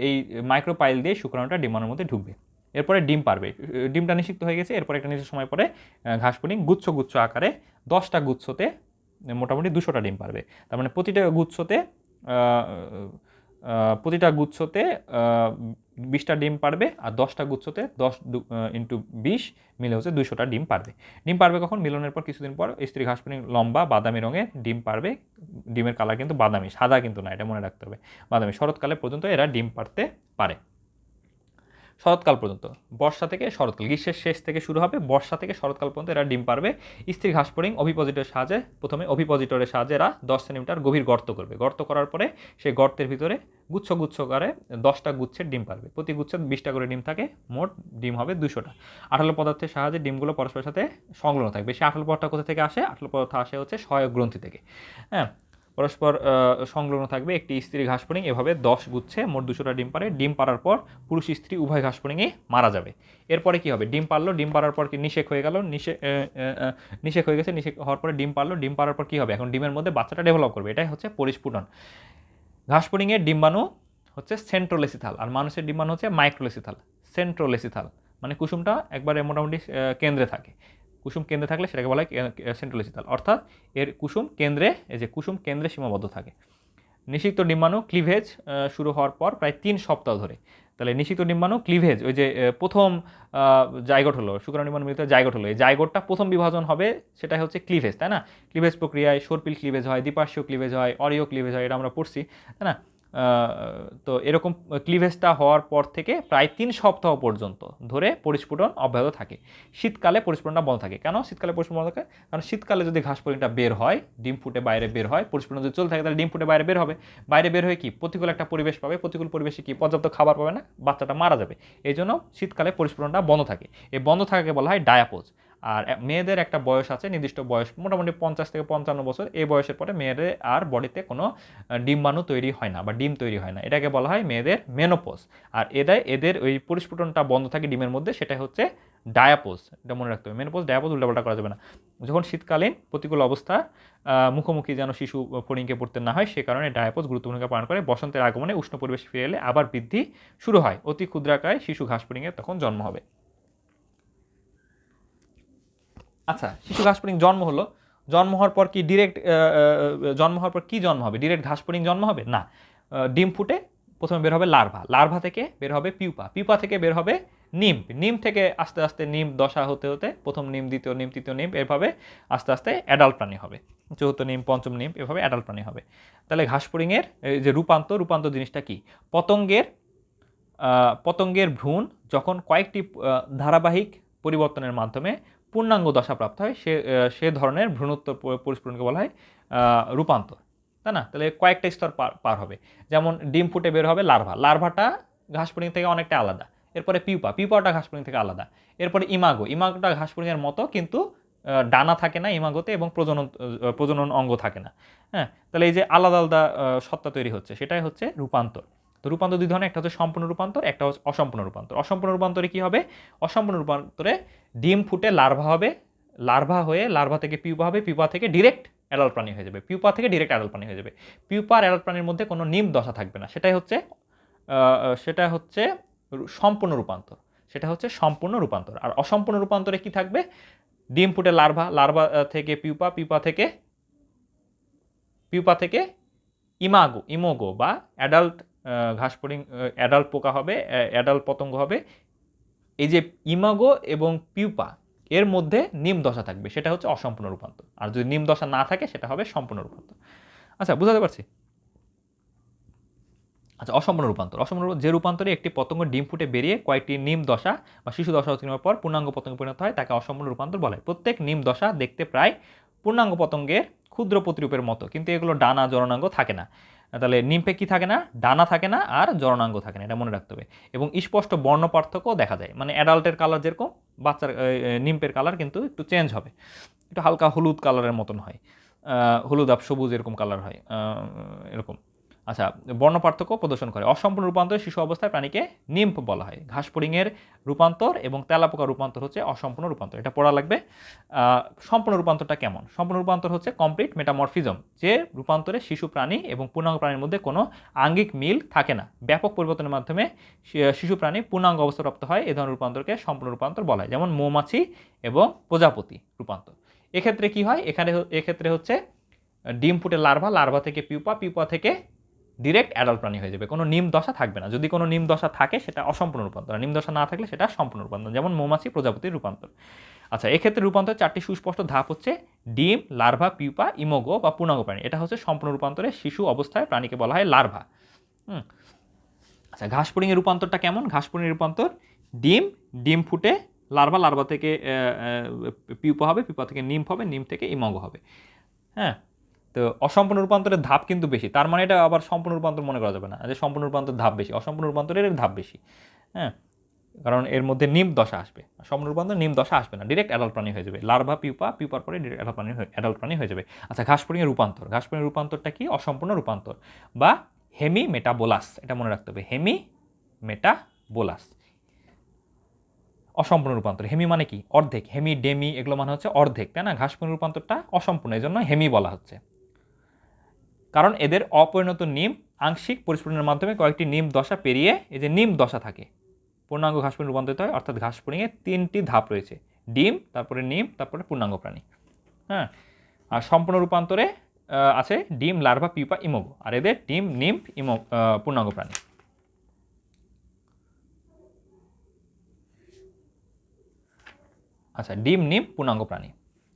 এই মাইক্রোপাইল দিয়ে শুক্রাণুটা ডিম্বাণুর মধ্যে ঢুকবে, এরপরে ডিম পারবে। ডিমটা নিষিক্ত হয়ে গেছে, এরপরে একটা নির্দিষ্ট সময় পরে ঘাস পুডিং গুচ্ছ গুচ্ছ আকারে 10টা গুচ্ছতে মোটামুটি 200টা ডিম পারবে। তার মানে প্রতিটা গুচ্ছতে 20টা ডিম পারবে, আর 10টা গুচ্ছতে 10 ইন্টু 20 মিলে হচ্ছে 200টা ডিম পারবে। ডিম পারবে কখন? মিলনের পর কিছুদিন পর। স্ত্রী ঘাস পুডিং লম্বা বাদামি রঙের ডিম পারবে। ডিমের কালার কিন্তু বাদামি, সাদা কিন্তু না, এটা মনে রাখতে হবে, বাদামি। শরৎকালে পর্যন্ত এরা ডিম পারতে পারে। শরৎকাল পর্যন্ত, বর্ষা থেকে শরৎকাল, গ্রীষ্মের শেষ থেকে শুরু হবে, বর্ষা থেকে শরৎকাল পর্যন্ত এরা ডিম পারবে। স্ত্রী ঘাস পুডিং প্রথমে অভিপজিটরের সাহায্যে এরা 10 সেন্টিমিটার গভীর গর্ত করবে। গর্ত করার পরে সেই গর্তের ভিতরে গুচ্ছ গুচ্ছ করে 10টা গুচ্ছের ডিম পারবে। প্রতি গুচ্ছে 20টা করে ডিম থাকে, মোট ডিম হবে 200টা। আঠালো পদার্থের সাহায্যে ডিমগুলো পরস্পরের সাথে সংলগ্ন থাকবে। সেই আঠালো পদার্থ কোথা থেকে আসে? আঠালো পদার্থ আসে হচ্ছে সহায়ক গ্রন্থি থেকে। হ্যাঁ, পরস্পর সংলগ্ন থাকবে। একটি স্ত্রী ঘাস পুডিং এভাবে 10 গুচ্ছে মোট 200টা ডিম পারে। ডিম পারার পর পুরুষ স্ত্রী উভয় ঘাস পুডিংয়ে মারা যাবে। এরপরে কি হবে? ডিম পারলো, ডিম পারার পর কি নিষেক হয়ে গেল, নিষেক হয়ে গেছে, নিষেক হওয়ার পরে ডিম পারলো, ডিম পারার পর কি হবে? এখন ডিমের মধ্যে বাচ্চাটা ডেভেলপ করবে, এটাই হচ্ছে পরিস্ফুটন। ঘাস পুডিংয়ের ডিম্বাণু হচ্ছে সেন্ট্রোলেসিথাল, আর মানুষের ডিম্বাণু হচ্ছে মাইক্রোলেসিথাল। সেন্ট্রোলেসিথাল মানে কুসুমটা একবারে মোটামুটি কেন্দ্রে থাকে। কুসুম কেন্দ্রে থাকলে সেটাকে বলা হয় সেন্ট্রোলেসিথাল, অর্থাৎ এর কুসুম কেন্দ্রে, এই যে কুসুম কেন্দ্রে সীমাবদ্ধ থাকে। নিষিক্ত ডিম্বাণু ক্লিভেজ শুরু হওয়ার পর প্রায় 3 সপ্তাহ ধরে। তাহলে নিষিক্ত ডিম্বাণু ক্লিভেজ, ওই যে প্রথম জাইগোট হলো, শুক্রাণু ডিম্বাণু মিলিত জাইগোট হলো, এই জাইগোটটা প্রথম বিভাজন হবে, সেটাই হচ্ছে ক্লিভেজ, তাই না? ক্লিভেজ প্রক্রিয়ায় সর্পিল ক্লিভেজ হয়, দ্বিপার্শ্বীয় ক্লিভেজ হয়, অরিও ক্লিভেজ হয়, এটা আমরা পড়ছি, তাই না? তো এরকম ক্লিভেজটা হওয়ার পর থেকে প্রায় 3 সপ্তাহ পর্যন্ত ধরে পরিস্ফুটন অব্যাহত থাকে। শীতকালে পরিস্ফুটনটা বন্ধ থাকে। কেন শীতকালে পরিস্ফুটন বন্ধ থাকে? কারণ শীতকালে যদি ঘাস পুডিংটা বের হয়, ডিম ফুটে বাইরে বের হয়, পরিস্ফুটন যদি চলতে থাকে তাহলে ডিম ফুটে বাইরে বের হবে। বাইরে বের হয়ে কি প্রতিকূল একটা পরিবেশ পাবে, প্রতিকূল পরিবেশে কি পর্যাপ্ত খাবার পাবে না, বাচ্চাটা মারা যাবে। এই জন্য শীতকালে পরিস্ফুটনটা বন্ধ থাকে। এই বন্ধ থাকাকে বলা হয় ডায়াপোজ। আর মেয়েদের একটা বয়স আছে, নির্দিষ্ট বয়স, মোটামুটি 50 থেকে 55 বছর। এই বয়সের পরে মেয়েদের আর বডিতে কোনো ডিম্বাণু তৈরি হয় না বা ডিম তৈরি হয় না, এটাকে বলা হয় মেয়েদের মেনোপজ। আর এদের ওই পরিস্ফুটনটা বন্ধ থাকে ডিমের মধ্যে, সেটা হচ্ছে ডায়াপোজ। এটা মনে রাখতে হবে, মেনোপজ ডায়াপোজ উল্টাপাল্টা করা যাবে না। যখন শীতকালীন প্রতিকূল অবস্থা মুখোমুখি যেন শিশু ফড়িংকে পড়তে না হয়, সে কারণে ডায়াপোজ গুরুত্বপূর্ণ ভূমিকা পালন করে। বসন্তের আগমনে উষ্ণ পরিবেশ ফিরে এলে আবার বৃদ্ধি শুরু হয়। অতি ক্ষুদ্রাকায় শিশু ঘাস ফড়িংয়ের তখন জন্ম হবে। আচ্ছা, শিশু ঘাস পুডিং জন্ম হলো, জন্ম হওয়ার পর কি ডিরেক্ট জন্ম হওয়ার পর কি জন্ম হবে? ডিরেক্ট ঘাস পুডিং জন্ম হবে না। ডিম ফুটে প্রথমে বের হবে লার্ভা, লার্ভা থেকে বের হবে পিউপা, পিউপা থেকে বের হবে নিম, নিম থেকে আস্তে আস্তে নিম দশা হতে হতে প্রথম নিম, দ্বিতীয় নিম, তৃতীয় নিম, এভাবে আস্তে আস্তে অ্যাডাল্ট প্রাণী হবে। চতুর্থ নিম, পঞ্চম নিম, এভাবে অ্যাডাল্ট প্রাণী হবে। তাহলে ঘাস পুডিংয়ের যে রূপান্তর জিনিসটা কি? পতঙ্গের ভ্রূণ যখন কয়েকটি ধারাবাহিক পরিবর্তনের মাধ্যমে পূর্ণাঙ্গ দশা প্রাপ্ত হয়, সে ধরনের ভ্রূণোত্তর পরিস্ফুটনকে বলা হয় রূপান্তর, তাই না? তাহলে কয়েকটা স্তর পার হবে। যেমন ডিম ফুটে বের হবে লার্ভা, লার্ভাটা ঘাস পুডিং থেকে অনেকটা আলাদা। এরপরে পিউপা, পিউপাটা ঘাস পুডিং থেকে আলাদা। এরপরে ইমাগো, ইমাগোটা ঘাস পুডিংয়ের মতো, কিন্তু ডানা থাকে না ইমাগোতে, এবং প্রজনন অঙ্গ থাকে না। হ্যাঁ, তাহলে এই যে আলাদা আলাদা সত্তা তৈরি হচ্ছে, সেটাই হচ্ছে রূপান্তর। তো রূপান্তর দুই ধরনের, একটা হচ্ছে সম্পূর্ণ রূপান্তর, একটা হচ্ছে অসম্পূর্ণ রূপান্তর। অসম্পূর্ণ রূপান্তরে কি হবে? অসম্পূর্ণ রূপান্তরে ডিম ফুটে লার্ভা হবে, লার্ভা হয়ে লার্ভা থেকে পিউপা হবে, পিউপা থেকে ডিরেক্ট অ্যাডাল্ট প্রাণী হয়ে যাবে, পিউপা থেকে ডিরেক্ট অ্যাডাল্ট প্রাণী হয়ে যাবে। পিউপা আর অ্যাডাল্ট প্রাণীর মধ্যে কোনো নিম দশা থাকবে না, সেটা হচ্ছে সম্পূর্ণ রূপান্তর, সেটা হচ্ছে সম্পূর্ণ রূপান্তর। আর অসম্পূর্ণ রূপান্তরে কি থাকবে? ডিম ফুটে লার্ভা, লার্ভা থেকে পিউপা, পিউপা থেকে ইমোগো বা অ্যাডাল্ট ঘাস পুডিং, অ্যাডাল্ট পোকা হবে, অ্যাডাল্ট পতঙ্গ হবে। এই যে ইমাগো এবং পিউপা, এর মধ্যে নিম দশা থাকবে, সেটা হচ্ছে অসম্পূর্ণ রূপান্তর। আর যদি নিম দশা না থাকে, সেটা হবে সম্পূর্ণ রূপান্তর। আচ্ছা, বুঝাতে পারছি? আচ্ছা, অসম্পূর্ণ রূপান্তর, যে রূপান্তরে একটি পতঙ্গ ডিম ফুটে বেরিয়ে কয়েকটি নিম দশা বা শিশু দশা উত্তীর্ণের পর পূর্ণাঙ্গ পতঙ্গে পরিণত হয়, তাকে অসম্পূর্ণ রূপান্তর বলে। প্রত্যেক নিম দশা দেখতে প্রায় পূর্ণাঙ্গ পতঙ্গের ক্ষুদ্র প্রতিরূপের মতো, কিন্তু এগুলো ডানা জননাঙ্গ থাকে না। তাহলে নিম্ফে কি থাকে না, ডানা থাকে না আর জননাঙ্গ থাকে না, এটা মনে রাখতে হবে। এবং স্পষ্ট বর্ণ পার্থক্য দেখা যায়, মানে অ্যাডাল্টের কালার যেরকম বাচ্চার নিম্ফের কালার কিন্তু একটু চেঞ্জ হবে, একটু হালকা হলুদ কালারের মতন হয়, হলুদ আপ সবুজ এরকম কালার হয়, এরকম। আচ্ছা, বর্ণ পার্থক্য প্রদর্শন করে। অসম্পূর্ণ রূপান্তরে শিশু অবস্থায় প্রাণীকে নিম্ফ বলা হয়। ঘাসফড়িংয়ের রূপান্তর এবং তেলাপোকার রূপান্তর হচ্ছে অসম্পূর্ণ রূপান্তর, এটা পড়া লাগবে। সম্পূর্ণ রূপান্তরটা কেমন? সম্পূর্ণ রূপান্তর হচ্ছে কমপ্লিট মেটামরফিজম, যে রূপান্তরে শিশু প্রাণী এবং পূর্ণাঙ্গ প্রাণীর মধ্যে কোনো আঙ্গিক মিল থাকে না, ব্যাপক পরিবর্তনের মাধ্যমে শিশু প্রাণী পূর্ণাঙ্গ অবস্থাপ্রাপ্ত হয়। এই ধরনের রূপান্তরকে সম্পূর্ণ রূপান্তর বলা হয়, যেমন মৌমাছি এবং প্রজাপতি রূপান্তর। এক্ষেত্রে কি হয়, এক্ষেত্রে হচ্ছে ডিম ফুটে লার্ভা, লার্ভা থেকে পিউপা, পিউপা থেকে ডিরেক্ট অ্যাডাল্ট প্রাণী হয়ে যাবে, কোনো নিম দশা থাকবে না। যদি কোনো নিম দশা থাকে সেটা অসম্পূর্ণ রূপান্তর, আর নিম দশা না থাকলে সেটা সম্পূর্ণ রূপান্তর, যেমন মৌমাছি প্রজাপতির রূপান্তর। আচ্ছা, এক্ষেত্রে রূপান্তর 4টি সুস্পষ্ট ধাপ হচ্ছে ডিম, লার্ভা, পিউপা, ইমোগো বা পূর্ণাঙ্গ প্রাণী। এটা হচ্ছে সম্পূর্ণ রূপান্তরে শিশু অবস্থায় প্রাণীকে বলা হয় লার্ভা। আচ্ছা, ঘাসফড়িংয়ের রূপান্তরটা কেমন? ঘাসফড়িংয়ের রূপান্তর ডিম, ডিম ফুটে লার্ভা, লার্ভা থেকে পিউপা হবে, পিউপা থেকে নিম্ফ হবে, নিম থেকে ইমোগো হবে। হ্যাঁ, তো অসম্পূর্ণ রূপান্তরের ধাপ কিন্তু বেশি, তার মানে এটা আবার সম্পূর্ণ রূপান্তর মনে করা যাবে না যে সম্পূর্ণ রূপান্তর ধাপ বেশি, অসম্পূর্ণ রূপান্তরের ধাপ বেশি। হ্যাঁ, কারণ এর মধ্যে নিম দশা আসবে, সম্পূর্ণ রূপান্তর নিম দশা আসবে না, ডিরেক্ট অ্যাডাল্ট প্রাণী হয়ে যাবে, লার্ভা, পিউপা, পিউপার পরে ডিরেক্ট অ্যাডাল্ট প্রাণী হয়ে যাবে। আচ্ছা, ঘাসফড়িংয়ের রূপান্তর। ঘাসফড়িংয়ের রূপান্তরটা কি? অসম্পূর্ণ রূপান্তর বা হেমি মেটাবোলাস, এটা মনে রাখতে হবে, হেমি মেটাবোলাস, অসম্পূর্ণ রূপান্তর। হেমি মানে কি? অর্ধেক। হেমি, ডেমি এগুলো মানে হচ্ছে অর্ধেক, তাই না? ঘাসফড়িং রূপান্তরটা অসম্পূর্ণ, এই জন্য হেমি বলা হচ্ছে, কারণ এদের অপরিণত নিম আংশিক পরিস্ফুটনের মাধ্যমে কয়েকটি নিম দশা পেরিয়ে এই যে নিম দশা থাকে পূর্ণাঙ্গ ঘাসফড়িং রূপান্তরিত হয়। অর্থাৎ ঘাসফড়িংয়ে 3টি ধাপ রয়েছে, ডিম, তারপরে নিম, তারপরে পূর্ণাঙ্গ প্রাণী। হ্যাঁ, আর সম্পূর্ণ রূপান্তরে আছে ডিম, লার্ভা, পিউপা, ইমোগো, আর এদের ডিম, নিম্ফ, পূর্ণাঙ্গ প্রাণী। আচ্ছা, ডিম, নিম, পূর্ণাঙ্গ প্রাণী,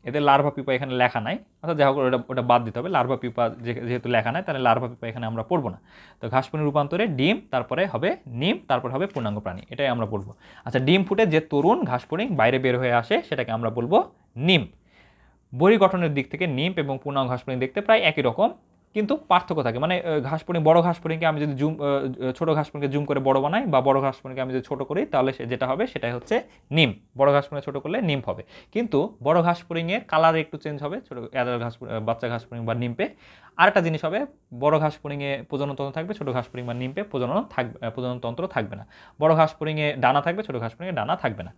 এদের লার্ভা পিউপা এখানে লেখা নাই, অর্থাৎ যাই হোক ওটা বাদ দিতে হবে। লার্ভা পিউপা যেহেতু লেখা নাই, তাহলে লার্ভা পিউপা এখানে আমরা পড়বো না। তো ঘাসফড়িং রূপান্তরে ডিম, তারপরে হবে নিম, তারপর হবে পূর্ণাঙ্গ প্রাণী, এটাই আমরা বলবো। আচ্ছা, ডিম ফুটে যে তরুণ ঘাসফড়িং বাইরে বের হয়ে আসে সেটাকে আমরা বলবো নিম। বহির্গঠনের দিক থেকে নিম্ফ এবং পূর্ণাঙ্গ ঘাসফড়িং দেখতে প্রায় একই রকম, কিন্তু পার্থক্য থাকে, মানে ঘাসফড়িং, বড় ঘাসফড়িংকে আমি যদি ছোট ঘাসফড়িংকে জুম করে বড় বানাই, বা বড় ঘাসফড়িংকে আমি যদি ছোট করি, তাহলে যেটা হবে সেটাই হচ্ছে নিম। বড় ঘাসফড়িং ছোট করলে নিম্ফ হবে, কিন্তু বড় ঘাসফড়িংয়ের কালার একটু চেঞ্জ হবে ছোট বাচ্চা ঘাসফড়িং বা নিম্পে। আরেকটা জিনিস হবে, বড় ঘাসফড়িংয়ে প্রজননতন্ত্র থাকবে, ছোট ঘাসফড়িং বা নিম্পে প্রজননতন্ত্র থাকবে না। বড় ঘাসফড়িংয়ে ডানা থাকবে, ছোট ঘাসফড়িংয়ে ডানা থাকবে না।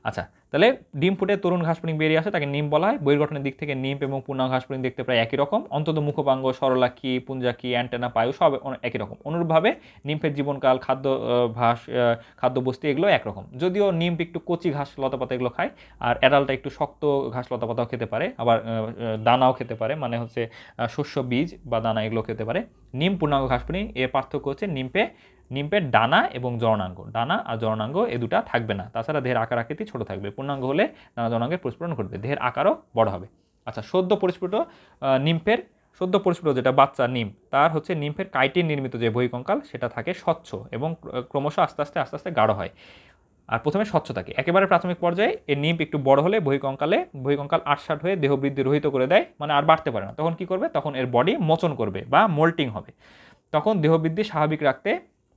আচ্ছা, তাহলে ডিম ফুটে তরুণ ঘাসফড়িং বেরিয়ে আসে, তাকে নিম বলা হয়। বহির্গঠনের দিক থেকে নিম এবং পূর্ণাঙ্গ ঘাসফড়িং দেখতে প্রায় একই রকম, অন্তত মুখপাঙ্গ, সরলাক্ষী, পুঞ্জাক্ষী, অ্যান্টেনা, পায়ু সব একই রকম। অনুরূপভাবে নিম্ফের জীবনকাল, খাদ্যবস্তু এগুলো একরকম, যদিও নিম্ফ একটু কচি ঘাস লতাপাতা এগুলো খায়, আর অ্যাডাল্টটা একটু শক্ত ঘাস লতাপাতাও খেতে পারে, আবার দানাও খেতে পারে, মানে হচ্ছে শস্য বীজ বা দানা এগুলো খেতে পারে। নিম, পূর্ণাঙ্গ ঘাসফড়িং এর পার্থক্য হচ্ছে নিম্পের ডানা এবং জননাঙ্গ, ডানা আর জননাঙ্গ এ দুটা থাকবে না। তাছাড়া দেহের আকার আকৃতি ছোট থাকবে। পূর্ণাঙ্গ হলে ডানা জননাঙ্গের পরিস্ফুটন ঘটবে, দেহের আকারও বড় হবে। আচ্ছা, সদ্য পরিস্ফুট যেটা বাচ্চা নিম, তার হচ্ছে নিম্ফের কাইটিন নির্মিত যে বহিঃকঙ্কাল সেটা থাকে স্বচ্ছ এবং ক্রমশ আস্তে আস্তে গাঢ় হয়। আর প্রথমে স্বচ্ছ থাকে। একেবারে প্রাথমিক পর্যায়ে এই নিম্ফ একটু বড় হলে বহিঃকঙ্কাল আটসাট হয়ে দেহ বৃদ্ধি রহিত করে দেয়, মানে আর বাড়তে পারে না। তখন কি করবে? তখন এর বডি মোচন করবে বা মোল্টিং হবে। তখন দেহ বৃদ্ধি স্বাভাবিক রাখতে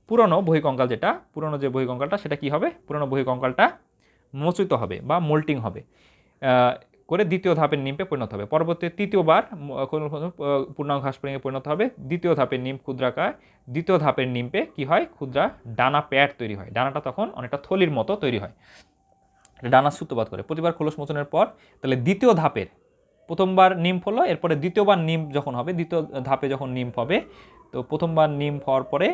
পুরনো যে বহিঃকঙ্কালটা সেটা কি হবে? পুরনো বহিঃকঙ্কালটা মোচিত হবে বা মোল্টিং হবে করে দ্বিতীয় ধাপের নিম্পে পরিণত হবে। পরবর্তী তৃতীয়বার পূর্ণাঙ্গ ঘাসফড়িংয়ে পরিণত হবে। দ্বিতীয় ধাপের নিম্প ক্ষুদ্রাকার, দ্বিতীয় ধাপের নিম্পে কি হয়? ক্ষুদ্রা ডানা প্যাড তৈরি হয়। ডানাটা তখন অনেকটা থলির মতো তৈরি হয়, ডানা সূত্রপাত করে। প্রতিবার খোলস মোচনের পর, তাহলে দ্বিতীয় ধাপের, প্রথমবার নিম্ফ হলো, এরপরে দ্বিতীয়বার নিম্ফ যখন হবে, দ্বিতীয় ধাপে যখন নিম্ফ হবে, তো প্রথমবার নিম্ফ হওয়ার পরে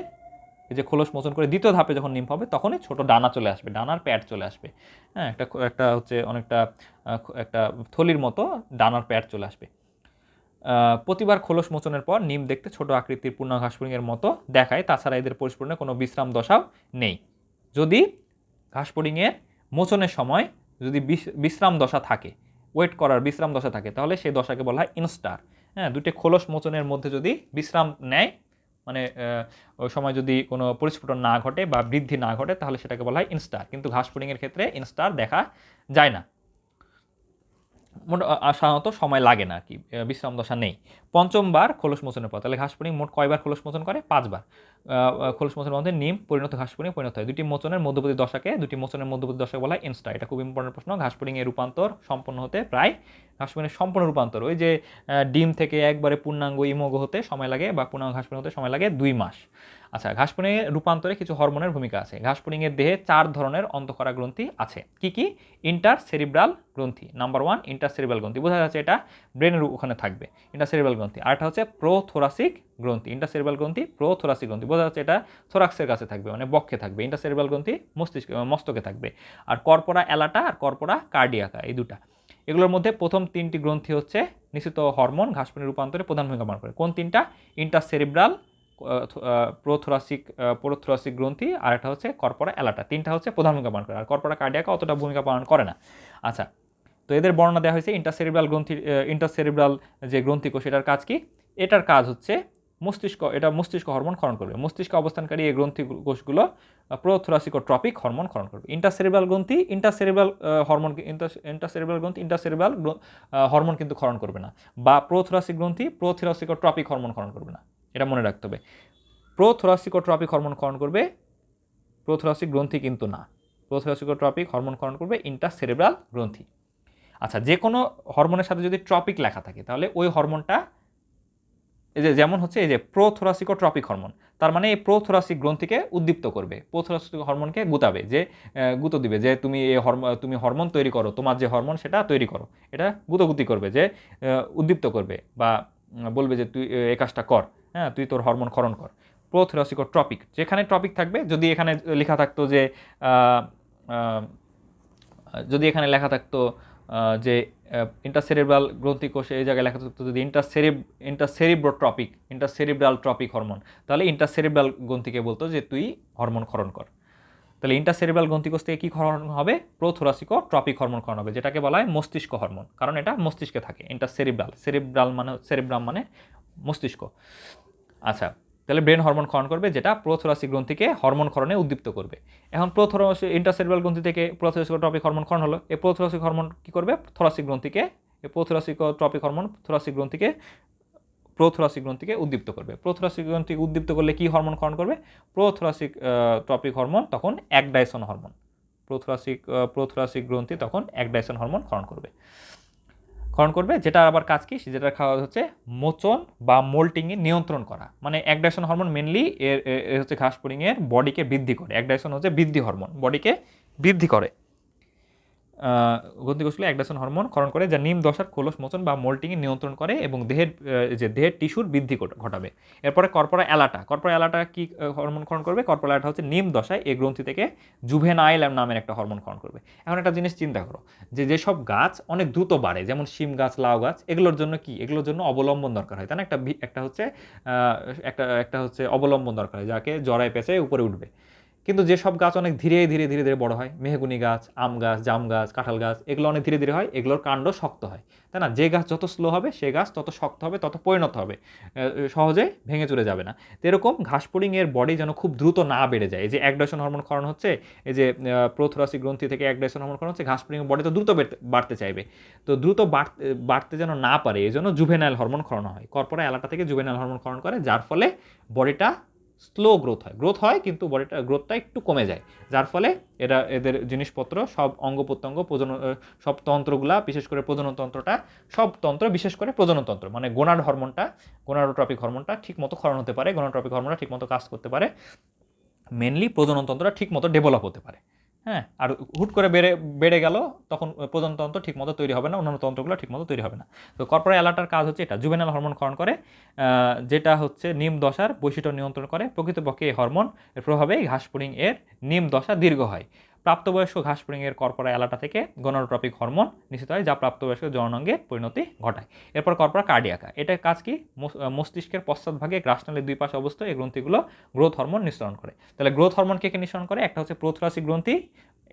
এই যে খোলস মোচন করে দ্বিতীয় ধাপে যখন নিম্ফ হবে, তখনই ছোট ডানা চলে আসবে, ডানার প্যাড চলে আসবে। হ্যাঁ, একটা হচ্ছে অনেকটা একটা থলির মতো ডানার প্যাড চলে আসবে। প্রতিবার খোলস মোচনের পর নিম দেখতে ছোট আকৃতির পূর্ণ ঘাসফড়িংয়ের মতো দেখায়। তাছাড়া এদের পরিস্ফুটনে কোনো বিশ্রাম দশাও নেই। যদি ঘাসফড়িংয়ের মোচনের সময় যদি বিশ্রাম দশা থাকে, ওয়েট করার বিশ্রাম দশা থাকে, তাহলে সেই দশাকে বলা হয় ইনস্টার। হ্যাঁ, দুটি খোলস মোচনের মধ্যে যদি বিশ্রাম নেয়, মানে ওই সময় যদি কোনো পরিস্ফুটন না ঘটে বা বৃদ্ধি না ঘটে, তাহলে সেটাকে বলা হয় ইনস্টার। কিন্তু ঘাসফড়িংয়ের ক্ষেত্রে ইনস্টার দেখা যায় না। সাধারণত সময় লাগে না আর কি, বিশ্রাম দশা নেই। পঞ্চমবার খোলস মোচনের পর, তাহলে ঘাসফড়িং মোট কয়বার খোলস মোচন করে? 5 বার। খোলস মোচনের মধ্যে নিম পরিণত ঘাসফড়িংয়ে পরিণত হয়। দুটি মোচনের মধ্যবর্তী দশাকে বলা হয় ইনস্টা। এটা খুব ইম্পর্টেন্ট প্রশ্ন। ঘাসফড়িংয়ের রূপান্তর সম্পন্ন হতে প্রায়, ঘাসফড়িংয়ের সম্পূর্ণ রূপান্তর ওই যে ডিম থেকে একবারে পূর্ণাঙ্গ ইমোগো হতে সময় লাগে বা পূর্ণাঙ্গ ঘাসফড়িং হতে সময় লাগে 2 মাস। আচ্ছা, ঘাসফড়িংয়ের রূপান্তরে কিছু হরমোনের ভূমিকা আছে। ঘাসফড়িংয়ের দেহে 4 ধরনের অন্তঃক্ষরা গ্রন্থি আছে। কি কি? ইন্টারসেরিব্রাল গ্রন্থি, নাম্বার 1 ইন্টারসেরিব্রাল গ্রন্থি, বোঝা যাচ্ছে এটা ব্রেনের ওখানে থাকবে ইন্টারসেরিব্রাল গ্রন্থি। আরেকটা হচ্ছে প্রোথোরাসিক গ্রন্থি, ইন্টারসেরিব্রাল গ্রন্থি প্রোথোরাসিক গ্রন্থি, বোঝা যাচ্ছে এটা থোরাক্সের কাছে থাকবে, মানে বক্ষে থাকবে। ইন্টারসেরিব্রাল গ্রন্থি মস্তকে থাকবে। আর কর্পোরা অ্যালাটা আর কর্পোরা কার্ডিয়াকা, এই দুটা। এগুলোর মধ্যে প্রথম 3টি গ্রন্থি হচ্ছে নিশ্চিত হরমোন ঘাসফড়িং রূপান্তরে প্রধান ভূমিকা পালন করে। কোন 3টা? ইন্টারসেরিব্রাল, প্রোথোরাসিক গ্রন্থি, আর একটা হচ্ছে কর্পোরা অ্যালাটা। 3টা হচ্ছে প্রধান ভূমিকা পালন করে, আর কর্পোরা কার্ডিয়াকা অতটা ভূমিকা পালন করে না। আচ্ছা, তো এদের বর্ণনা দেওয়া হয়েছে। ইন্টারসেরিব্রাল যে গ্রন্থিকোষ, এটার কাজ কি? এটার কাজ হচ্ছে মস্তিষ্ক হরমোন ক্ষরণ করবে। মস্তিষ্কে অবস্থানকারী এই গ্রন্থি কোষগুলো প্রোথোরাসিকোট্রপিক হরমোন ক্ষরণ করবে। ইন্টারসেরিব্রাল গ্রন্থি ইন্টারসেরিব্রাল হরমোন কিন্তু ক্ষরণ করবে না, বা প্রোথোরাসিক গ্রন্থি প্রোথোরাসিকোট্রপিক হরমোন ক্ষরণ করবে না, এটা মনে রাখতে হবে। প্রোথোরাসিকোট্রপিক হরমোন ক্ষরণ করবে, প্রোথোরাসিক গ্রন্থি কিন্তু না। প্রোথোরাসিকোট্রপিক হরমোন ক্ষরণ করবে ইন্টারসেরিব্রাল গ্রন্থি। আচ্ছা, যে কোনো হরমোনের সাথে যদি ট্রপিক লেখা থাকে তাহলে ওই হরমোনটা, এই যে যেমন হচ্ছে এই যে প্রোথোরাসিকোট্রপিক হরমোন, তার মানে এই প্রোথোরাসিক গ্রন্থিকে উদ্দীপ্ত করবে, প্রোথোরাসিক হরমোনকে গুতাবে, যে গুঁতো দিবে যে তুমি হরমোন তৈরি করো, তোমার যে হরমোন সেটা তৈরি করো। এটা গুতোগুতি করবে, যে উদ্দীপ্ত করবে, বা বলবে যে তুই এই কাজটা কর, হ্যাঁ, তুই তোর হরমোন ক্ষরণ কর। প্রোথোরাসিকোট্রপিক, যেখানে টপিক থাকবে, যদি এখানে লেখা থাকতো যে যদি এখানে লেখা থাকতো যে ইন্টারসেরিব্রাল গ্রন্থিকোষে, এই জায়গায় লেখা থাকতো যদি ইন্টারসেরিব্রাল ট্রপিক হরমোন, তাহলে ইন্টারসেরিব্রাল গ্রন্থিকে বলতো যে তুই হরমোন ক্ষরণ কর। তাহলে ইন্টারসেরিব্রাল গ্রন্থিকোষ থেকে কী ক্ষরণ হবে? প্রোথোরাসিকোট্রপিক হরমোন ক্ষরণ হবে, যেটাকে বলা হয় মস্তিষ্ক হরমোন, কারণ এটা মস্তিষ্কে থাকে। সেরিব্রাল মানে সেরিব্রাম মানে মস্তিষ্ক। আচ্ছা, তাহলে ব্রেন হরমোন ক্ষরণ করবে, যেটা প্রোথোরাসিক গ্রন্থিকে হরমোন ক্ষরণে উদ্দীপ্ত করবে। এখন ইন্টারসেরিব্রাল গ্রন্থি থেকে প্রোথোরাসিকোট্রপিক হরমোন ক্ষরণ হলো, এই প্রোথোরাসিক হরমোন কী করবে? থোরাসিক গ্রন্থিকে, এই প্রোথোরাসিকোট্রপিক হরমোন প্রোথোরাসিক গ্রন্থিকে উদ্দীপ্ত করবে। প্রোথোরাসিক গ্রন্থিকে উদ্দীপ্ত করলে কি হরমোন ক্ষরণ করবে? ট্রপিক হরমোন, তখন একডাইসন হরমোন। প্রোথোরাসিক গ্রন্থি তখন একডাইসন হরমোন ক্ষরণ করবে, যেটা আবার কাজ কি? যেটা খাওয়া হচ্ছে মোচন বা মোল্টিংয়ে নিয়ন্ত্রণ করা। মানে একডাইসন হরমোন মেনলি এর হচ্ছে ঘাসফড়িংয়ের বডিকে বৃদ্ধি করে। একডাইসন হচ্ছে বৃদ্ধি হরমোন, বডিকে বৃদ্ধি করে। গ্রন্থিকোষগুলো একডাইসন হরমোন ক্ষরণ করে, যা নিম দশার খোলস মোচন বা মোল্টিংয়ে নিয়ন্ত্রণ করে এবং দেহের টিস্যুর বৃদ্ধি ঘটাবে। এরপরে কর্পোরা অ্যালাটা কি হরমোন ক্ষরণ করবে? কর্পোরা অ্যালাটা হচ্ছে নিম দশায় এই গ্রন্থি থেকে জুভেনাইল নামের একটা হরমোন ক্ষরণ করবে। এখন একটা জিনিস চিন্তা করো, যে যেসব গাছ অনেক দ্রুত বাড়ে, যেমন শিম গাছ, লাউ গাছ, এগুলোর জন্য কি? এগুলোর জন্য অবলম্বন দরকার হয়, তাই না? একটা হচ্ছে অবলম্বন দরকার হয়, যাকে জড়ায় পেঁচায় উপরে উঠবে। কিন্তু যেসব গাছ অনেক ধীরে ধীরে ধীরে ধীরে বড় হয়, মেহগুনি গাছ, আম গাছ, জাম গাছ, কাঁঠাল গাছ, এগুলো অনেক ধীরে ধীরে হয়, এগুলোর কাণ্ড শক্ত হয়, তাই না? যে গাছ যত স্লো হবে, সে গাছ তত শক্ত হবে, তত পরিণত হবে, সহজে ভেঙে চলে যাবে না। তো এরকম ঘাসফড়িংয়ের বডি যেন খুব দ্রুত না বেড়ে যায়। এই যে একডাইসন হরমোন ক্ষরণ হচ্ছে, এই যে প্রোথোরাসিক গ্রন্থি থেকে একডাইসন হরমোন ক্ষরণ হচ্ছে, ঘাসফড়িংয়ের বডি তো দ্রুত বাড়তে চাইবে, তো দ্রুত বাড়তে যেন না পারে, এই জন্য জুভেনাইল হরমোন ক্ষরণ হয়। কর্পোরা অ্যালাটা থেকে জুভেনাইল হরমোন ক্ষরণ করে, যার ফলে বডিটা স্লো গ্রোথ হয় কিন্তু বডিটা গ্রোথটা একটু কমে যায়, যার ফলে এদের জিনিসপত্র, সব অঙ্গ প্রত্যঙ্গ, সব তন্ত্রগুলা, বিশেষ করে প্রজননতন্ত্রটা, সব তন্ত্র, বিশেষ করে প্রজননতন্ত্র, মানে গোনাডোট্রপিক হরমোনটা ঠিক মতো ক্ষরণ হতে পারে, গোনাডোট্রপিক হরমোনটা ঠিক মতো কাজ করতে পারে, মেনলি প্রজননতন্ত্রটা ঠিক মতো ডেভেলপ হতে পারে। হ্যাঁ, আর হুট করে বেড়ে গেল, তখন প্রজননতন্ত্র ঠিক মতো তৈরি হবে না, অন্যান্য তন্ত্রগুলো ঠিক মতো তৈরি হবে না। তো কর্পোরা অ্যালাটার কাজ হচ্ছে এটা, জুভেনাইল হরমোন ক্ষরণ করে, যেটা হচ্ছে নিম দশার বৈশিষ্ট্য নিয়ন্ত্রণ করে। প্রকৃতপক্ষে এই হরমোন এর প্রভাবে ঘাসফড়িং এর নিম দশা দীর্ঘ হয়। প্রাপ্তবয়স্ক ঘাসফড়িং এর কর্পোরা অ্যালাটা থেকে গোনাডোট্রপিক হরমোন নিঃসৃত হয়, যা প্রাপ্তবয়স্ক জননাঙ্গের পরিণতি ঘটায়। এরপর কর্পোরা কার্ডিয়াকা, এটার কাজ কি? মস্তিষ্কের পশ্চাৎভাগে গ্রাসনালীর দুই পাশে অবস্থিত এই গ্রন্থিগুলো গ্রোথ হরমোন নিঃসরণ করে। তাহলে গ্রোথ হরমোন কে নিঃসরণ করে? একটা হচ্ছে প্রোথোরাসিক গ্রন্থি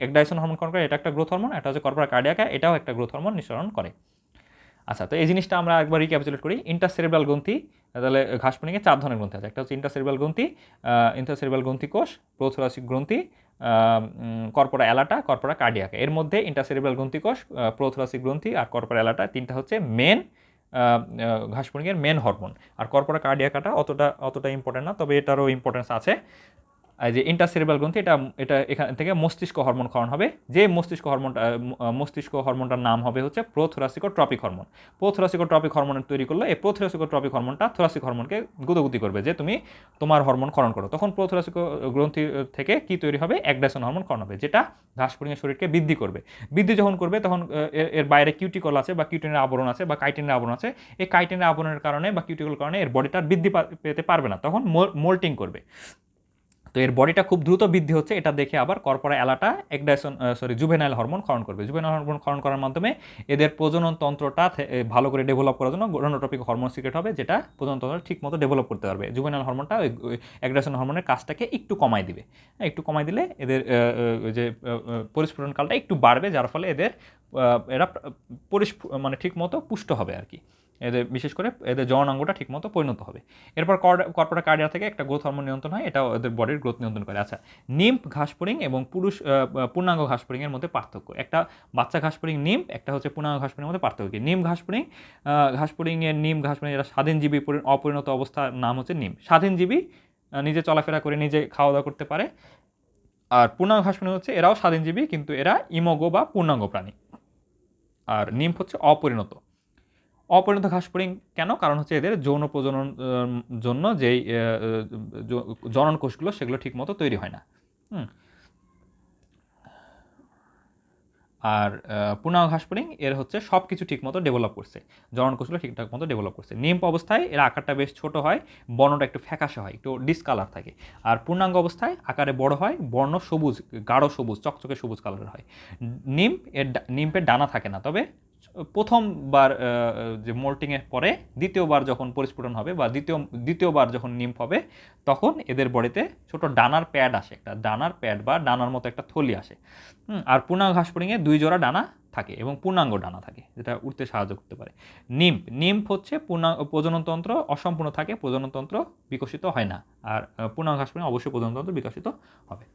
একডাইসন হরমোন ক্ষরণ করে, এটা একটা গ্রোথ হরমোন। একটা হচ্ছে কর্পোরা কার্ডিয়াকা, এটাও একটা গ্রোথ হরমোন নিঃসরণ করে। আচ্ছা, তো এই জিনিসটা আমরা একবার রিক্যাপিচুলেট করি। ইন্টারসেরিব্রাল গ্রন্থি, তাহলে ঘাসফড়িংয়ে 4 ধরনের গ্রন্থি আছে। একটা হচ্ছে ইন্টারসেরিব্রাল গ্রন্থিকোষ, প্রোথোরাসিক গ্রন্থি, কর্পোরা অ্যালাটা, কর্পোরা কার্ডিয়াকা। এর মধ্যে ইন্টারসেরিব্রাল গ্রন্থিকোষ, প্রোথোরাসিক গ্রন্থি আর কর্পোরা অ্যালাটা তিনটা হচ্ছে মেন ঘাসফড়িংয়ের মেন হরমোন। আর কর্পোরা কার্ডিয়াকাটা অতটা ইম্পর্টেন্ট না, তবে এটারও ইম্পর্টেন্স আছে। এই যে ইন্টারসেরিব্রাল গ্রন্থি, এটা এটা এখান থেকে মস্তিষ্ক হরমোন ক্ষরণ হবে, যে মস্তিষ্ক হরমোনটার নাম হবে হচ্ছে প্রোথোরাসিকোট্রপিক হরমোন। প্রোথোরাসিকোট্রপিক হরমোনের তৈরি করলে এই প্রোথোরাসিকোট্রপিক হরমোনটা থোরাসিক হরমোনকে গুদোগুদি করবে যে তুমি তোমার হরমোন ক্ষরণ করো। তখন প্রোথোরাসিক গ্রন্থি থেকে কি তৈরি হবে? অ্যাগ্রেসন হরমোন ক্ষরণ হবে, যেটা ঘাসফড়িংয়ের শরীরকে বৃদ্ধি করবে। বৃদ্ধি যখন করবে তখন এর বাইরে কিউটিকল আছে বা কিউটিনের আবরণ আছে বা কাইটিনের আবরণ আছে। এই কাইটিনের আবরণের কারণে বা কিউটিকল কারণে এর বডিটা বৃদ্ধি পেতে পারবে না, তখন মোল্টিং করবে। তো এর বডিটা খুব দ্রুত বৃদ্ধি হচ্ছে, এটা দেখে আবার কর্পোরা অ্যালাটা জুভেনাইল হরমোন ক্ষরণ করবে। জুভেনাইল হরমোন ক্ষরণ করার মাধ্যমে এদের প্রজনন তন্ত্রটা ভালো করে ডেভেলপ করার জন্য গোনাডোট্রপিক হরমোন সিক্রেট হবে, যেটা প্রজনন তন্ত্র ঠিক মতো ডেভেলপ করতে পারবে। জুভেনাইল হরমোনটা ওই অ্যাগ্রেশন হরমোনের কাজটাকে একটু কমাই দিবে। একটু কমাই দিলে এদের যে পরিস্ফুটন কালটা একটু বাড়বে, যার ফলে এরা মানে ঠিক মতো পুষ্ট হবে আর কি। এদের বিশেষ করে এদের জননাঙ্গটা ঠিকমতো পরিণত হবে। এরপর কর্পোরা কার্ডিয়া থেকে একটা গ্রোথ হরমোন নিয়ন্ত্রণ হয়, এটা এদের বডির গ্রোথ নিয়ন্ত্রণ করে। আচ্ছা, নিম্ফ ঘাসফড়িং এবং পূর্ণাঙ্গ ঘাসফড়িংয়ের মধ্যে পার্থক্য। একটা বাচ্চা ঘাসফড়িং নিম্ফ, একটা হচ্ছে পূর্ণাঙ্গ ঘাসফড়িংয়ের মধ্যে পার্থক্য কি? নিম্ফ ঘাসফড়িং এরা স্বাধীনজীবী অপরিণত অবস্থার নাম হচ্ছে নিম্ফ। স্বাধীনজীবী, নিজে চলাফেরা করে নিজে খাওয়া দাওয়া করতে পারে। আর পূর্ণাঙ্গ ঘাসফড়িং হচ্ছে এরাও স্বাধীনজীবী, কিন্তু এরা ইমোগো বা পূর্ণাঙ্গ প্রাণী। আর নিম্ফ হচ্ছে অপরিণত। অপরিণত ঘাসফড়িং কেন? কারণ হচ্ছে এদের যৌন প্রজনন জন্য যেই জনন কোষগুলো সেগুলো ঠিকমতো তৈরি হয় না। আর পূর্ণাঙ্গ ঘাসফড়িং এর হচ্ছে সব কিছু ঠিকমতো ডেভেলপ করছে, জনন কোষগুলো ঠিকঠাক মতো ডেভেলপ করছে। নিম্ফ অবস্থায় এর আকারটা বেশ ছোট হয়, বর্ণটা একটু ফ্যাকাশে হয়, একটু ডিসকালার থাকে। আর পূর্ণাঙ্গ অবস্থায় আকারে বড় হয়, বর্ণ সবুজ, গাঢ় সবুজ, চকচকে সবুজ কালারের হয়। নিম্ফের ডানা থাকে না, তবে প্রথমবার যে মোল্টিংয়ের পরে দ্বিতীয়বার যখন পরিস্ফুটন হবে বা দ্বিতীয়বার যখন নিম্ফ হবে, তখন এদের বডিতে ছোট ডানার প্যাড আসে, একটা ডানার প্যাড বা ডানার মতো একটা থলি আসে। আর পূর্ণাঙ্গ ঘাসফড়িংয়ে 2 জোড়া ডানা থাকে এবং পূর্ণাঙ্গ ডানা থাকে, যেটা উঠতে সাহায্য করতে পারে। নিম্ফ হচ্ছে প্রজননতন্ত্র অসম্পূর্ণ থাকে, প্রজননতন্ত্র বিকশিত হয় না। আর পূর্ণাঙ্গ ঘাসফড়িং অবশ্যই প্রজননতন্ত্র বিকশিত হবে।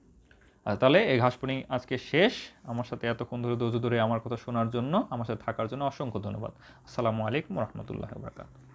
তাহলে এই ঘাসফড়িং আজকে শেষ। আমার সাথে এতক্ষণ ধৈর্য ধরে আমার কথা শোনার জন্য, আমার সাথে থাকার জন্য অসংখ্য ধন্যবাদ। আসসালামু আলাইকুম রহমতুল্লাহ বরকাতুহু।